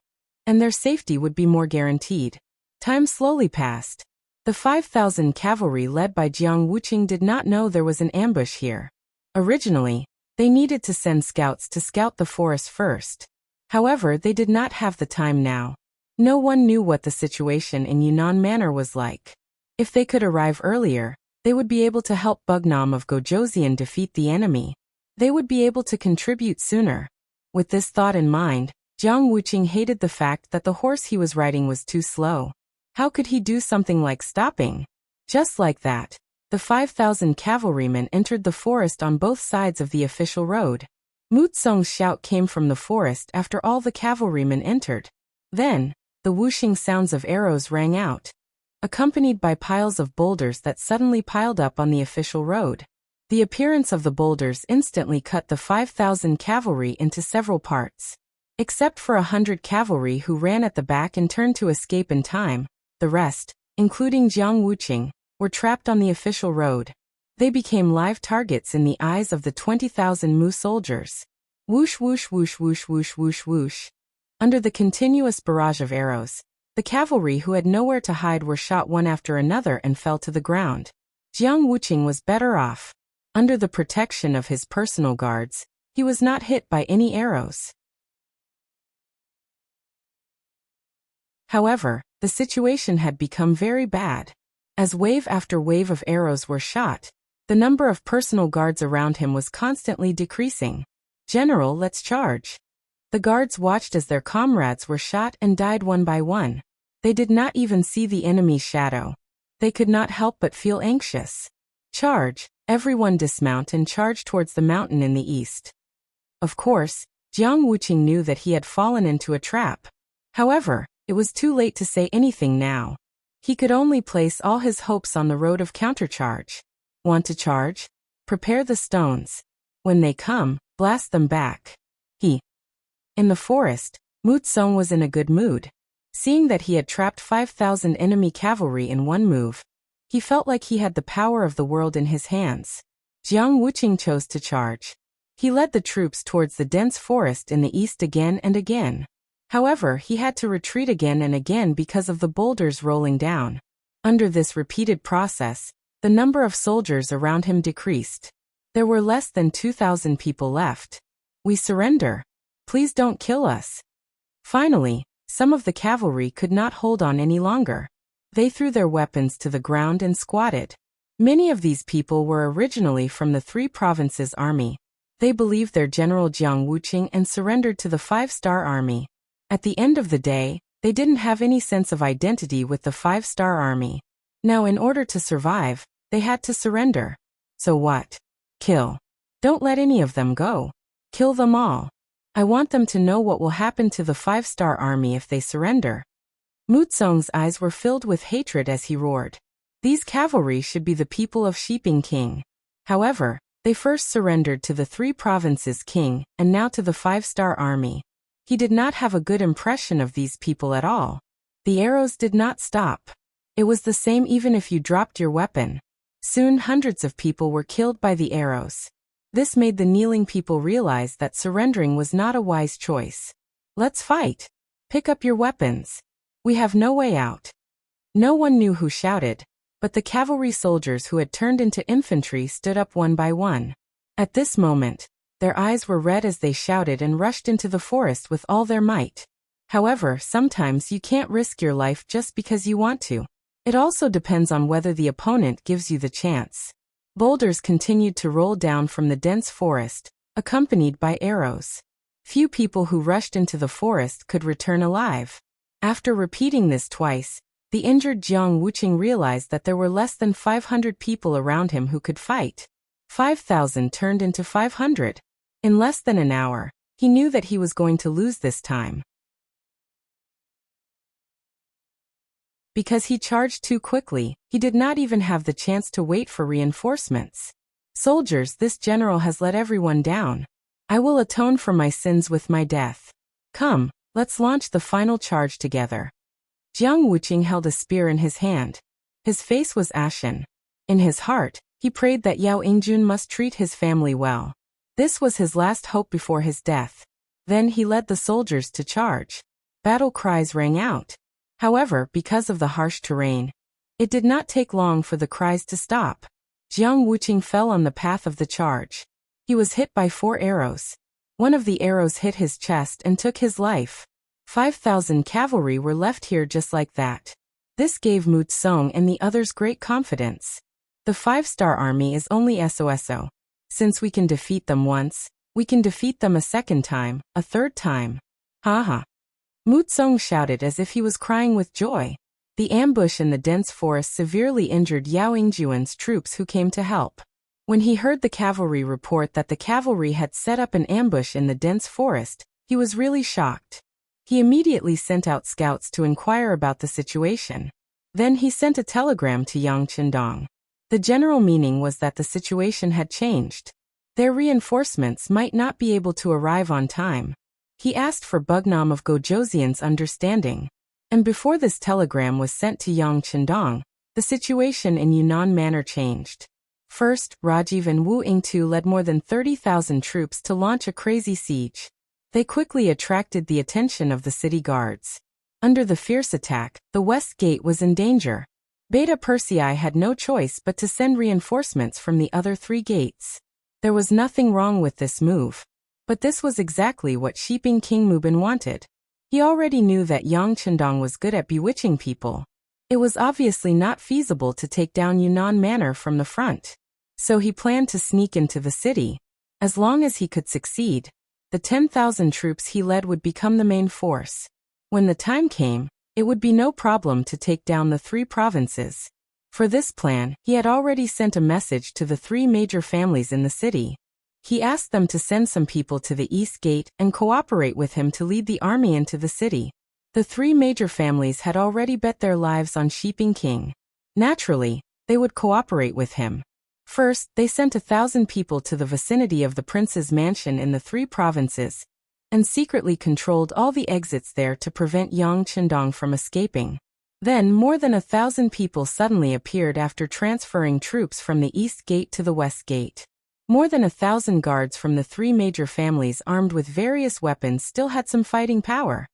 and their safety would be more guaranteed. Time slowly passed. The 5,000 cavalry led by Jiang Wuqing did not know there was an ambush here. Originally, they needed to send scouts to scout the forest first. However, they did not have the time now. No one knew what the situation in Yunnan Manor was like. If they could arrive earlier, they would be able to help Bugnam of Gojoseon defeat the enemy. They would be able to contribute sooner. With this thought in mind, Jiang Wuqing hated the fact that the horse he was riding was too slow. How could he do something like stopping? Just like that, the 5,000 cavalrymen entered the forest on both sides of the official road. Mu Tsong's shout came from the forest after all the cavalrymen entered. Then, the whooshing sounds of arrows rang out, accompanied by piles of boulders that suddenly piled up on the official road. The appearance of the boulders instantly cut the 5,000 cavalry into several parts. Except for 100 cavalry who ran at the back and turned to escape in time, the rest, including Jiang Wuqing, were trapped on the official road. They became live targets in the eyes of the 20,000 Mu soldiers. Whoosh whoosh whoosh whoosh whoosh whoosh whoosh. Under the continuous barrage of arrows, the cavalry who had nowhere to hide were shot one after another and fell to the ground. Jiang Wuqing was better off. Under the protection of his personal guards, he was not hit by any arrows. However, the situation had become very bad. As wave after wave of arrows were shot, the number of personal guards around him was constantly decreasing. "General, let's charge." The guards watched as their comrades were shot and died one by one. They did not even see the enemy's shadow. They could not help but feel anxious. "Charge!" Everyone dismount and charge towards the mountain in the east. Of course, Jiang Wuqing knew that he had fallen into a trap. However, it was too late to say anything now. He could only place all his hopes on the road of countercharge. Want to charge? Prepare the stones. When they come, blast them back. In the forest, Mu Tsong was in a good mood. Seeing that he had trapped 5,000 enemy cavalry in one move, he felt like he had the power of the world in his hands. Jiang Wuqing chose to charge. He led the troops towards the dense forest in the east again and again. However, he had to retreat again and again because of the boulders rolling down. Under this repeated process, the number of soldiers around him decreased. There were less than 2,000 people left. "We surrender. Please don't kill us." Finally, some of the cavalry could not hold on any longer. They threw their weapons to the ground and squatted. Many of these people were originally from the Three Provinces Army. They believed their general Jiang Wuqing and surrendered to the Five-Star Army. At the end of the day, they didn't have any sense of identity with the Five-Star Army. Now, in order to survive, they had to surrender. So what? Kill. Don't let any of them go. Kill them all. I want them to know what will happen to the Five-Star Army if they surrender. Mu Tsong's eyes were filled with hatred as he roared. These cavalry should be the people of Shiping King. However, they first surrendered to the Three Provinces King and now to the Five-Star Army. He did not have a good impression of these people at all. The arrows did not stop. It was the same even if you dropped your weapon. Soon hundreds of people were killed by the arrows. This made the kneeling people realize that surrendering was not a wise choice. "Let's fight. Pick up your weapons. We have no way out." No one knew who shouted, but the cavalry soldiers who had turned into infantry stood up one by one. At this moment, their eyes were red as they shouted and rushed into the forest with all their might. However, sometimes you can't risk your life just because you want to. It also depends on whether the opponent gives you the chance. Boulders continued to roll down from the dense forest, accompanied by arrows. Few people who rushed into the forest could return alive. After repeating this twice, the injured Jiang Wuqing realized that there were less than 500 people around him who could fight. 5,000 turned into 500. In less than an hour, he knew that he was going to lose this time. Because he charged too quickly, he did not even have the chance to wait for reinforcements. "Soldiers, this general has let everyone down. I will atone for my sins with my death. Come, let's launch the final charge together." Jiang Wuqing held a spear in his hand. His face was ashen. In his heart, he prayed that Yao Yingjun must treat his family well. This was his last hope before his death. Then he led the soldiers to charge. Battle cries rang out. However, because of the harsh terrain, it did not take long for the cries to stop. Jiang Wuqing fell on the path of the charge. He was hit by 4 arrows. One of the arrows hit his chest and took his life. 5,000 cavalry were left here just like that. This gave Mu Tsong and the others great confidence. The Five-Star Army is only SOSO. Since we can defeat them once, we can defeat them a second time, a third time. Haha. Mu Tsong shouted as if he was crying with joy. The ambush in the dense forest severely injured Yao Yingjuan's troops who came to help. When he heard the cavalry report that the cavalry had set up an ambush in the dense forest, he was really shocked. He immediately sent out scouts to inquire about the situation. Then he sent a telegram to Yang Qindong. The general meaning was that the situation had changed. Their reinforcements might not be able to arrive on time. He asked for Bugnam of Gojoseon's understanding. And before this telegram was sent to Yang Qindong, the situation in Yunnan Manor changed. First, Rajiv and Wu Yingtu led more than 30,000 troops to launch a crazy siege. They quickly attracted the attention of the city guards. Under the fierce attack, the West Gate was in danger. Beta Persei had no choice but to send reinforcements from the other 3 gates. There was nothing wrong with this move. But this was exactly what Shiping King Mubin wanted. He already knew that Yang Qindong was good at bewitching people. It was obviously not feasible to take down Yunnan Manor from the front. So he planned to sneak into the city. As long as he could succeed, The 10,000 troops he led would become the main force. When the time came, it would be no problem to take down the 3 provinces. For this plan, he had already sent a message to the 3 major families in the city. He asked them to send some people to the East Gate and cooperate with him to lead the army into the city. The 3 major families had already bet their lives on Shiping King. Naturally, they would cooperate with him. First, they sent 1,000 people to the vicinity of the prince's mansion in the 3 provinces, and secretly controlled all the exits there to prevent Yang Chendong from escaping. Then more than 1,000 people suddenly appeared after transferring troops from the East Gate to the West Gate. More than 1,000 guards from the 3 major families armed with various weapons still had some fighting power.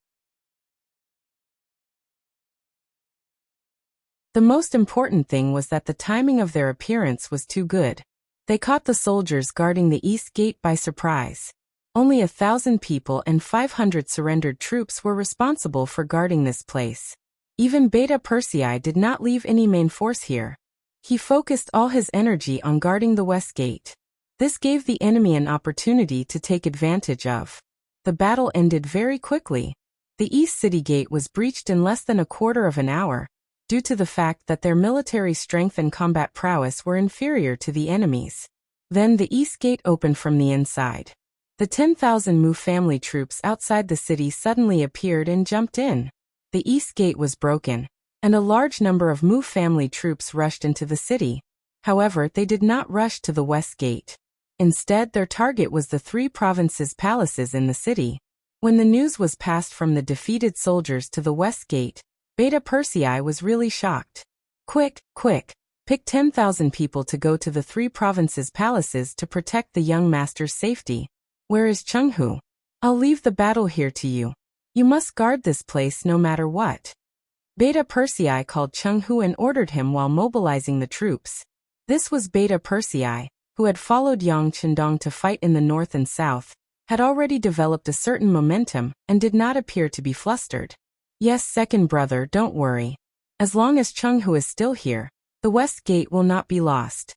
The most important thing was that the timing of their appearance was too good. They caught the soldiers guarding the East Gate by surprise. Only 1,000 people and 500 surrendered troops were responsible for guarding this place. Even Beta Persei did not leave any main force here. He focused all his energy on guarding the West Gate. This gave the enemy an opportunity to take advantage of. The battle ended very quickly. The East City Gate was breached in less than a quarter of an hour, due to the fact that their military strength and combat prowess were inferior to the enemy's. Then the East Gate opened from the inside. The 10,000 Mu family troops outside the city suddenly appeared and jumped in. The East Gate was broken, and a large number of Mu family troops rushed into the city. However, they did not rush to the West Gate. Instead, their target was the 3 provinces' palaces in the city. When the news was passed from the defeated soldiers to the West Gate, Beta Persei was really shocked. Quick, quick! Pick 10,000 people to go to the 3 provinces' palaces to protect the young master's safety. Where is Chenghu? I'll leave the battle here to you. You must guard this place no matter what. Beta Persei called Chenghu and ordered him while mobilizing the troops. This was Beta Persei, who had followed Yang Chendong to fight in the north and south, had already developed a certain momentum and did not appear to be flustered. Yes, second brother, don't worry. As long as Chenghu is still here, the West Gate will not be lost.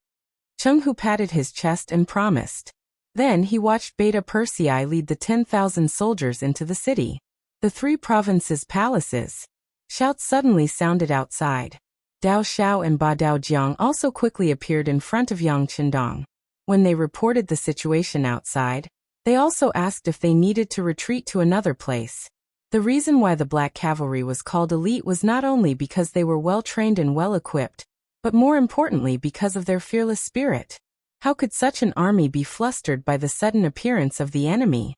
Chenghu patted his chest and promised. Then he watched Beta Persei lead the 10,000 soldiers into the city. The 3 provinces' palaces. Shouts suddenly sounded outside. Dao Xiao and Ba Daojiang also quickly appeared in front of Yang Chendong. When they reported the situation outside, they also asked if they needed to retreat to another place. The reason why the Black Cavalry was called elite was not only because they were well-trained and well-equipped, but more importantly because of their fearless spirit. How could such an army be flustered by the sudden appearance of the enemy?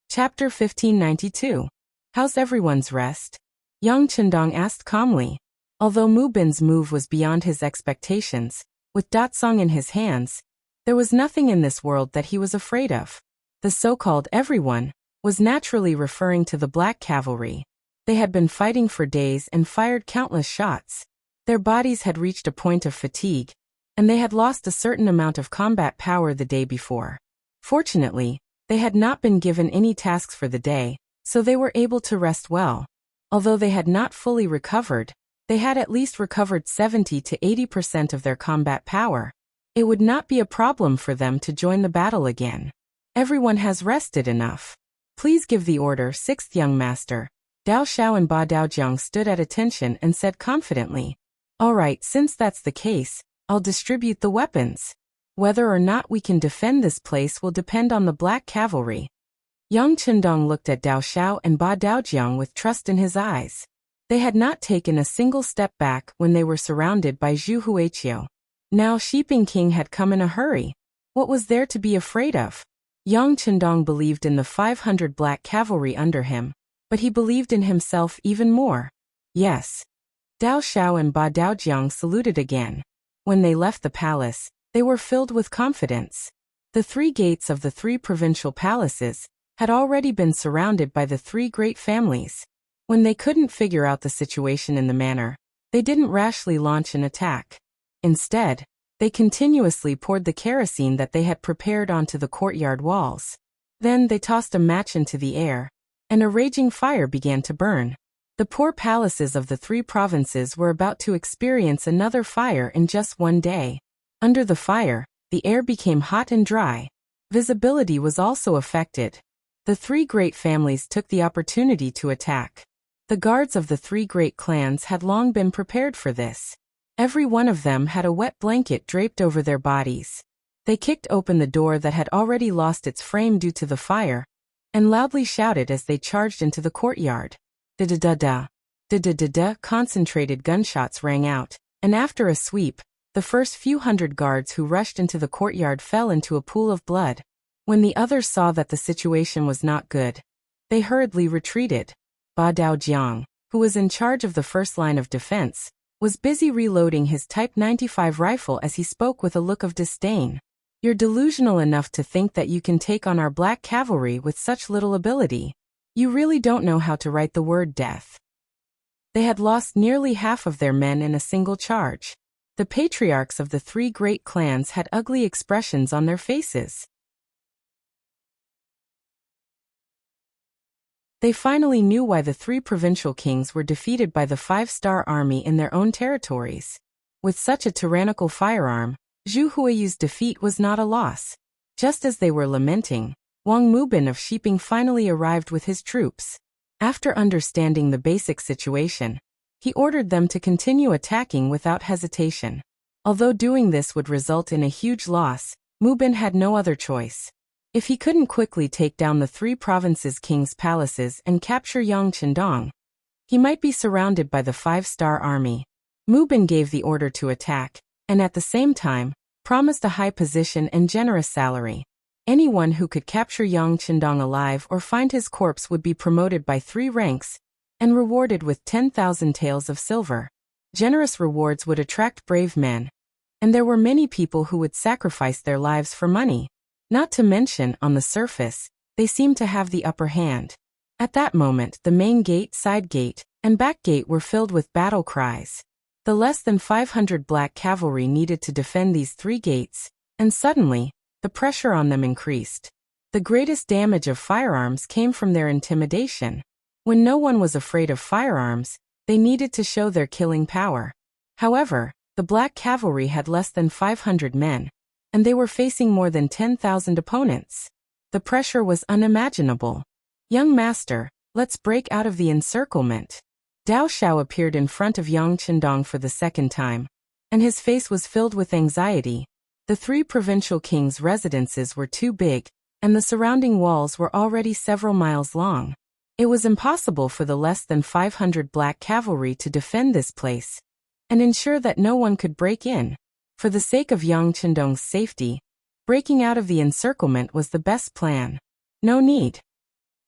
Chapter 1592. How's everyone's rest? Yang Chendong asked calmly. Although Mu Bin's move was beyond his expectations, with Datsong in his hands, there was nothing in this world that he was afraid of. The so-called everyone was naturally referring to the Black Cavalry. They had been fighting for days and fired countless shots. Their bodies had reached a point of fatigue, and they had lost a certain amount of combat power the day before. Fortunately, they had not been given any tasks for the day, so they were able to rest well. Although they had not fully recovered, they had at least recovered 70 to 80% of their combat power. It would not be a problem for them to join the battle again. Everyone has rested enough. Please give the order, 6th young master. Dao Xiao and Ba Daojiang stood at attention and said confidently, "All right, since that's the case, I'll distribute the weapons. Whether or not we can defend this place will depend on the Black Cavalry." Yang Chendong looked at Dao Xiao and Ba Daojiang with trust in his eyes. They had not taken a single step back when they were surrounded by Zhu Huiqiu. Now Shiping King had come in a hurry. What was there to be afraid of? Yang Chendong believed in the 500 Black Cavalry under him, but he believed in himself even more. Yes. Dao Xiao and Ba Daojiang saluted again. When they left the palace, they were filled with confidence. The 3 gates of the 3 provincial palaces had already been surrounded by the 3 great families. When they couldn't figure out the situation in the manner, they didn't rashly launch an attack. Instead, they continuously poured the kerosene that they had prepared onto the courtyard walls. Then they tossed a match into the air, and a raging fire began to burn. The poor palaces of the three provinces were about to experience another fire in just one day. Under the fire, the air became hot and dry. Visibility was also affected. The three great families took the opportunity to attack. The guards of the three great clans had long been prepared for this. Every one of them had a wet blanket draped over their bodies. They kicked open the door that had already lost its frame due to the fire, and loudly shouted as they charged into the courtyard. Da-da-da-da. Da-da-da-da. Concentrated gunshots rang out, and after a sweep, the first few hundred guards who rushed into the courtyard fell into a pool of blood. When the others saw that the situation was not good, they hurriedly retreated. Ba Daojiang, who was in charge of the first line of defense, was busy reloading his Type 95 rifle as he spoke with a look of disdain. You're delusional enough to think that you can take on our black cavalry with such little ability. You really don't know how to write the word death. They had lost nearly half of their men in a single charge. The patriarchs of the three great clans had ugly expressions on their faces. They finally knew why the three provincial kings were defeated by the five-star army in their own territories. With such a tyrannical firearm, Zhu Huiyu's defeat was not a loss. Just as they were lamenting, Wang Mubin of Shiping finally arrived with his troops. After understanding the basic situation, he ordered them to continue attacking without hesitation. Although doing this would result in a huge loss, Mubin had no other choice. If he couldn't quickly take down the three provinces' kings' palaces and capture Yangqindong, he might be surrounded by the five-star army. Mubin gave the order to attack, and at the same time, promised a high position and generous salary. Anyone who could capture Yangqindong alive or find his corpse would be promoted by 3 ranks and rewarded with 10,000 taels of silver. Generous rewards would attract brave men, and there were many people who would sacrifice their lives for money. Not to mention, on the surface, they seemed to have the upper hand. At that moment, the main gate, side gate, and back gate were filled with battle cries. The less than 500 black cavalry needed to defend these 3 gates, and suddenly, the pressure on them increased. The greatest damage of firearms came from their intimidation. When no one was afraid of firearms, they needed to show their killing power. However, the black cavalry had less than 500 men, and they were facing more than 10,000 opponents. The pressure was unimaginable. Young master, let's break out of the encirclement. Dao Xiao appeared in front of Yangqindong for the second time, and his face was filled with anxiety. The 3 provincial kings' residences were too big, and the surrounding walls were already several miles long. It was impossible for the less than 500 black cavalry to defend this place and ensure that no one could break in. For the sake of Yangqindong's safety, breaking out of the encirclement was the best plan. No need.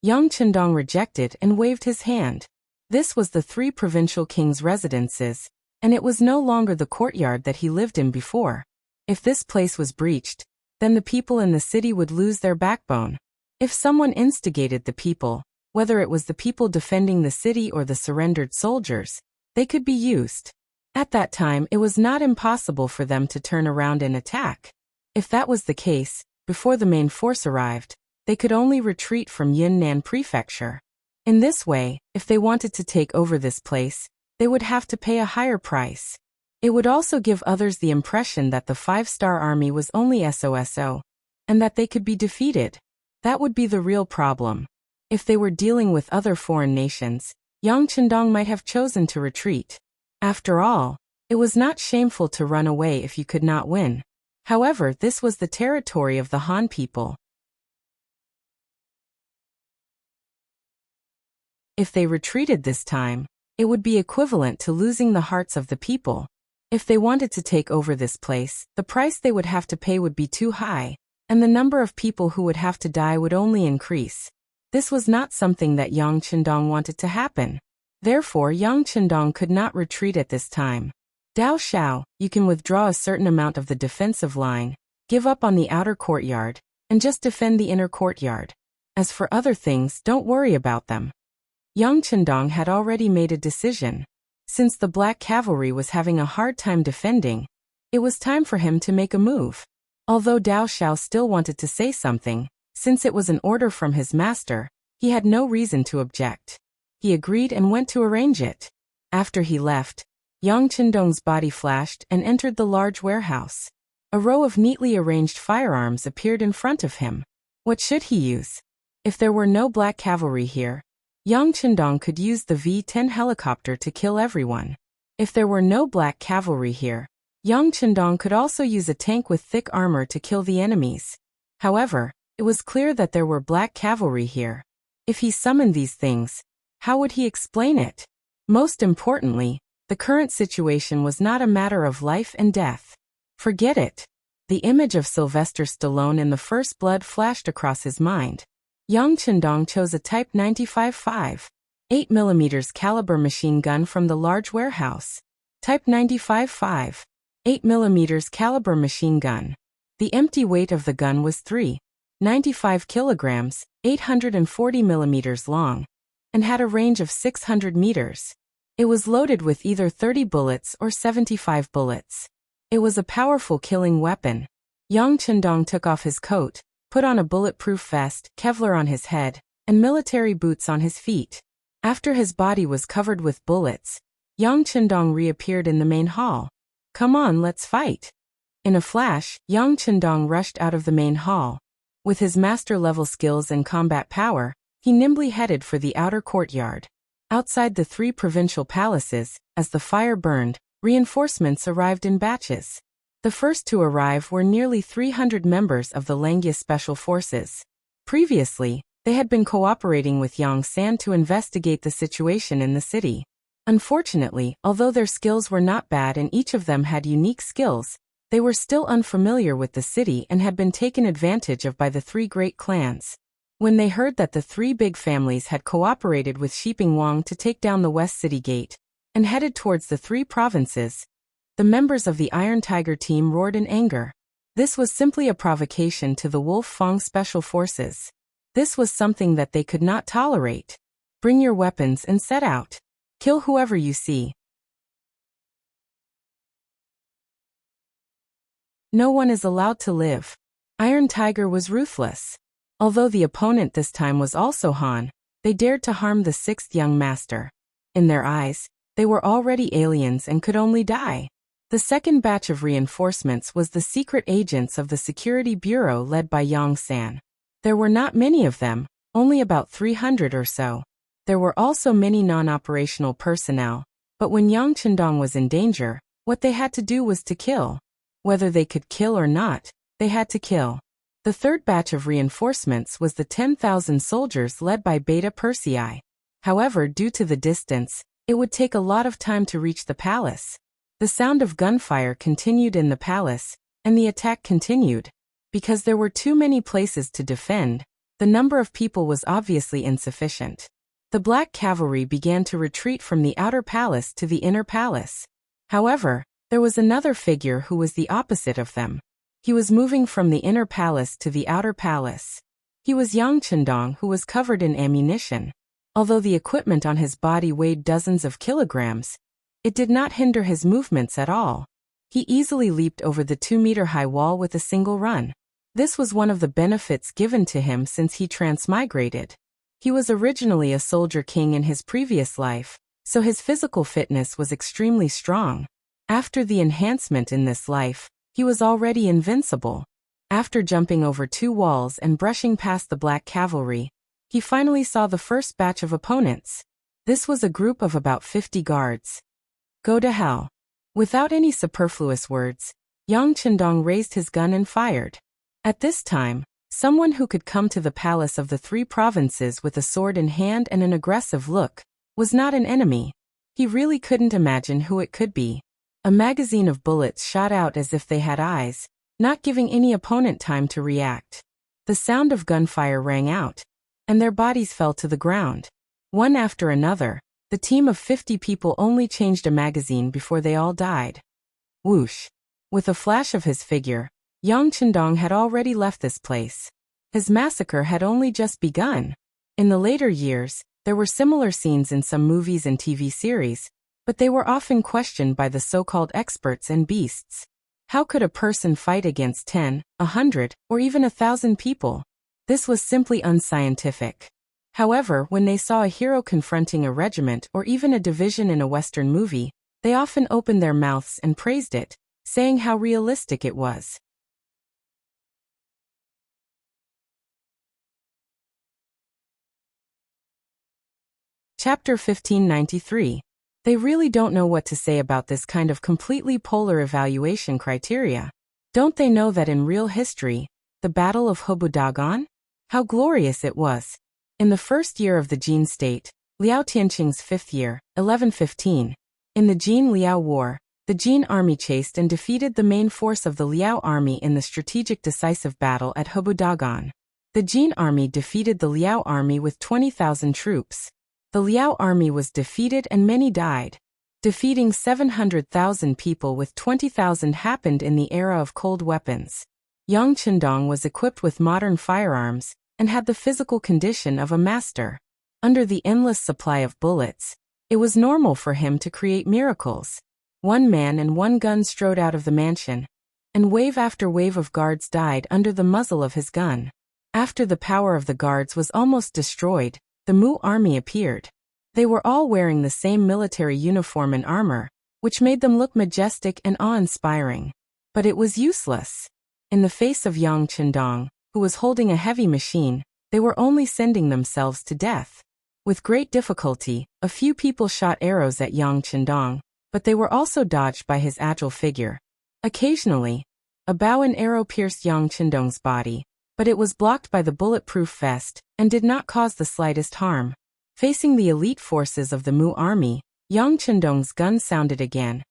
Yangqindong rejected and waved his hand. This was the 3 provincial kings' residences, and it was no longer the courtyard that he lived in before. If this place was breached, then the people in the city would lose their backbone. If someone instigated the people, whether it was the people defending the city or the surrendered soldiers, they could be used. At that time, it was not impossible for them to turn around and attack. If that was the case, before the main force arrived, they could only retreat from Yunnan Prefecture. In this way, if they wanted to take over this place, they would have to pay a higher price. It would also give others the impression that the 5-star army was only SOSO, and that they could be defeated. That would be the real problem. If they were dealing with other foreign nations, Yangqindong might have chosen to retreat. After all, it was not shameful to run away if you could not win. However, this was the territory of the Han people. If they retreated this time, it would be equivalent to losing the hearts of the people. If they wanted to take over this place, the price they would have to pay would be too high, and the number of people who would have to die would only increase. This was not something that Yangqindong wanted to happen. Therefore, Yangqindong could not retreat at this time. Dao Xiao, you can withdraw a certain amount of the defensive line, give up on the outer courtyard, and just defend the inner courtyard. As for other things, don't worry about them. Yangqindong had already made a decision. Since the Black Cavalry was having a hard time defending, it was time for him to make a move. Although Dao Xiao still wanted to say something, since it was an order from his master, he had no reason to object. He agreed and went to arrange it. After he left, Yang Qindong's body flashed and entered the large warehouse. A row of neatly arranged firearms appeared in front of him. What should he use? If there were no black cavalry here, Yang Qindong could use the V-10 helicopter to kill everyone. If there were no black cavalry here, Yang Qindong could also use a tank with thick armor to kill the enemies. However, it was clear that there were black cavalry here. If he summoned these things, how would he explain it? Most importantly, the current situation was not a matter of life and death. Forget it. The image of Sylvester Stallone in The First Blood flashed across his mind. Yang Qindong chose a Type 95.5, 8mm caliber machine gun from the large warehouse. Type 95.5, 8mm caliber machine gun. The empty weight of the gun was 3.95 kilograms, 840 millimeters long, and had a range of 600 meters. It was loaded with either 30 bullets or 75 bullets. It was a powerful killing weapon. Yang Qindong took off his coat, put on a bulletproof vest, Kevlar on his head, and military boots on his feet. After his body was covered with bullets, Yang Qindong reappeared in the main hall. "Come on, let's fight." In a flash, Yang Qindong rushed out of the main hall. With his master-level skills and combat power, he nimbly headed for the outer courtyard. Outside the 3 provincial palaces, as the fire burned, reinforcements arrived in batches. The first to arrive were nearly 300 members of the Langia Special Forces. Previously, they had been cooperating with Yang San to investigate the situation in the city. Unfortunately, although their skills were not bad and each of them had unique skills, they were still unfamiliar with the city and had been taken advantage of by the 3 great clans. When they heard that the 3 big families had cooperated with Shiping Wang to take down the West City Gate and headed towards the 3 provinces, the members of the Iron Tiger team roared in anger. This was simply a provocation to the Wolf Fang Special Forces. This was something that they could not tolerate. Bring your weapons and set out. Kill whoever you see. No one is allowed to live. Iron Tiger was ruthless. Although the opponent this time was also Han, they dared to harm the 6th young master. In their eyes, they were already aliens and could only die. The second batch of reinforcements was the secret agents of the Security Bureau led by Yang San. There were not many of them, only about 300 or so. There were also many non-operational personnel, but when Yang Qindong was in danger, what they had to do was to kill. Whether they could kill or not, they had to kill. The third batch of reinforcements was the 10,000 soldiers led by Beta Persei. However, due to the distance, it would take a lot of time to reach the palace. The sound of gunfire continued in the palace, and the attack continued. Because there were too many places to defend, the number of people was obviously insufficient. The Black Cavalry began to retreat from the outer palace to the inner palace. However, there was another figure who was the opposite of them. He was moving from the inner palace to the outer palace. He was Yang Qindong, who was covered in ammunition. Although the equipment on his body weighed dozens of kilograms, it did not hinder his movements at all. He easily leaped over the 2-meter-high wall with a single run. This was one of the benefits given to him since he transmigrated. He was originally a soldier king in his previous life, so his physical fitness was extremely strong. After the enhancement in this life, he was already invincible. After jumping over 2 walls and brushing past the Black Cavalry, he finally saw the first batch of opponents. This was a group of about 50 guards. Go to hell. Without any superfluous words, Yang Qindong raised his gun and fired. At this time, someone who could come to the palace of the 3 provinces with a sword in hand and an aggressive look was not an enemy. He really couldn't imagine who it could be. A magazine of bullets shot out as if they had eyes, not giving any opponent time to react. The sound of gunfire rang out, and their bodies fell to the ground. One after another, the team of 50 people only changed a magazine before they all died. Whoosh! With a flash of his figure, Yang Qindong had already left this place. His massacre had only just begun. In the later years, there were similar scenes in some movies and TV series, but they were often questioned by the so-called experts and beasts. How could a person fight against 10, 100, or even 1,000 people? This was simply unscientific. However, when they saw a hero confronting a regiment or even a division in a Western movie, they often opened their mouths and praised it, saying how realistic it was. Chapter 1593. They really don't know what to say about this kind of completely polar evaluation criteria. Don't they know that in real history, the Battle of Hobudagon? How glorious it was! In the first year of the Jin state, Liao Tianqing's fifth year, 1115, in the Jin-Liao War, the Jin army chased and defeated the main force of the Liao army in the strategic decisive battle at Hobudagon. The Jin army defeated the Liao army with 20,000 troops. The Liao army was defeated and many died. Defeating 700,000 people with 20,000 happened in the era of cold weapons. Yang Qindong was equipped with modern firearms and had the physical condition of a master. Under the endless supply of bullets, it was normal for him to create miracles. One man and one gun strode out of the mansion, and wave after wave of guards died under the muzzle of his gun. After the power of the guards was almost destroyed, the Mu army appeared. They were all wearing the same military uniform and armor, which made them look majestic and awe-inspiring. But it was useless. In the face of Yang Qindong, who was holding a heavy machine, they were only sending themselves to death. With great difficulty, a few people shot arrows at Yang Qindong, but they were also dodged by his agile figure. Occasionally, a bow and arrow pierced Yang Qindong's body, but it was blocked by the bulletproof vest and did not cause the slightest harm. Facing the elite forces of the Mu army, Yang Qindong's gun sounded again,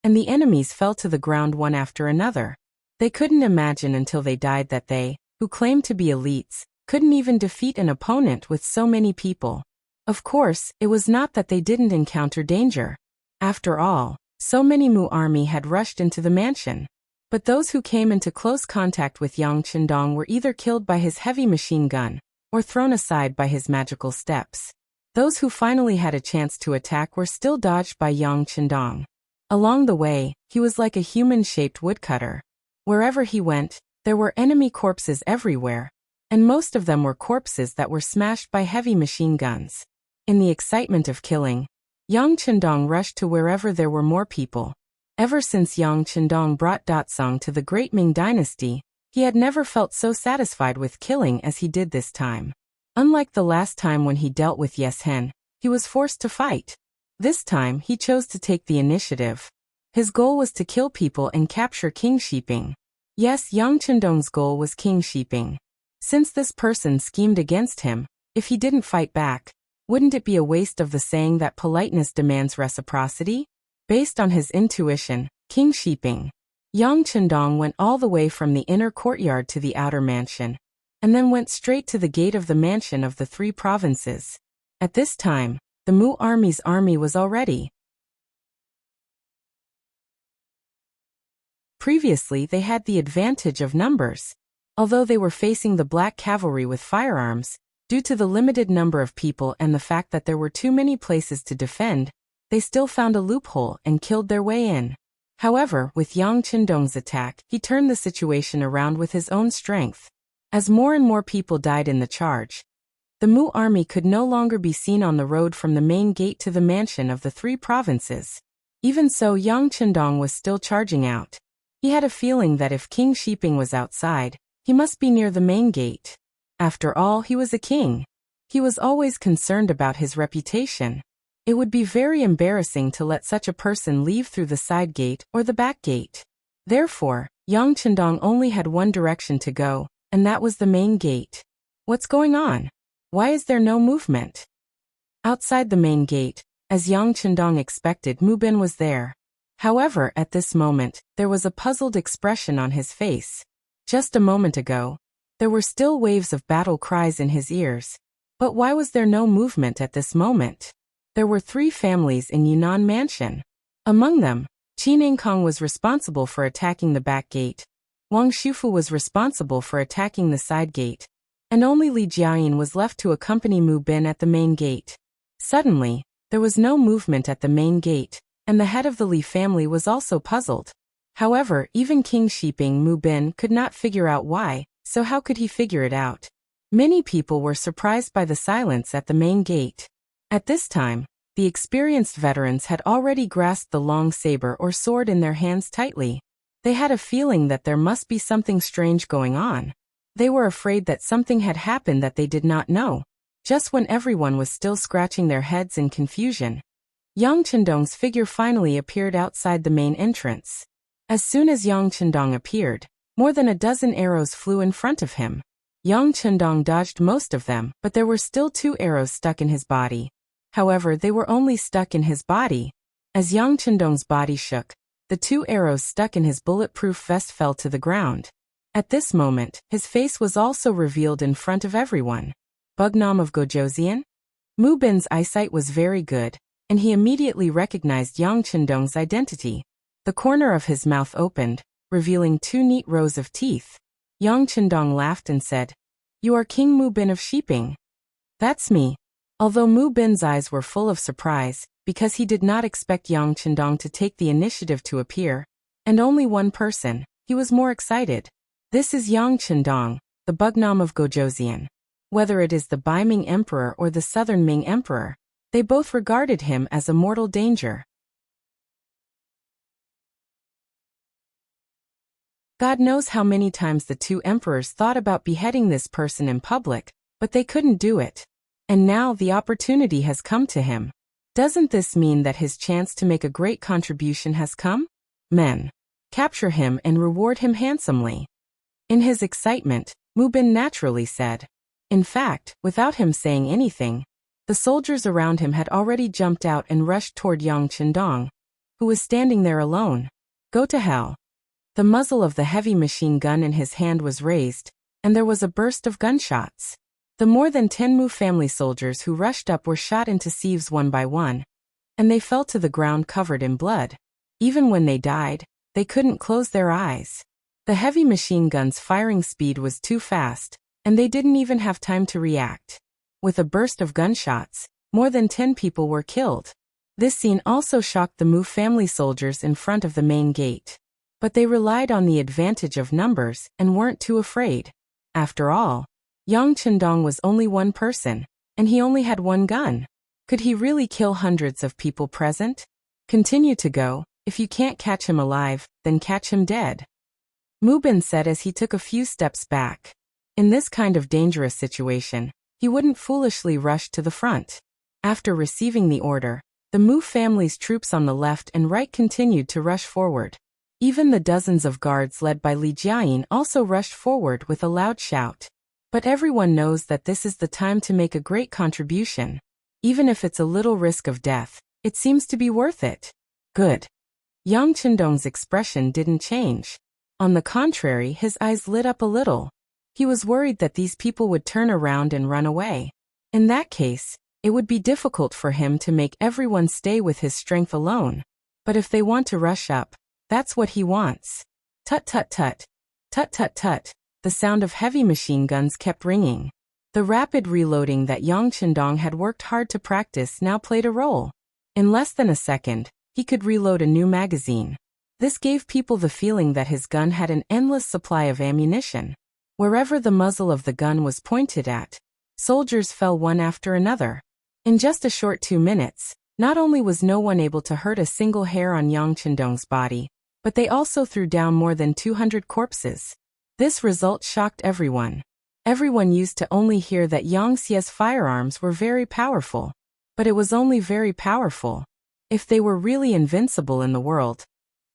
and the enemies fell to the ground one after another. They couldn't imagine until they died that they, who claimed to be elites, couldn't even defeat an opponent with so many people. Of course, it was not that they didn't encounter danger. After all, so many Mu army had rushed into the mansion. But those who came into close contact with Yang Qindong were either killed by his heavy machine gun, or thrown aside by his magical steps. Those who finally had a chance to attack were still dodged by Yang Qindong. Along the way, he was like a human-shaped woodcutter. Wherever he went, there were enemy corpses everywhere, and most of them were corpses that were smashed by heavy machine guns. In the excitement of killing, Yang Qindong rushed to wherever there were more people. Ever since Yang Qindong brought Datsang to the Great Ming Dynasty, he had never felt so satisfied with killing as he did this time. Unlike the last time when he dealt with Yes Hen, he was forced to fight. This time he chose to take the initiative. His goal was to kill people and capture King Shiping. Yes, Yang Qindong's goal was King Shiping. Since this person schemed against him, if he didn't fight back, wouldn't it be a waste of the saying that politeness demands reciprocity? Based on his intuition, King Shiping, Yang Qindong went all the way from the inner courtyard to the outer mansion, and then went straight to the gate of the mansion of the three provinces. At this time, the Mu army's army was already. Previously they had the advantage of numbers. Although they were facing the black cavalry with firearms, due to the limited number of people and the fact that there were too many places to defend, they still found a loophole and killed their way in. However, with Yang Qindong's attack, he turned the situation around with his own strength. As more and more people died in the charge, the Mu army could no longer be seen on the road from the main gate to the mansion of the three provinces. Even so, Yang Qindong was still charging out. He had a feeling that if King Shiping was outside, he must be near the main gate. After all, he was a king. He was always concerned about his reputation. It would be very embarrassing to let such a person leave through the side gate or the back gate. Therefore, Yang Qindong only had one direction to go, and that was the main gate. What's going on? Why is there no movement? Outside the main gate, as Yang Qindong expected, Mu Bin was there. However, at this moment, there was a puzzled expression on his face. Just a moment ago, there were still waves of battle cries in his ears. But why was there no movement at this moment? There were three families in Yunnan Mansion. Among them, Qin Engkong was responsible for attacking the back gate, Wang Shufu was responsible for attacking the side gate, and only Li Jiayin was left to accompany Mu Bin at the main gate. Suddenly, there was no movement at the main gate, and the head of the Li family was also puzzled. However, even King Shiping Mu Bin could not figure out why, so how could he figure it out? Many people were surprised by the silence at the main gate. At this time, the experienced veterans had already grasped the long saber or sword in their hands tightly. They had a feeling that there must be something strange going on. They were afraid that something had happened that they did not know. Just when everyone was still scratching their heads in confusion, Yang Chendong's figure finally appeared outside the main entrance. As soon as Yang Chendong appeared, more than a dozen arrows flew in front of him. Yang Chendong dodged most of them, but there were still 2 arrows stuck in his body. However, they were only stuck in his body. As Yang Chendong's body shook, the 2 arrows stuck in his bulletproof vest fell to the ground. At this moment, his face was also revealed in front of everyone. Bugnam of Gojoseon? Mu Bin's eyesight was very good, and he immediately recognized Yang Chendong's identity. The corner of his mouth opened, revealing 2 neat rows of teeth. Yang Chendong laughed and said, "You are King Mu Bin of Shiping." "That's me." Although Mu Bin's eyes were full of surprise, because he did not expect Yang Chendong to take the initiative to appear, and only one person, he was more excited. "This is Yang Chendong, the Bugnam of Gojoseon." Whether it is the Bai Ming Emperor or the Southern Ming Emperor, they both regarded him as a mortal danger. God knows how many times the 2 emperors thought about beheading this person in public, but they couldn't do it. And now the opportunity has come to him. Doesn't this mean that his chance to make a great contribution has come? Men, capture him and reward him handsomely. In his excitement, Mu Bin naturally said. In fact, without him saying anything, the soldiers around him had already jumped out and rushed toward Yang Chendong, who was standing there alone. "Go to hell." The muzzle of the heavy machine gun in his hand was raised, and there was a burst of gunshots. The more than 10 Mu family soldiers who rushed up were shot into sieves one by one, and they fell to the ground covered in blood. Even when they died, they couldn't close their eyes. The heavy machine gun's firing speed was too fast, and they didn't even have time to react. With a burst of gunshots, more than 10 people were killed. This scene also shocked the Mu family soldiers in front of the main gate. But they relied on the advantage of numbers and weren't too afraid. After all, Yang Chendong was only one person, and he only had one gun. Could he really kill hundreds of people present? "Continue to go. If you can't catch him alive, then catch him dead," Mu Bin said as he took a few steps back. In this kind of dangerous situation, he wouldn't foolishly rush to the front. After receiving the order, the Mu family's troops on the left and right continued to rush forward. Even the dozens of guards led by Li Jiayin also rushed forward with a loud shout. But everyone knows that this is the time to make a great contribution. Even if it's a little risk of death, it seems to be worth it. Good. Yang Chendong's expression didn't change. On the contrary, his eyes lit up a little. He was worried that these people would turn around and run away. In that case, it would be difficult for him to make everyone stay with his strength alone. But if they want to rush up, that's what he wants. Tut tut tut. Tut tut tut. The sound of heavy machine guns kept ringing. The rapid reloading that Yang Chendong had worked hard to practice now played a role. In less than a second, he could reload a new magazine. This gave people the feeling that his gun had an endless supply of ammunition. Wherever the muzzle of the gun was pointed at, soldiers fell one after another. In just a short 2 minutes, not only was no one able to hurt a single hair on Yang Chendong's body, but they also threw down more than 200 corpses. This result shocked everyone. Everyone used to only hear that Yang Xie's firearms were very powerful. But it was only very powerful. If they were really invincible in the world,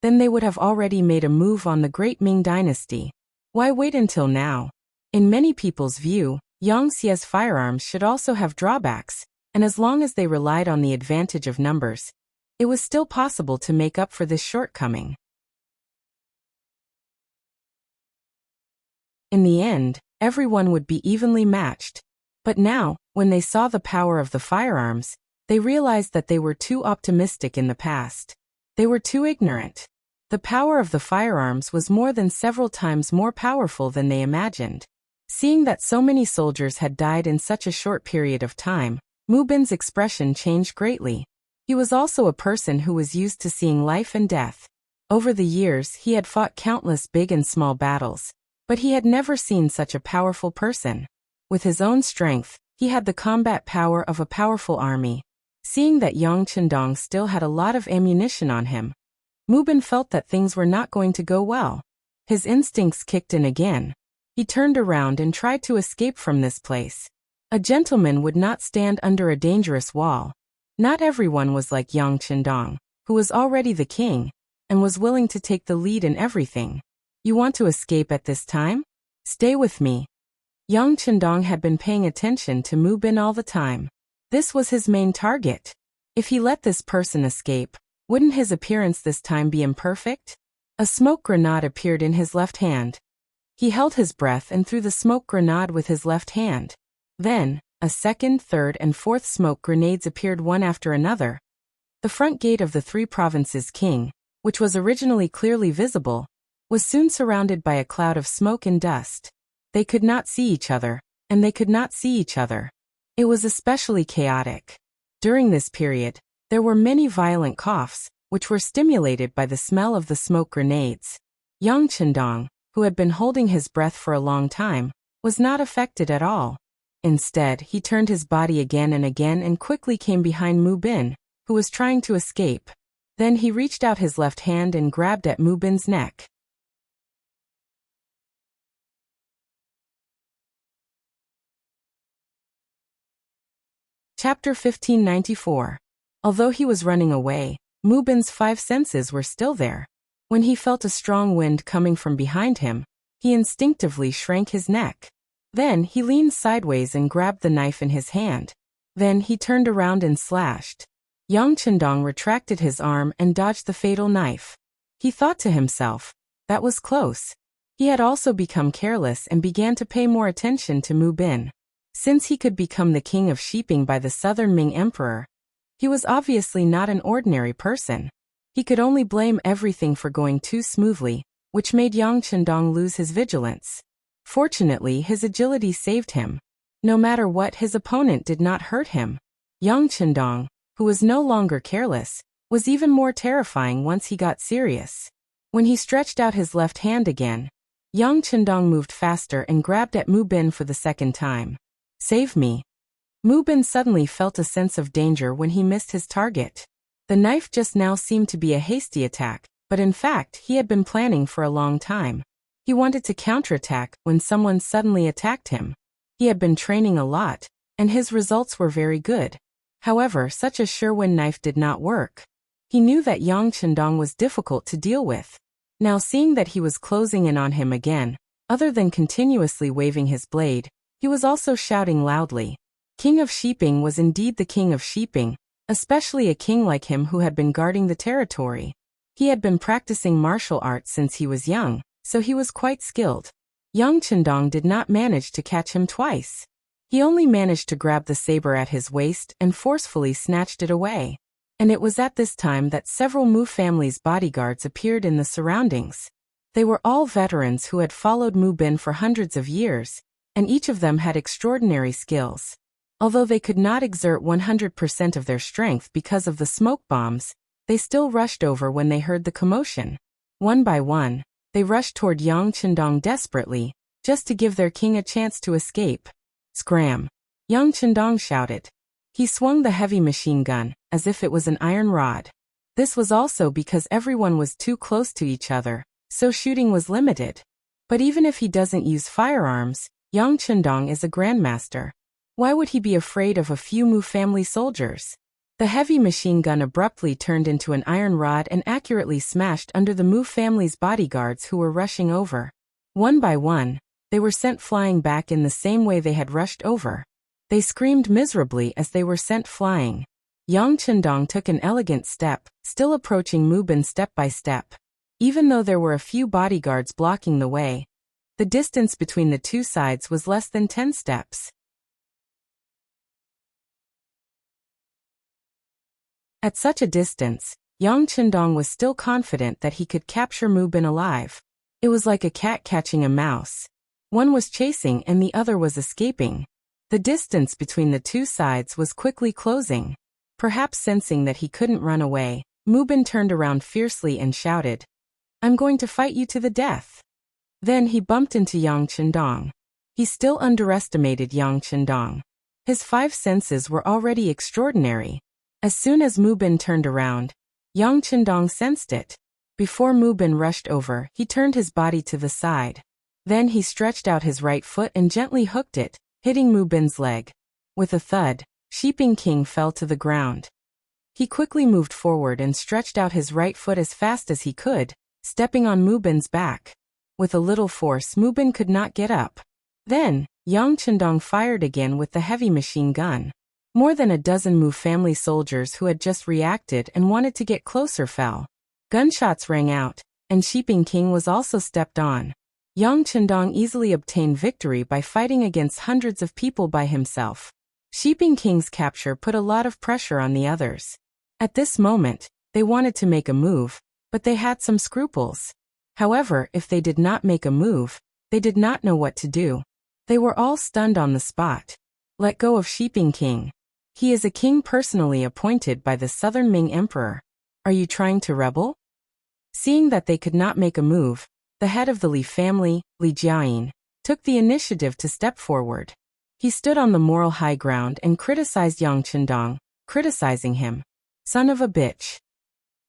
then they would have already made a move on the great Ming dynasty. Why wait until now? In many people's view, Yang Xie's firearms should also have drawbacks, and as long as they relied on the advantage of numbers, it was still possible to make up for this shortcoming. In the end, everyone would be evenly matched. But now, when they saw the power of the firearms, they realized that they were too optimistic in the past. They were too ignorant. The power of the firearms was more than several times more powerful than they imagined. Seeing that so many soldiers had died in such a short period of time, Mu Bin's expression changed greatly. He was also a person who was used to seeing life and death. Over the years, he had fought countless big and small battles, but he had never seen such a powerful person. With his own strength, he had the combat power of a powerful army. Seeing that Yang Chendong still had a lot of ammunition on him, Mu Bin felt that things were not going to go well. His instincts kicked in again. He turned around and tried to escape from this place. A gentleman would not stand under a dangerous wall. Not everyone was like Yang Chendong, who was already the king, and was willing to take the lead in everything. You want to escape at this time? Stay with me. Yang Chendong had been paying attention to Mu Bin all the time. This was his main target. If he let this person escape, wouldn't his appearance this time be imperfect? A smoke grenade appeared in his left hand. He held his breath and threw the smoke grenade with his left hand. Then, a second, third, and fourth smoke grenades appeared one after another. The front gate of the three provinces' king, which was originally clearly visible, was soon surrounded by a cloud of smoke and dust. They could not see each other, and they could not see each other. It was especially chaotic. During this period, there were many violent coughs, which were stimulated by the smell of the smoke grenades. Yang Chendong, who had been holding his breath for a long time, was not affected at all. Instead, he turned his body again and quickly came behind Mu Bin, who was trying to escape. Then he reached out his left hand and grabbed at Mu Bin's neck. Chapter 1594. Although he was running away, Mu Bin's five senses were still there. When he felt a strong wind coming from behind him, he instinctively shrank his neck. Then he leaned sideways and grabbed the knife in his hand. Then he turned around and slashed. Yang Chendong retracted his arm and dodged the fatal knife. He thought to himself, that was close. He had also become careless and began to pay more attention to Mu Bin. Since he could become the king of Shiping by the southern Ming emperor, he was obviously not an ordinary person. He could only blame everything for going too smoothly, which made Yang Chendong lose his vigilance. Fortunately, his agility saved him. No matter what, his opponent did not hurt him. Yang Chendong, who was no longer careless, was even more terrifying once he got serious. When he stretched out his left hand again, Yang Chendong moved faster and grabbed at Mu Bin for the second time. Save me. Mu Bin suddenly felt a sense of danger when he missed his target. The knife just now seemed to be a hasty attack, but in fact he had been planning for a long time. He wanted to counterattack when someone suddenly attacked him. He had been training a lot, and his results were very good. However, such a sure-win knife did not work. He knew that Yang Chendong was difficult to deal with. Now seeing that he was closing in on him again, other than continuously waving his blade, he was also shouting loudly. King of Shiping was indeed the king of Shiping, especially a king like him who had been guarding the territory. He had been practicing martial arts since he was young, so he was quite skilled. Yang Chendong did not manage to catch him twice. He only managed to grab the saber at his waist and forcefully snatched it away. And it was at this time that several Mu family's bodyguards appeared in the surroundings. They were all veterans who had followed Mu Bin for hundreds of years, and each of them had extraordinary skills. Although they could not exert 100% of their strength because of the smoke bombs, they still rushed over when they heard the commotion. One by one, they rushed toward Yang Chendong desperately, just to give their king a chance to escape. Scram! Yang Chendong shouted. He swung the heavy machine gun, as if it was an iron rod. This was also because everyone was too close to each other, so shooting was limited. But even if he doesn't use firearms, Yang Chendong is a grandmaster. Why would he be afraid of a few Mu family soldiers? The heavy machine gun abruptly turned into an iron rod and accurately smashed under the Mu family's bodyguards who were rushing over. One by one, they were sent flying back in the same way they had rushed over. They screamed miserably as they were sent flying. Yang Chendong took an elegant step, still approaching Mu Bin step by step. Even though there were a few bodyguards blocking the way, the distance between the two sides was less than 10 steps. At such a distance, Yang Chendong was still confident that he could capture Mu Bin alive. It was like a cat catching a mouse. One was chasing and the other was escaping. The distance between the two sides was quickly closing. Perhaps sensing that he couldn't run away, Mu Bin turned around fiercely and shouted, "I'm going to fight you to the death." Then he bumped into Yang Chendong. He still underestimated Yang Chendong. His 5 senses were already extraordinary. As soon as Mu Bin turned around, Yang Chendong sensed it. Before Mu Bin rushed over, he turned his body to the side. Then he stretched out his right foot and gently hooked it, hitting Mu Bin's leg. With a thud, Shiping King fell to the ground. He quickly moved forward and stretched out his right foot as fast as he could, stepping on Mu Bin's back. With a little force, Mu Bin could not get up. Then, Yang Chendong fired again with the heavy machine gun. More than a dozen Mu family soldiers who had just reacted and wanted to get closer fell. Gunshots rang out, and Shiping King was also stepped on. Yang Chendong easily obtained victory by fighting against hundreds of people by himself. Shiping King's capture put a lot of pressure on the others. At this moment, they wanted to make a move, but they had some scruples. However, if they did not make a move, they did not know what to do. They were all stunned on the spot. Let go of Shiping King. He is a king personally appointed by the Southern Ming Emperor. Are you trying to rebel? Seeing that they could not make a move, the head of the Li family, Li Jiayin, took the initiative to step forward. He stood on the moral high ground and criticized Yang Chendong, criticizing him. Son of a bitch.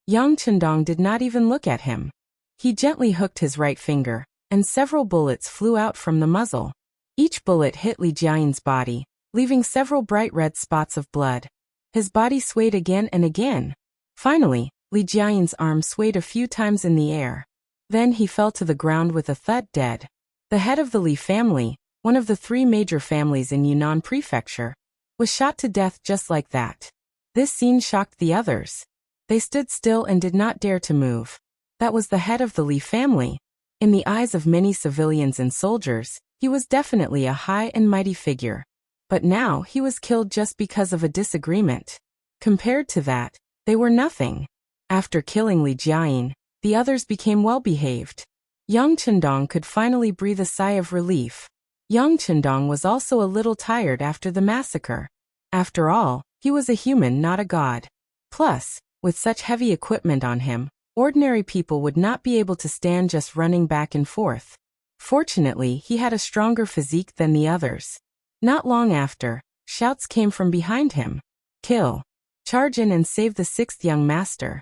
Yang Chendong did not even look at him. He gently hooked his right finger, and several bullets flew out from the muzzle. Each bullet hit Li Jiayin's body, leaving several bright red spots of blood. His body swayed again and again. Finally, Li Jiayin's arm swayed a few times in the air. Then he fell to the ground with a thud, dead. The head of the Li family, one of the 3 major families in Yunnan Prefecture, was shot to death just like that. This scene shocked the others. They stood still and did not dare to move. That was the head of the Li family. In the eyes of many civilians and soldiers, he was definitely a high and mighty figure. But now he was killed just because of a disagreement. Compared to that, they were nothing. After killing Li Jiayin, the others became well-behaved. Yang Chendong could finally breathe a sigh of relief. Yang Chendong was also a little tired after the massacre. After all, he was a human, not a god. Plus, with such heavy equipment on him, ordinary people would not be able to stand just running back and forth. Fortunately, he had a stronger physique than the others. Not long after, shouts came from behind him. Kill. Charge in and save the 6th young master.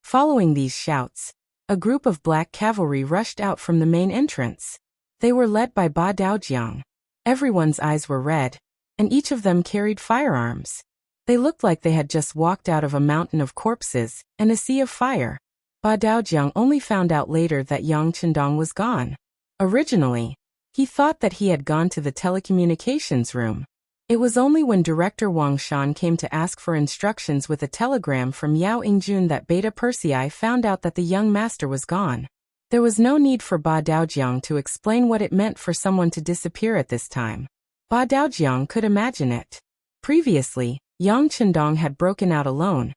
Following these shouts, a group of black cavalry rushed out from the main entrance. They were led by Ba Daojiang. Everyone's eyes were red, and each of them carried firearms. They looked like they had just walked out of a mountain of corpses and a sea of fire. Ba Daojiang only found out later that Yang Chendong was gone. Originally, he thought that he had gone to the telecommunications room. It was only when Director Wang Shan came to ask for instructions with a telegram from Yao Ingjun that Beta Persei found out that the young master was gone. There was no need for Ba Daojiang to explain what it meant for someone to disappear at this time. Ba Daojiang could imagine it. Previously, Yang Chendong had broken out alone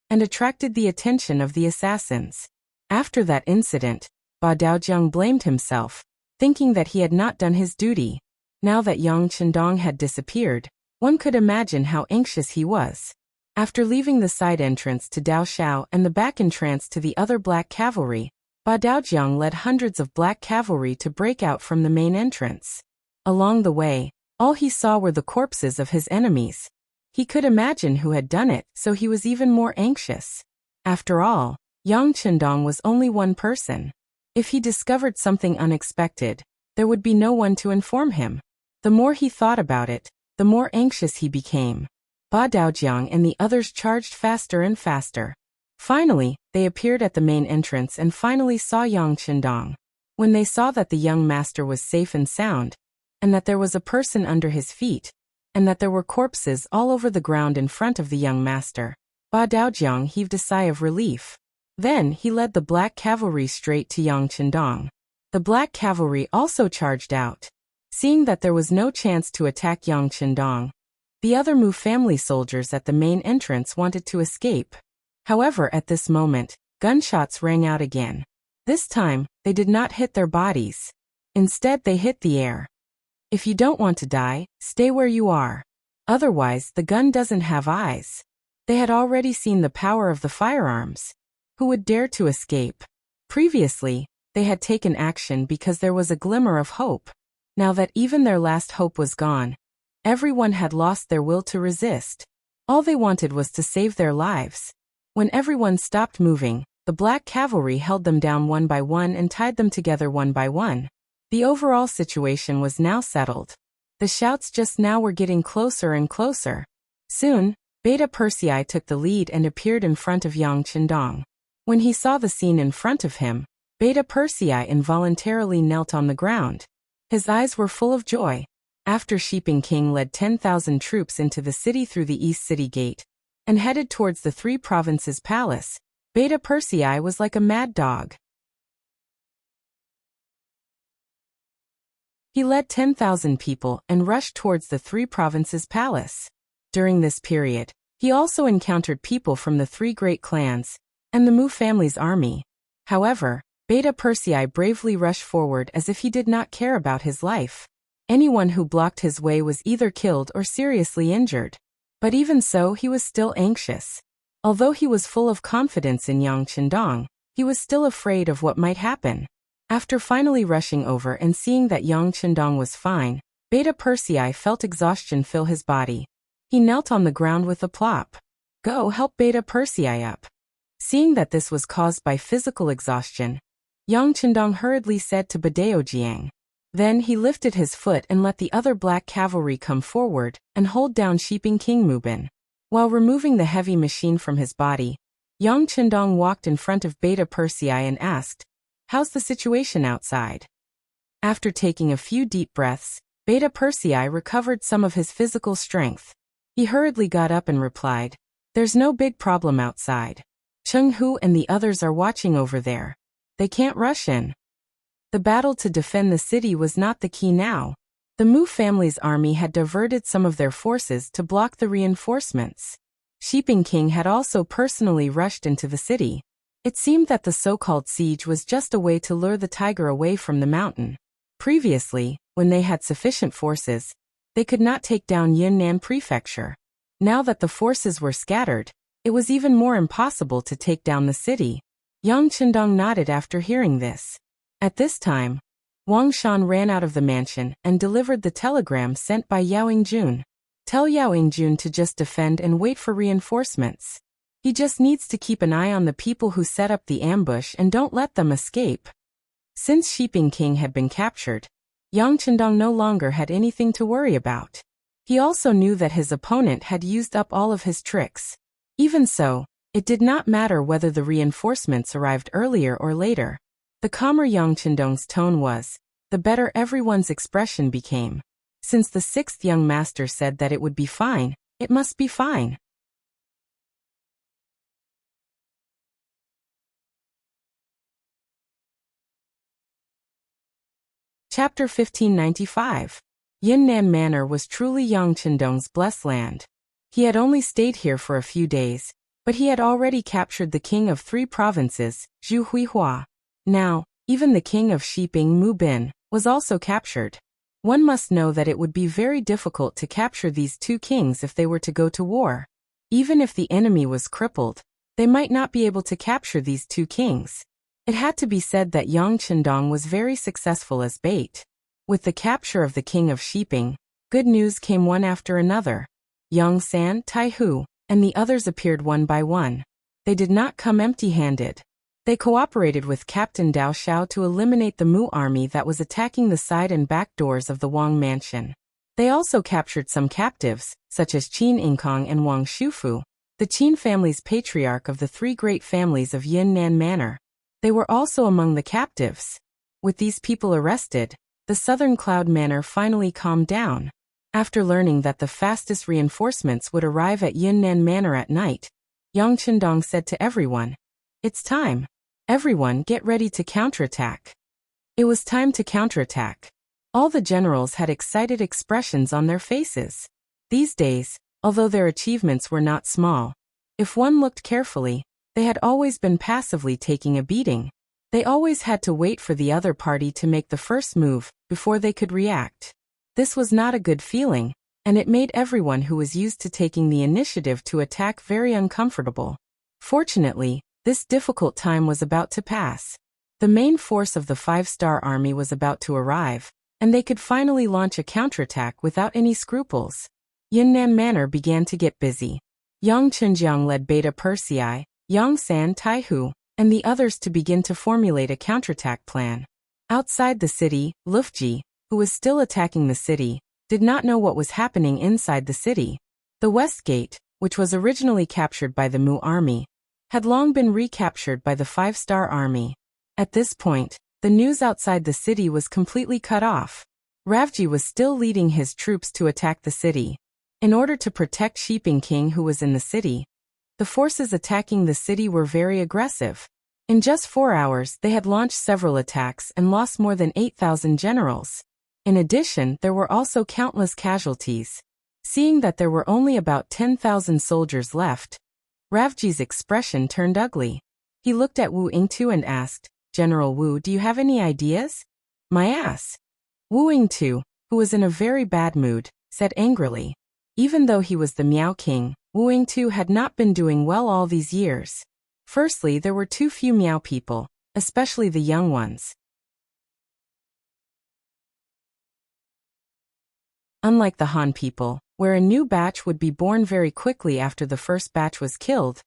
and attracted the attention of the assassins. After that incident, Ba Daojiang blamed himself, thinking that he had not done his duty. Now that Yang Chendong had disappeared, one could imagine how anxious he was. After leaving the side entrance to Dao Shao and the back entrance to the other black cavalry, Ba Daojiang led hundreds of black cavalry to break out from the main entrance. Along the way, all he saw were the corpses of his enemies. He could imagine who had done it, so he was even more anxious. After all, Yang Chendong was only one person. If he discovered something unexpected, there would be no one to inform him. The more he thought about it, the more anxious he became. Ba Daojiang and the others charged faster and faster. Finally, they appeared at the main entrance and finally saw Yang Chendong. When they saw that the young master was safe and sound, and that there was a person under his feet, and that there were corpses all over the ground in front of the young master, Ba Daojiang heaved a sigh of relief. Then he led the black cavalry straight to Yang Chendong. The black cavalry also charged out. Seeing that there was no chance to attack Yang Chendong, the other Mu family soldiers at the main entrance wanted to escape. However, at this moment, gunshots rang out again. This time, they did not hit their bodies. Instead, they hit the air. If you don't want to die, stay where you are. Otherwise, the gun doesn't have eyes. They had already seen the power of the firearms. Who would dare to escape? Previously, They had taken action because there was a glimmer of hope. Now that even their last hope was gone, everyone had lost their will to resist. All they wanted was to save their lives. When everyone stopped moving, the black cavalry held them down one by one and tied them together one by one. The overall situation was now settled. The shouts just now were getting closer and closer. Soon, Beta Persei took the lead and appeared in front of Yang Qindong. When he saw the scene in front of him, Beta Persei involuntarily knelt on the ground. His eyes were full of joy. After Shiping King led 10,000 troops into the city through the East City Gate and headed towards the three provinces' palace, Beta Persei was like a mad dog. He led 10,000 people and rushed towards the three provinces' palace. During this period, he also encountered people from the three great clans and the Mu family's army. However, Beta Persei bravely rushed forward as if he did not care about his life. Anyone who blocked his way was either killed or seriously injured. But even so, he was still anxious. Although he was full of confidence in Yang Qindong, he was still afraid of what might happen. After finally rushing over and seeing that Yang Qindong was fine, Beta Persei felt exhaustion fill his body. He knelt on the ground with a plop. "Go help Beta Persei up." Seeing that this was caused by physical exhaustion, Yang Qindong hurriedly said to Badeojiang. Then he lifted his foot and let the other black cavalry come forward and hold down Shiping King Mubin. While removing the heavy machine from his body, Yang Qindong walked in front of Beta Persei and asked, "How's the situation outside?" After taking a few deep breaths, Beta Persei recovered some of his physical strength. He hurriedly got up and replied, "There's no big problem outside. Cheng Hu and the others are watching over there. They can't rush in." The battle to defend the city was not the key now. The Mu family's army had diverted some of their forces to block the reinforcements. Shiping King had also personally rushed into the city. It seemed that the so-called siege was just a way to lure the tiger away from the mountain. Previously, when they had sufficient forces, they could not take down Yunnan Prefecture. Now that the forces were scattered, it was even more impossible to take down the city. Yang Qindong nodded after hearing this. At this time, Wang Shan ran out of the mansion and delivered the telegram sent by Yao Yingjun. "Tell Yao Yingjun to just defend and wait for reinforcements. He just needs to keep an eye on the people who set up the ambush and don't let them escape." Since Shiping King had been captured, Yang Qindong no longer had anything to worry about. He also knew that his opponent had used up all of his tricks. Even so, it did not matter whether the reinforcements arrived earlier or later. The calmer Yang Qindong's tone was, the better everyone's expression became. Since the sixth young master said that it would be fine, it must be fine. Chapter 1595. Yunnan Manor was truly Yang Qindong's blessed land. He had only stayed here for a few days, but he had already captured the king of three provinces, Zhu Huihua. Now, even the king of Shiping Mubin was also captured. One must know that it would be very difficult to capture these two kings if they were to go to war. Even if the enemy was crippled, they might not be able to capture these two kings. It had to be said that Yang Qindong was very successful as bait. With the capture of the king of Shiping, good news came one after another. Yang San, Tai Hu, and the others appeared one by one. They did not come empty-handed. They cooperated with Captain Dao Xiao to eliminate the Mu army that was attacking the side and back doors of the Wang mansion. They also captured some captives, such as Qin Inkong and Wang Shufu, the Qin family's patriarch of the three great families of Yunnan Manor. They were also among the captives. With these people arrested, the Southern Cloud Manor finally calmed down. After learning that the fastest reinforcements would arrive at Yunnan Manor at night, Yang Qindong said to everyone, "It's time. Everyone get ready to counterattack." It was time to counterattack. All the generals had excited expressions on their faces. These days, although their achievements were not small, if one looked carefully, they had always been passively taking a beating. They always had to wait for the other party to make the first move before they could react. This was not a good feeling, and it made everyone who was used to taking the initiative to attack very uncomfortable. Fortunately, this difficult time was about to pass. The main force of the five-star army was about to arrive, and they could finally launch a counterattack without any scruples. Yunnan Manor began to get busy. Yang Chenjiang led Beta Persei, Yang San Taihu, and the others to begin to formulate a counterattack plan. Outside the city, Lufji, who was still attacking the city, did not know what was happening inside the city. The West Gate, which was originally captured by the Mu army, had long been recaptured by the five-star army. At this point, the news outside the city was completely cut off. Ravji was still leading his troops to attack the city. In order to protect Shiping King who was in the city, the forces attacking the city were very aggressive. In just 4 hours they had launched several attacks and lost more than 8,000 generals. In addition, there were also countless casualties. Seeing that there were only about 10,000 soldiers left, Ravji's expression turned ugly. He looked at Wu Yingtu and asked, "General Wu, do you have any ideas?" "My ass." Wu Yingtu, who was in a very bad mood, said angrily. Even though he was the Miao King, Wu Yingtu had not been doing well all these years. Firstly, there were too few Miao people, especially the young ones. Unlike the Han people, where a new batch would be born very quickly after the first batch was killed,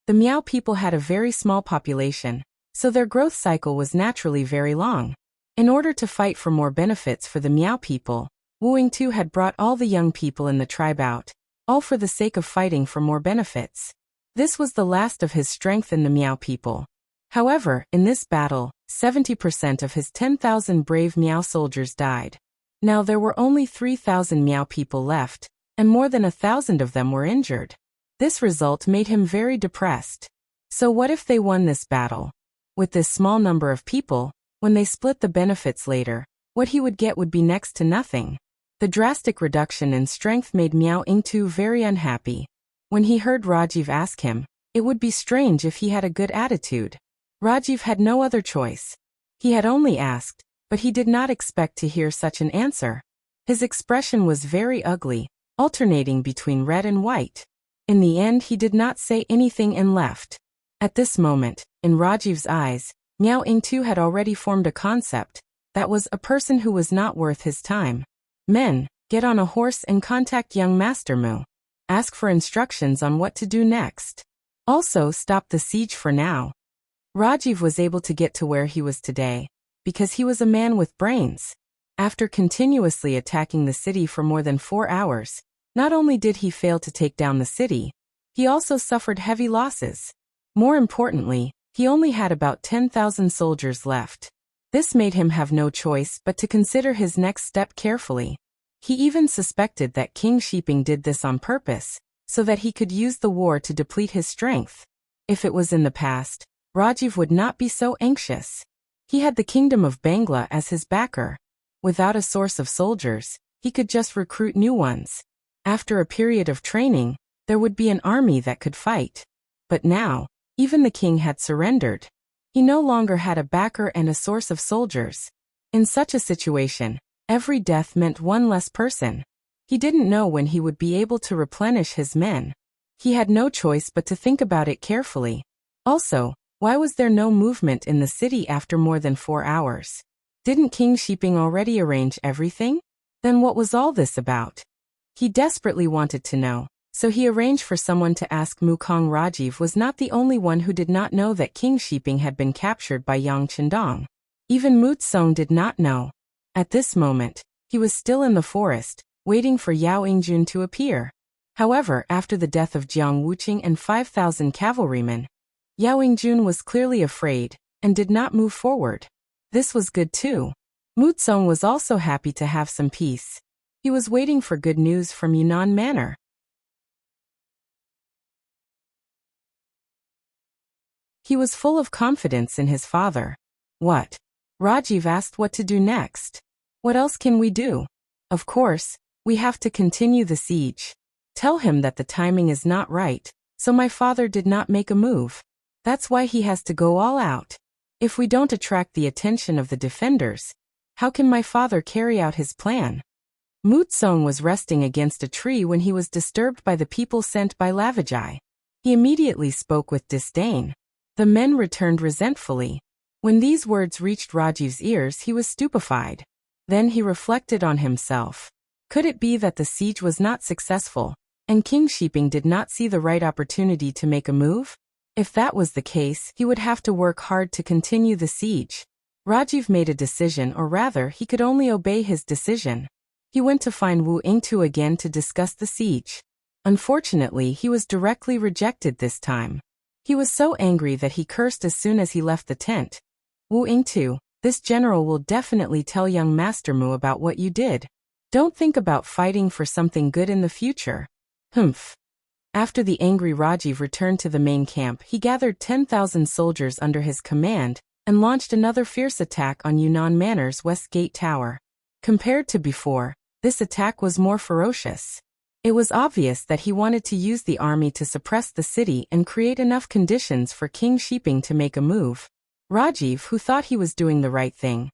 the Miao people had a very small population, so their growth cycle was naturally very long. In order to fight for more benefits for the Miao people, Wu Yingtu had brought all the young people in the tribe out, all for the sake of fighting for more benefits. This was the last of his strength in the Miao people. However, in this battle, 70% of his 10,000 brave Miao soldiers died. Now there were only 3,000 Miao people left, and more than 1,000 of them were injured. This result made him very depressed. So what if they won this battle? With this small number of people, when they split the benefits later, what he would get would be next to nothing. The drastic reduction in strength made Miao Yingtu very unhappy. When he heard Rajiv ask him, it would be strange if he had a good attitude. Rajiv had no other choice. He had only asked, but he did not expect to hear such an answer. His expression was very ugly, alternating between red and white. In the end, he did not say anything and left. At this moment, in Rajiv's eyes, Miao Yingtu had already formed a concept, that was a person who was not worth his time. Men, get on a horse and contact young Master Mu. Ask for instructions on what to do next. Also, stop the siege for now. Rajiv was able to get to where he was today, because he was a man with brains. After continuously attacking the city for more than 4 hours, not only did he fail to take down the city, he also suffered heavy losses. More importantly, he only had about 10,000 soldiers left. This made him have no choice but to consider his next step carefully. He even suspected that King Shiping did this on purpose, so that he could use the war to deplete his strength. If it was in the past, Rajiv would not be so anxious. He had the kingdom of Bangla as his backer. Without a source of soldiers, he could just recruit new ones. After a period of training, there would be an army that could fight. But now, even the king had surrendered. He no longer had a backer and a source of soldiers. In such a situation, every death meant one less person. He didn't know when he would be able to replenish his men. He had no choice but to think about it carefully. Also, why was there no movement in the city after more than 4 hours? Didn't King Shiping already arrange everything? Then what was all this about? He desperately wanted to know, so he arranged for someone to ask Mukong. Rajiv was not the only one who did not know that King Shiping had been captured by Yang Chendong. Even Mutsong did not know. At this moment, he was still in the forest, waiting for Yao Yingjun to appear. However, after the death of Jiang Wuqing and 5,000 cavalrymen, Yao Yingjun was clearly afraid, and did not move forward. This was good too. Mutsong was also happy to have some peace. He was waiting for good news from Yunnan Manor. He was full of confidence in his father. What? Rajiv asked what to do next. What else can we do? Of course, we have to continue the siege. Tell him that the timing is not right, so my father did not make a move. That's why he has to go all out. If we don't attract the attention of the defenders, how can my father carry out his plan? Mutsong was resting against a tree when he was disturbed by the people sent by Lavajai. He immediately spoke with disdain. The men returned resentfully. When these words reached Rajiv's ears, he was stupefied. Then he reflected on himself. Could it be that the siege was not successful, and King Shiping did not see the right opportunity to make a move? If that was the case, he would have to work hard to continue the siege. Rajiv made a decision, or rather, he could only obey his decision. He went to find Wu Yingtu again to discuss the siege. Unfortunately, he was directly rejected this time. He was so angry that he cursed as soon as he left the tent. Wu Yingtu, this general will definitely tell young Master Mu about what you did. Don't think about fighting for something good in the future. Humph. After the angry Rajiv returned to the main camp, he gathered 10,000 soldiers under his command and launched another fierce attack on Yunnan Manor's West Gate Tower. Compared to before, this attack was more ferocious. It was obvious that he wanted to use the army to suppress the city and create enough conditions for King Shiping to make a move. Rajiv, who thought he was doing the right thing,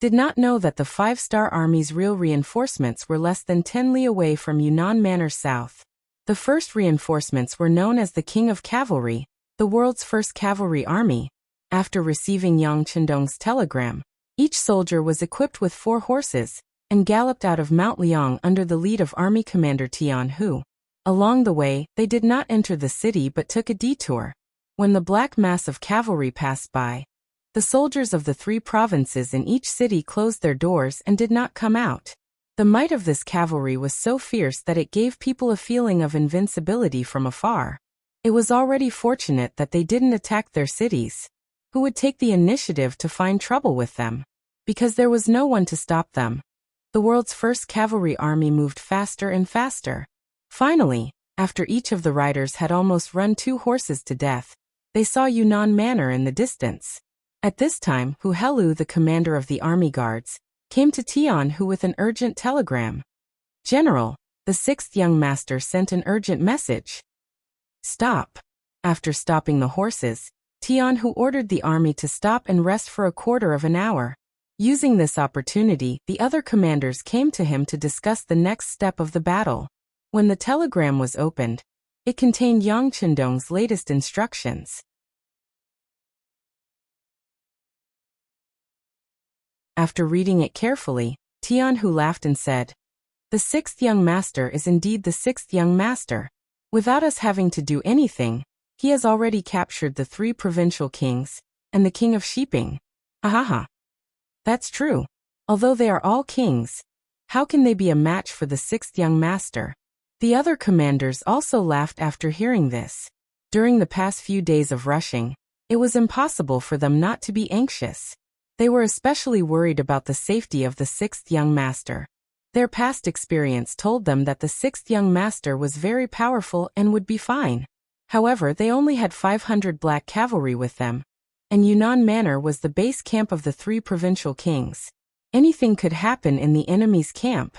did not know that the 5-star army's real reinforcements were less than 10 li away from Yunnan Manor south. The first reinforcements were known as the King of Cavalry, the world's first cavalry army. After receiving Yang Chendong's telegram, each soldier was equipped with 4 horses and galloped out of Mount Liang under the lead of Army Commander Tian Hu. Along the way, they did not enter the city but took a detour. When the black mass of cavalry passed by, the soldiers of the 3 provinces in each city closed their doors and did not come out. The might of this cavalry was so fierce that it gave people a feeling of invincibility from afar. It was already fortunate that they didn't attack their cities. Who would take the initiative to find trouble with them? Because there was no one to stop them. The world's first cavalry army moved faster and faster. Finally, after each of the riders had almost run 2 horses to death, they saw Yunnan Manor in the distance. At this time, Hu Helu, the commander of the army guards, came to Tian Hu with an urgent telegram. General, the 6th young master sent an urgent message. Stop. After stopping the horses, Tian Hu ordered the army to stop and rest for a quarter of an hour. Using this opportunity, the other commanders came to him to discuss the next step of the battle. When the telegram was opened, it contained Yang Chendong's latest instructions. After reading it carefully, Tian Hu laughed and said, "The 6th young master is indeed the 6th young master. Without us having to do anything, he has already captured the 3 provincial kings and the king of Shiping." Ahaha. That's true. Although they are all kings, how can they be a match for the 6th young master? The other commanders also laughed after hearing this. During the past few days of rushing, it was impossible for them not to be anxious. They were especially worried about the safety of the 6th young master. Their past experience told them that the 6th young master was very powerful and would be fine. However, they only had 500 black cavalry with them, and Yunnan Manor was the base camp of the 3 provincial kings. Anything could happen in the enemy's camp.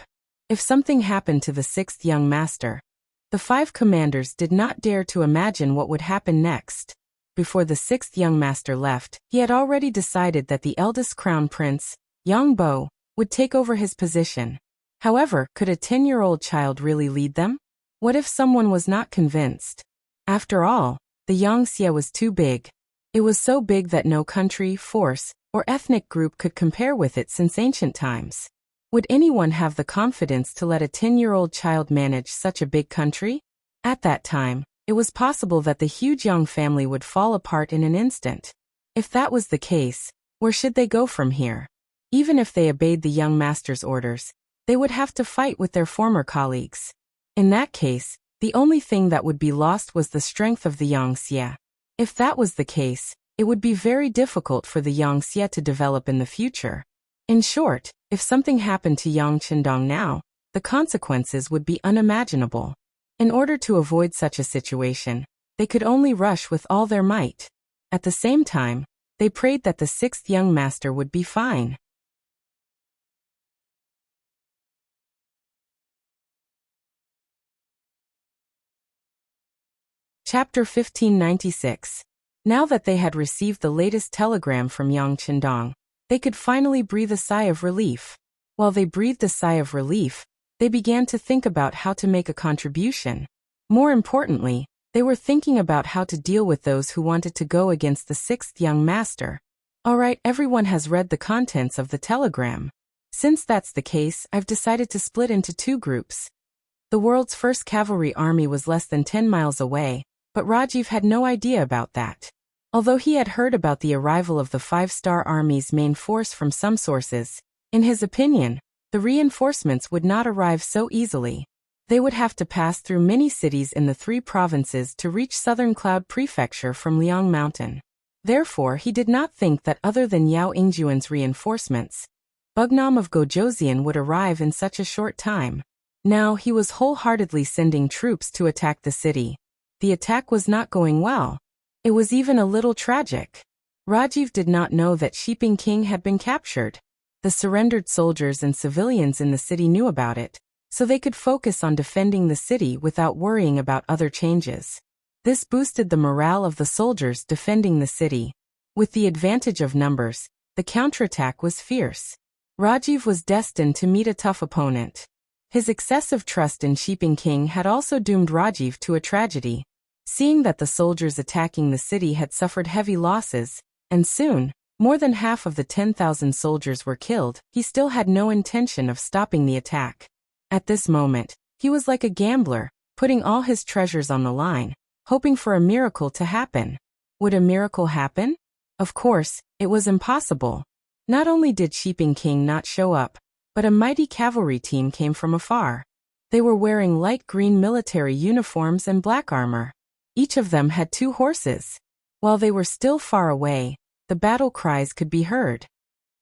If something happened to the 6th young master, the 5 commanders did not dare to imagine what would happen next. Before the 6th young master left, he had already decided that the eldest crown prince, Yang Bo, would take over his position. However, could a 10-year-old child really lead them? What if someone was not convinced? After all, the Yangxia was too big. It was so big that no country, force, or ethnic group could compare with it since ancient times. Would anyone have the confidence to let a 10-year-old child manage such a big country? At that time, it was possible that the huge Yang family would fall apart in an instant. If that was the case, where should they go from here? Even if they obeyed the young master's orders, they would have to fight with their former colleagues. In that case, the only thing that would be lost was the strength of the Yangxia. If that was the case, it would be very difficult for the Yangxia to develop in the future. In short, if something happened to Yang Chendong now, the consequences would be unimaginable. In order to avoid such a situation, they could only rush with all their might. At the same time, they prayed that the 6th young master would be fine. Chapter 1596. Now that they had received the latest telegram from Yang Chendong, they could finally breathe a sigh of relief. While they breathed a sigh of relief, they began to think about how to make a contribution. More importantly, they were thinking about how to deal with those who wanted to go against the 6th young master. Alright, everyone has read the contents of the telegram. Since that's the case, I've decided to split into two groups. The world's first cavalry army was less than 10 miles away, but Rajiv had no idea about that. Although he had heard about the arrival of the 5-star Army's main force from some sources, in his opinion, the reinforcements would not arrive so easily. They would have to pass through many cities in the 3 provinces to reach Southern Cloud Prefecture from Liang Mountain. Therefore, he did not think that other than Yao Ingjuan's reinforcements, Bugnam of Gojoseon would arrive in such a short time. Now he was wholeheartedly sending troops to attack the city. The attack was not going well. It was even a little tragic. Rajiv did not know that Shiping King had been captured. The surrendered soldiers and civilians in the city knew about it, so they could focus on defending the city without worrying about other changes. This boosted the morale of the soldiers defending the city. With the advantage of numbers, the counterattack was fierce. Rajiv was destined to meet a tough opponent. His excessive trust in Shiping King had also doomed Rajiv to a tragedy. Seeing that the soldiers attacking the city had suffered heavy losses, and soon, more than half of the 10,000 soldiers were killed, he still had no intention of stopping the attack. At this moment, he was like a gambler, putting all his treasures on the line, hoping for a miracle to happen. Would a miracle happen? Of course, it was impossible. Not only did Shiping King not show up, but a mighty cavalry team came from afar. They were wearing light green military uniforms and black armor. Each of them had 2 horses. While they were still far away, the battle cries could be heard.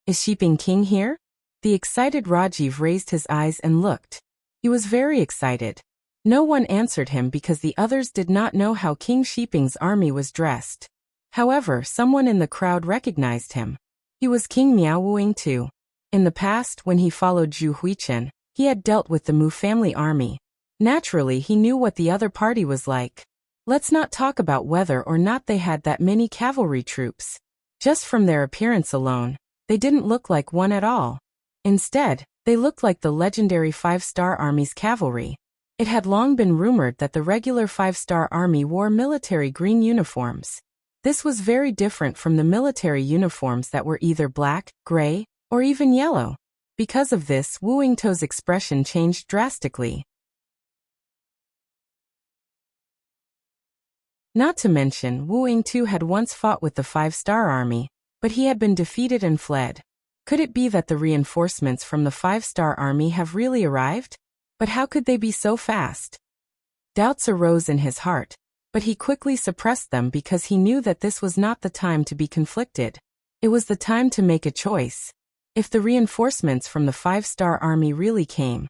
Is Shiping King here? The excited Rajiv raised his eyes and looked. He was very excited. No one answered him because the others did not know how King Shiping's army was dressed. However, someone in the crowd recognized him. He was King Miao Wuing-tu. In the past, when he followed Zhu Huichen, he had dealt with the Mu family army. Naturally, he knew what the other party was like. Let's not talk about whether or not they had that many cavalry troops. Just from their appearance alone, they didn't look like one at all. Instead, they looked like the legendary 5-star Army's cavalry. It had long been rumored that the regular 5-star Army wore military green uniforms. This was very different from the military uniforms that were either black, gray, or even yellow. Because of this, Wu Yingtu's expression changed drastically. Not to mention, Wu Yingtu had once fought with the 5-star Army, but he had been defeated and fled. Could it be that the reinforcements from the 5-star Army have really arrived? But how could they be so fast? Doubts arose in his heart, but he quickly suppressed them because he knew that this was not the time to be conflicted. It was the time to make a choice. If the reinforcements from the 5-star Army really came,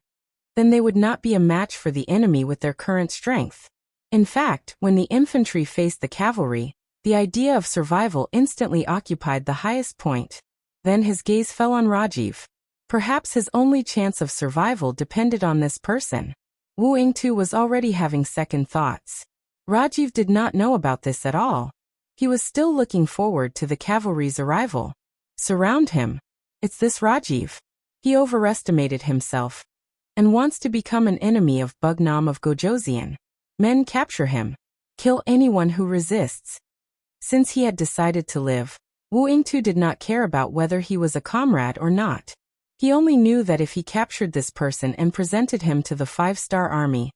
then they would not be a match for the enemy with their current strength. In fact, when the infantry faced the cavalry, the idea of survival instantly occupied the highest point. Then his gaze fell on Rajiv. Perhaps his only chance of survival depended on this person. Wu Yingtu was already having second thoughts. Rajiv did not know about this at all. He was still looking forward to the cavalry's arrival. Surround him. It's this Rajiv. He overestimated himself and wants to become an enemy of Bugnam of Gojoseon. Men capture him. Kill anyone who resists. Since he had decided to live, Wu Yingtu did not care about whether he was a comrade or not. He only knew that if he captured this person and presented him to the 5-star Army,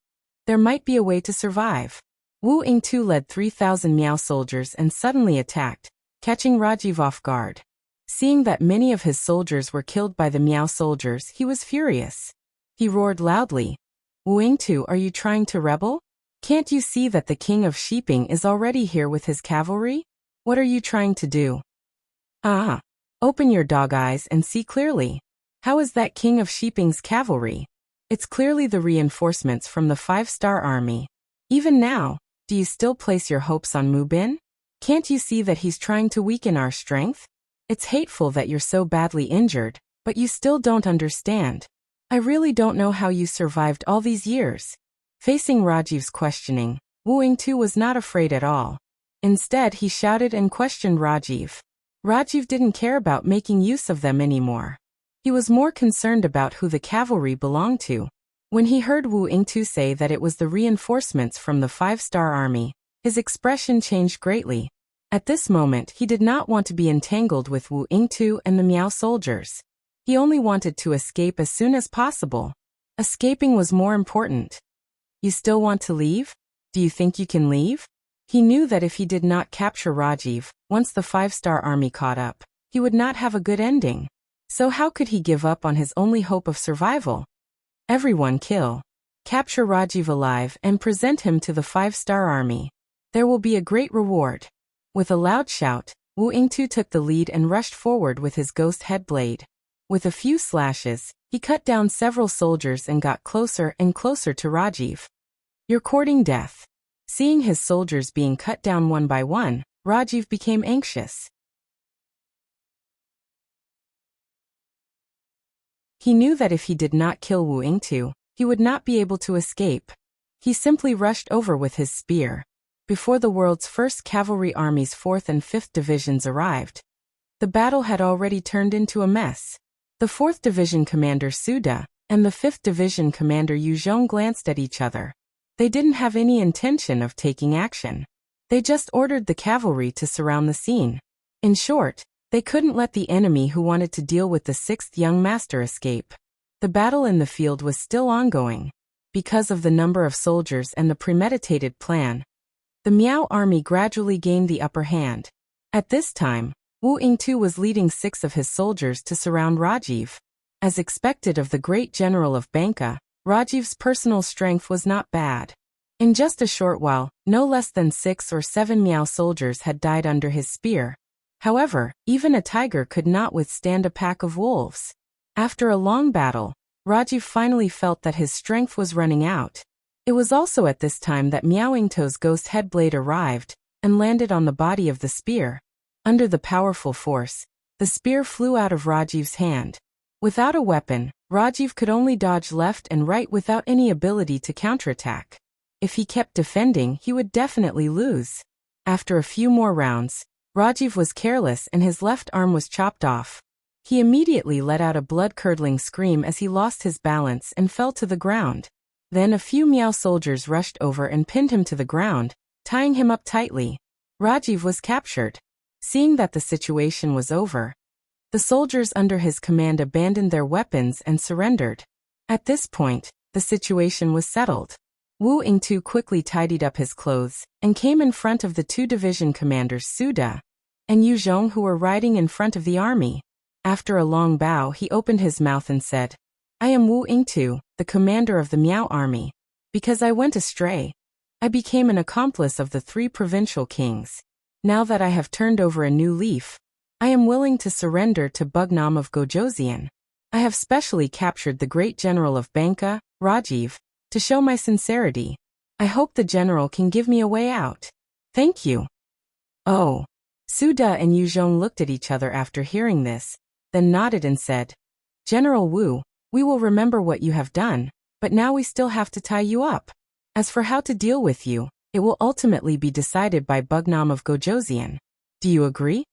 there might be a way to survive. Wu Yingtu led 3,000 Miao soldiers and suddenly attacked, catching Rajiv off guard. Seeing that many of his soldiers were killed by the Miao soldiers, he was furious. He roared loudly, "Wu Yingtu, are you trying to rebel? Can't you see that the king of Shiping is already here with his cavalry? What are you trying to do? Open your dog eyes and see clearly. How is that king of Shiping's cavalry? It's clearly the reinforcements from the 5-star Army. Even now, do you still place your hopes on Mu Bin? Can't you see that he's trying to weaken our strength? It's hateful that you're so badly injured, but you still don't understand. I really don't know how you survived all these years." Facing Rajiv's questioning, Wu Yingtu was not afraid at all. Instead, he shouted and questioned Rajiv. Rajiv didn't care about making use of them anymore. He was more concerned about who the cavalry belonged to. When he heard Wu Yingtu say that it was the reinforcements from the 5-star Army, his expression changed greatly. At this moment he did not want to be entangled with Wu Yingtu and the Miao soldiers. He only wanted to escape as soon as possible. Escaping was more important. You still want to leave? Do you think you can leave? He knew that if he did not capture Rajiv, once the 5-star army caught up, he would not have a good ending. So how could he give up on his only hope of survival? Everyone kill. Capture Rajiv alive and present him to the 5-star army. There will be a great reward. With a loud shout, Wu Yingtu took the lead and rushed forward with his ghost head blade. With a few slashes, he cut down several soldiers and got closer and closer to Rajiv. You're courting death. Seeing his soldiers being cut down one by one, Rajiv became anxious. He knew that if he did not kill Wu Yingtu, he would not be able to escape. He simply rushed over with his spear. Before the world's first cavalry army's 4th and 5th divisions arrived, the battle had already turned into a mess. The 4th Division commander Suda and the 5th Division commander Yu Zhong glanced at each other. They didn't have any intention of taking action. They just ordered the cavalry to surround the scene. In short, they couldn't let the enemy who wanted to deal with the 6th young master escape. The battle in the field was still ongoing. Because of the number of soldiers and the premeditated plan, the Miao army gradually gained the upper hand. At this time, Wu Yingtu was leading 6 of his soldiers to surround Rajiv. As expected of the great general of Banka, Rajiv's personal strength was not bad. In just a short while, no less than 6 or 7 Miao soldiers had died under his spear. However, even a tiger could not withstand a pack of wolves. After a long battle, Rajiv finally felt that his strength was running out. It was also at this time that Miao Yingtu's ghost head blade arrived and landed on the body of the spear. Under the powerful force, the spear flew out of Rajiv's hand. Without a weapon, Rajiv could only dodge left and right without any ability to counterattack. If he kept defending, he would definitely lose. After a few more rounds, Rajiv was careless and his left arm was chopped off. He immediately let out a blood-curdling scream as he lost his balance and fell to the ground. Then a few Miao soldiers rushed over and pinned him to the ground, tying him up tightly. Rajiv was captured. Seeing that the situation was over, the soldiers under his command abandoned their weapons and surrendered. At this point, the situation was settled. Wu Yingtu quickly tidied up his clothes and came in front of the 2 division commanders Suda and Yu Zhong, who were riding in front of the army. After a long bow, he opened his mouth and said, I am Wu Yingtu, the commander of the Miao army. Because I went astray, I became an accomplice of the 3 provincial kings. Now that I have turned over a new leaf, I am willing to surrender to Bugnam of Gojoseon. I have specially captured the great general of Banka, Rajiv, to show my sincerity. I hope the general can give me a way out. Thank you. Oh. Suda and Yu Zhong looked at each other after hearing this, then nodded and said, General Wu, we will remember what you have done, but now we still have to tie you up. As for how to deal with you, it will ultimately be decided by Bugnam of Gojoseon. Do you agree?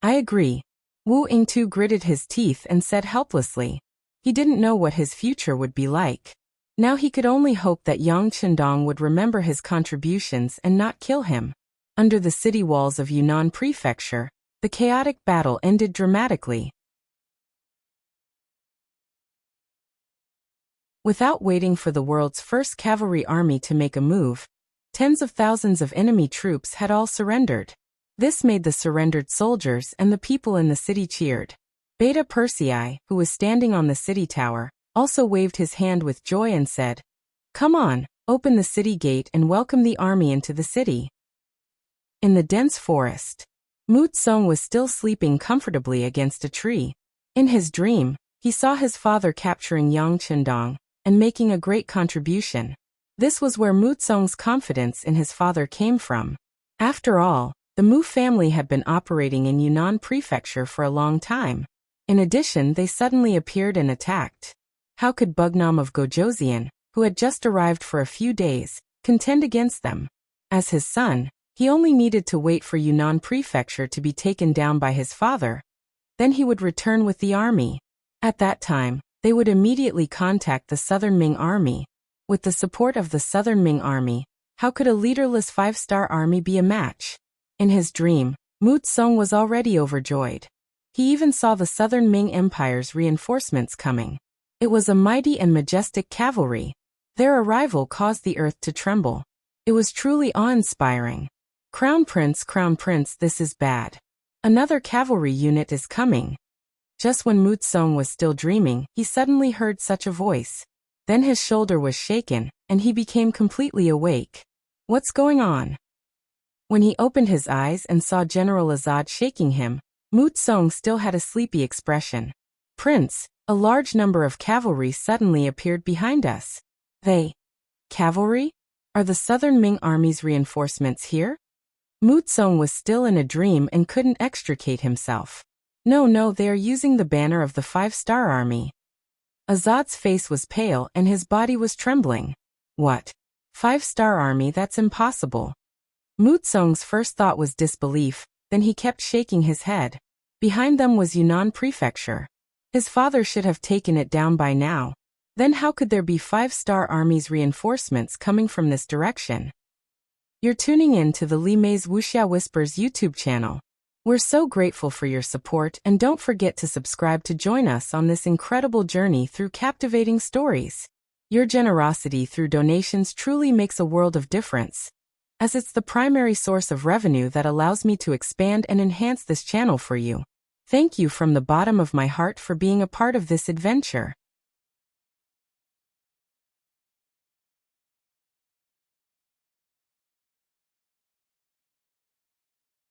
I agree. Wu Yingtu gritted his teeth and said helplessly. He didn't know what his future would be like. Now he could only hope that Yang Chendong would remember his contributions and not kill him. Under the city walls of Yunnan Prefecture, the chaotic battle ended dramatically. Without waiting for the world's first cavalry army to make a move, tens of thousands of enemy troops had all surrendered. This made the surrendered soldiers and the people in the city cheered. Beta Persei, who was standing on the city tower, also waved his hand with joy and said, Come on, open the city gate and welcome the army into the city. In the dense forest, Mu Tsong was still sleeping comfortably against a tree. In his dream, he saw his father capturing Yang Chendong and making a great contribution. This was where Mu Tsong's confidence in his father came from. After all, the Mu family had been operating in Yunnan Prefecture for a long time. In addition, they suddenly appeared and attacked. How could Bugnam of Gojoseon, who had just arrived for a few days, contend against them? As his son, he only needed to wait for Yunnan Prefecture to be taken down by his father. Then he would return with the army. At that time, they would immediately contact the Southern Ming Army. With the support of the Southern Ming Army, how could a leaderless 5-star army be a match? In his dream, Mu Tsong was already overjoyed. He even saw the southern Ming Empire's reinforcements coming. It was a mighty and majestic cavalry. Their arrival caused the earth to tremble. It was truly awe-inspiring. Crown Prince, this is bad. Another cavalry unit is coming. Just when Mu Tsong was still dreaming, he suddenly heard such a voice. Then his shoulder was shaken, and he became completely awake. What's going on? When he opened his eyes and saw General Azad shaking him, Mu Tsong still had a sleepy expression. Prince, a large number of cavalry suddenly appeared behind us. Cavalry? Are the Southern Ming Army's reinforcements here? Mu Tsong was still in a dream and couldn't extricate himself. No, they are using the banner of the 5-Star Army. Azad's face was pale and his body was trembling. What? 5-Star Army? That's impossible. Mu Tsong's first thought was disbelief, then he kept shaking his head. Behind them was Yunnan Prefecture. His father should have taken it down by now. Then how could there be 5-Star Army's reinforcements coming from this direction? You're tuning in to the Li Mei's Wuxia Whispers YouTube channel. We're so grateful for your support, and don't forget to subscribe to join us on this incredible journey through captivating stories. Your generosity through donations truly makes a world of difference, as it's the primary source of revenue that allows me to expand and enhance this channel for you. Thank you from the bottom of my heart for being a part of this adventure.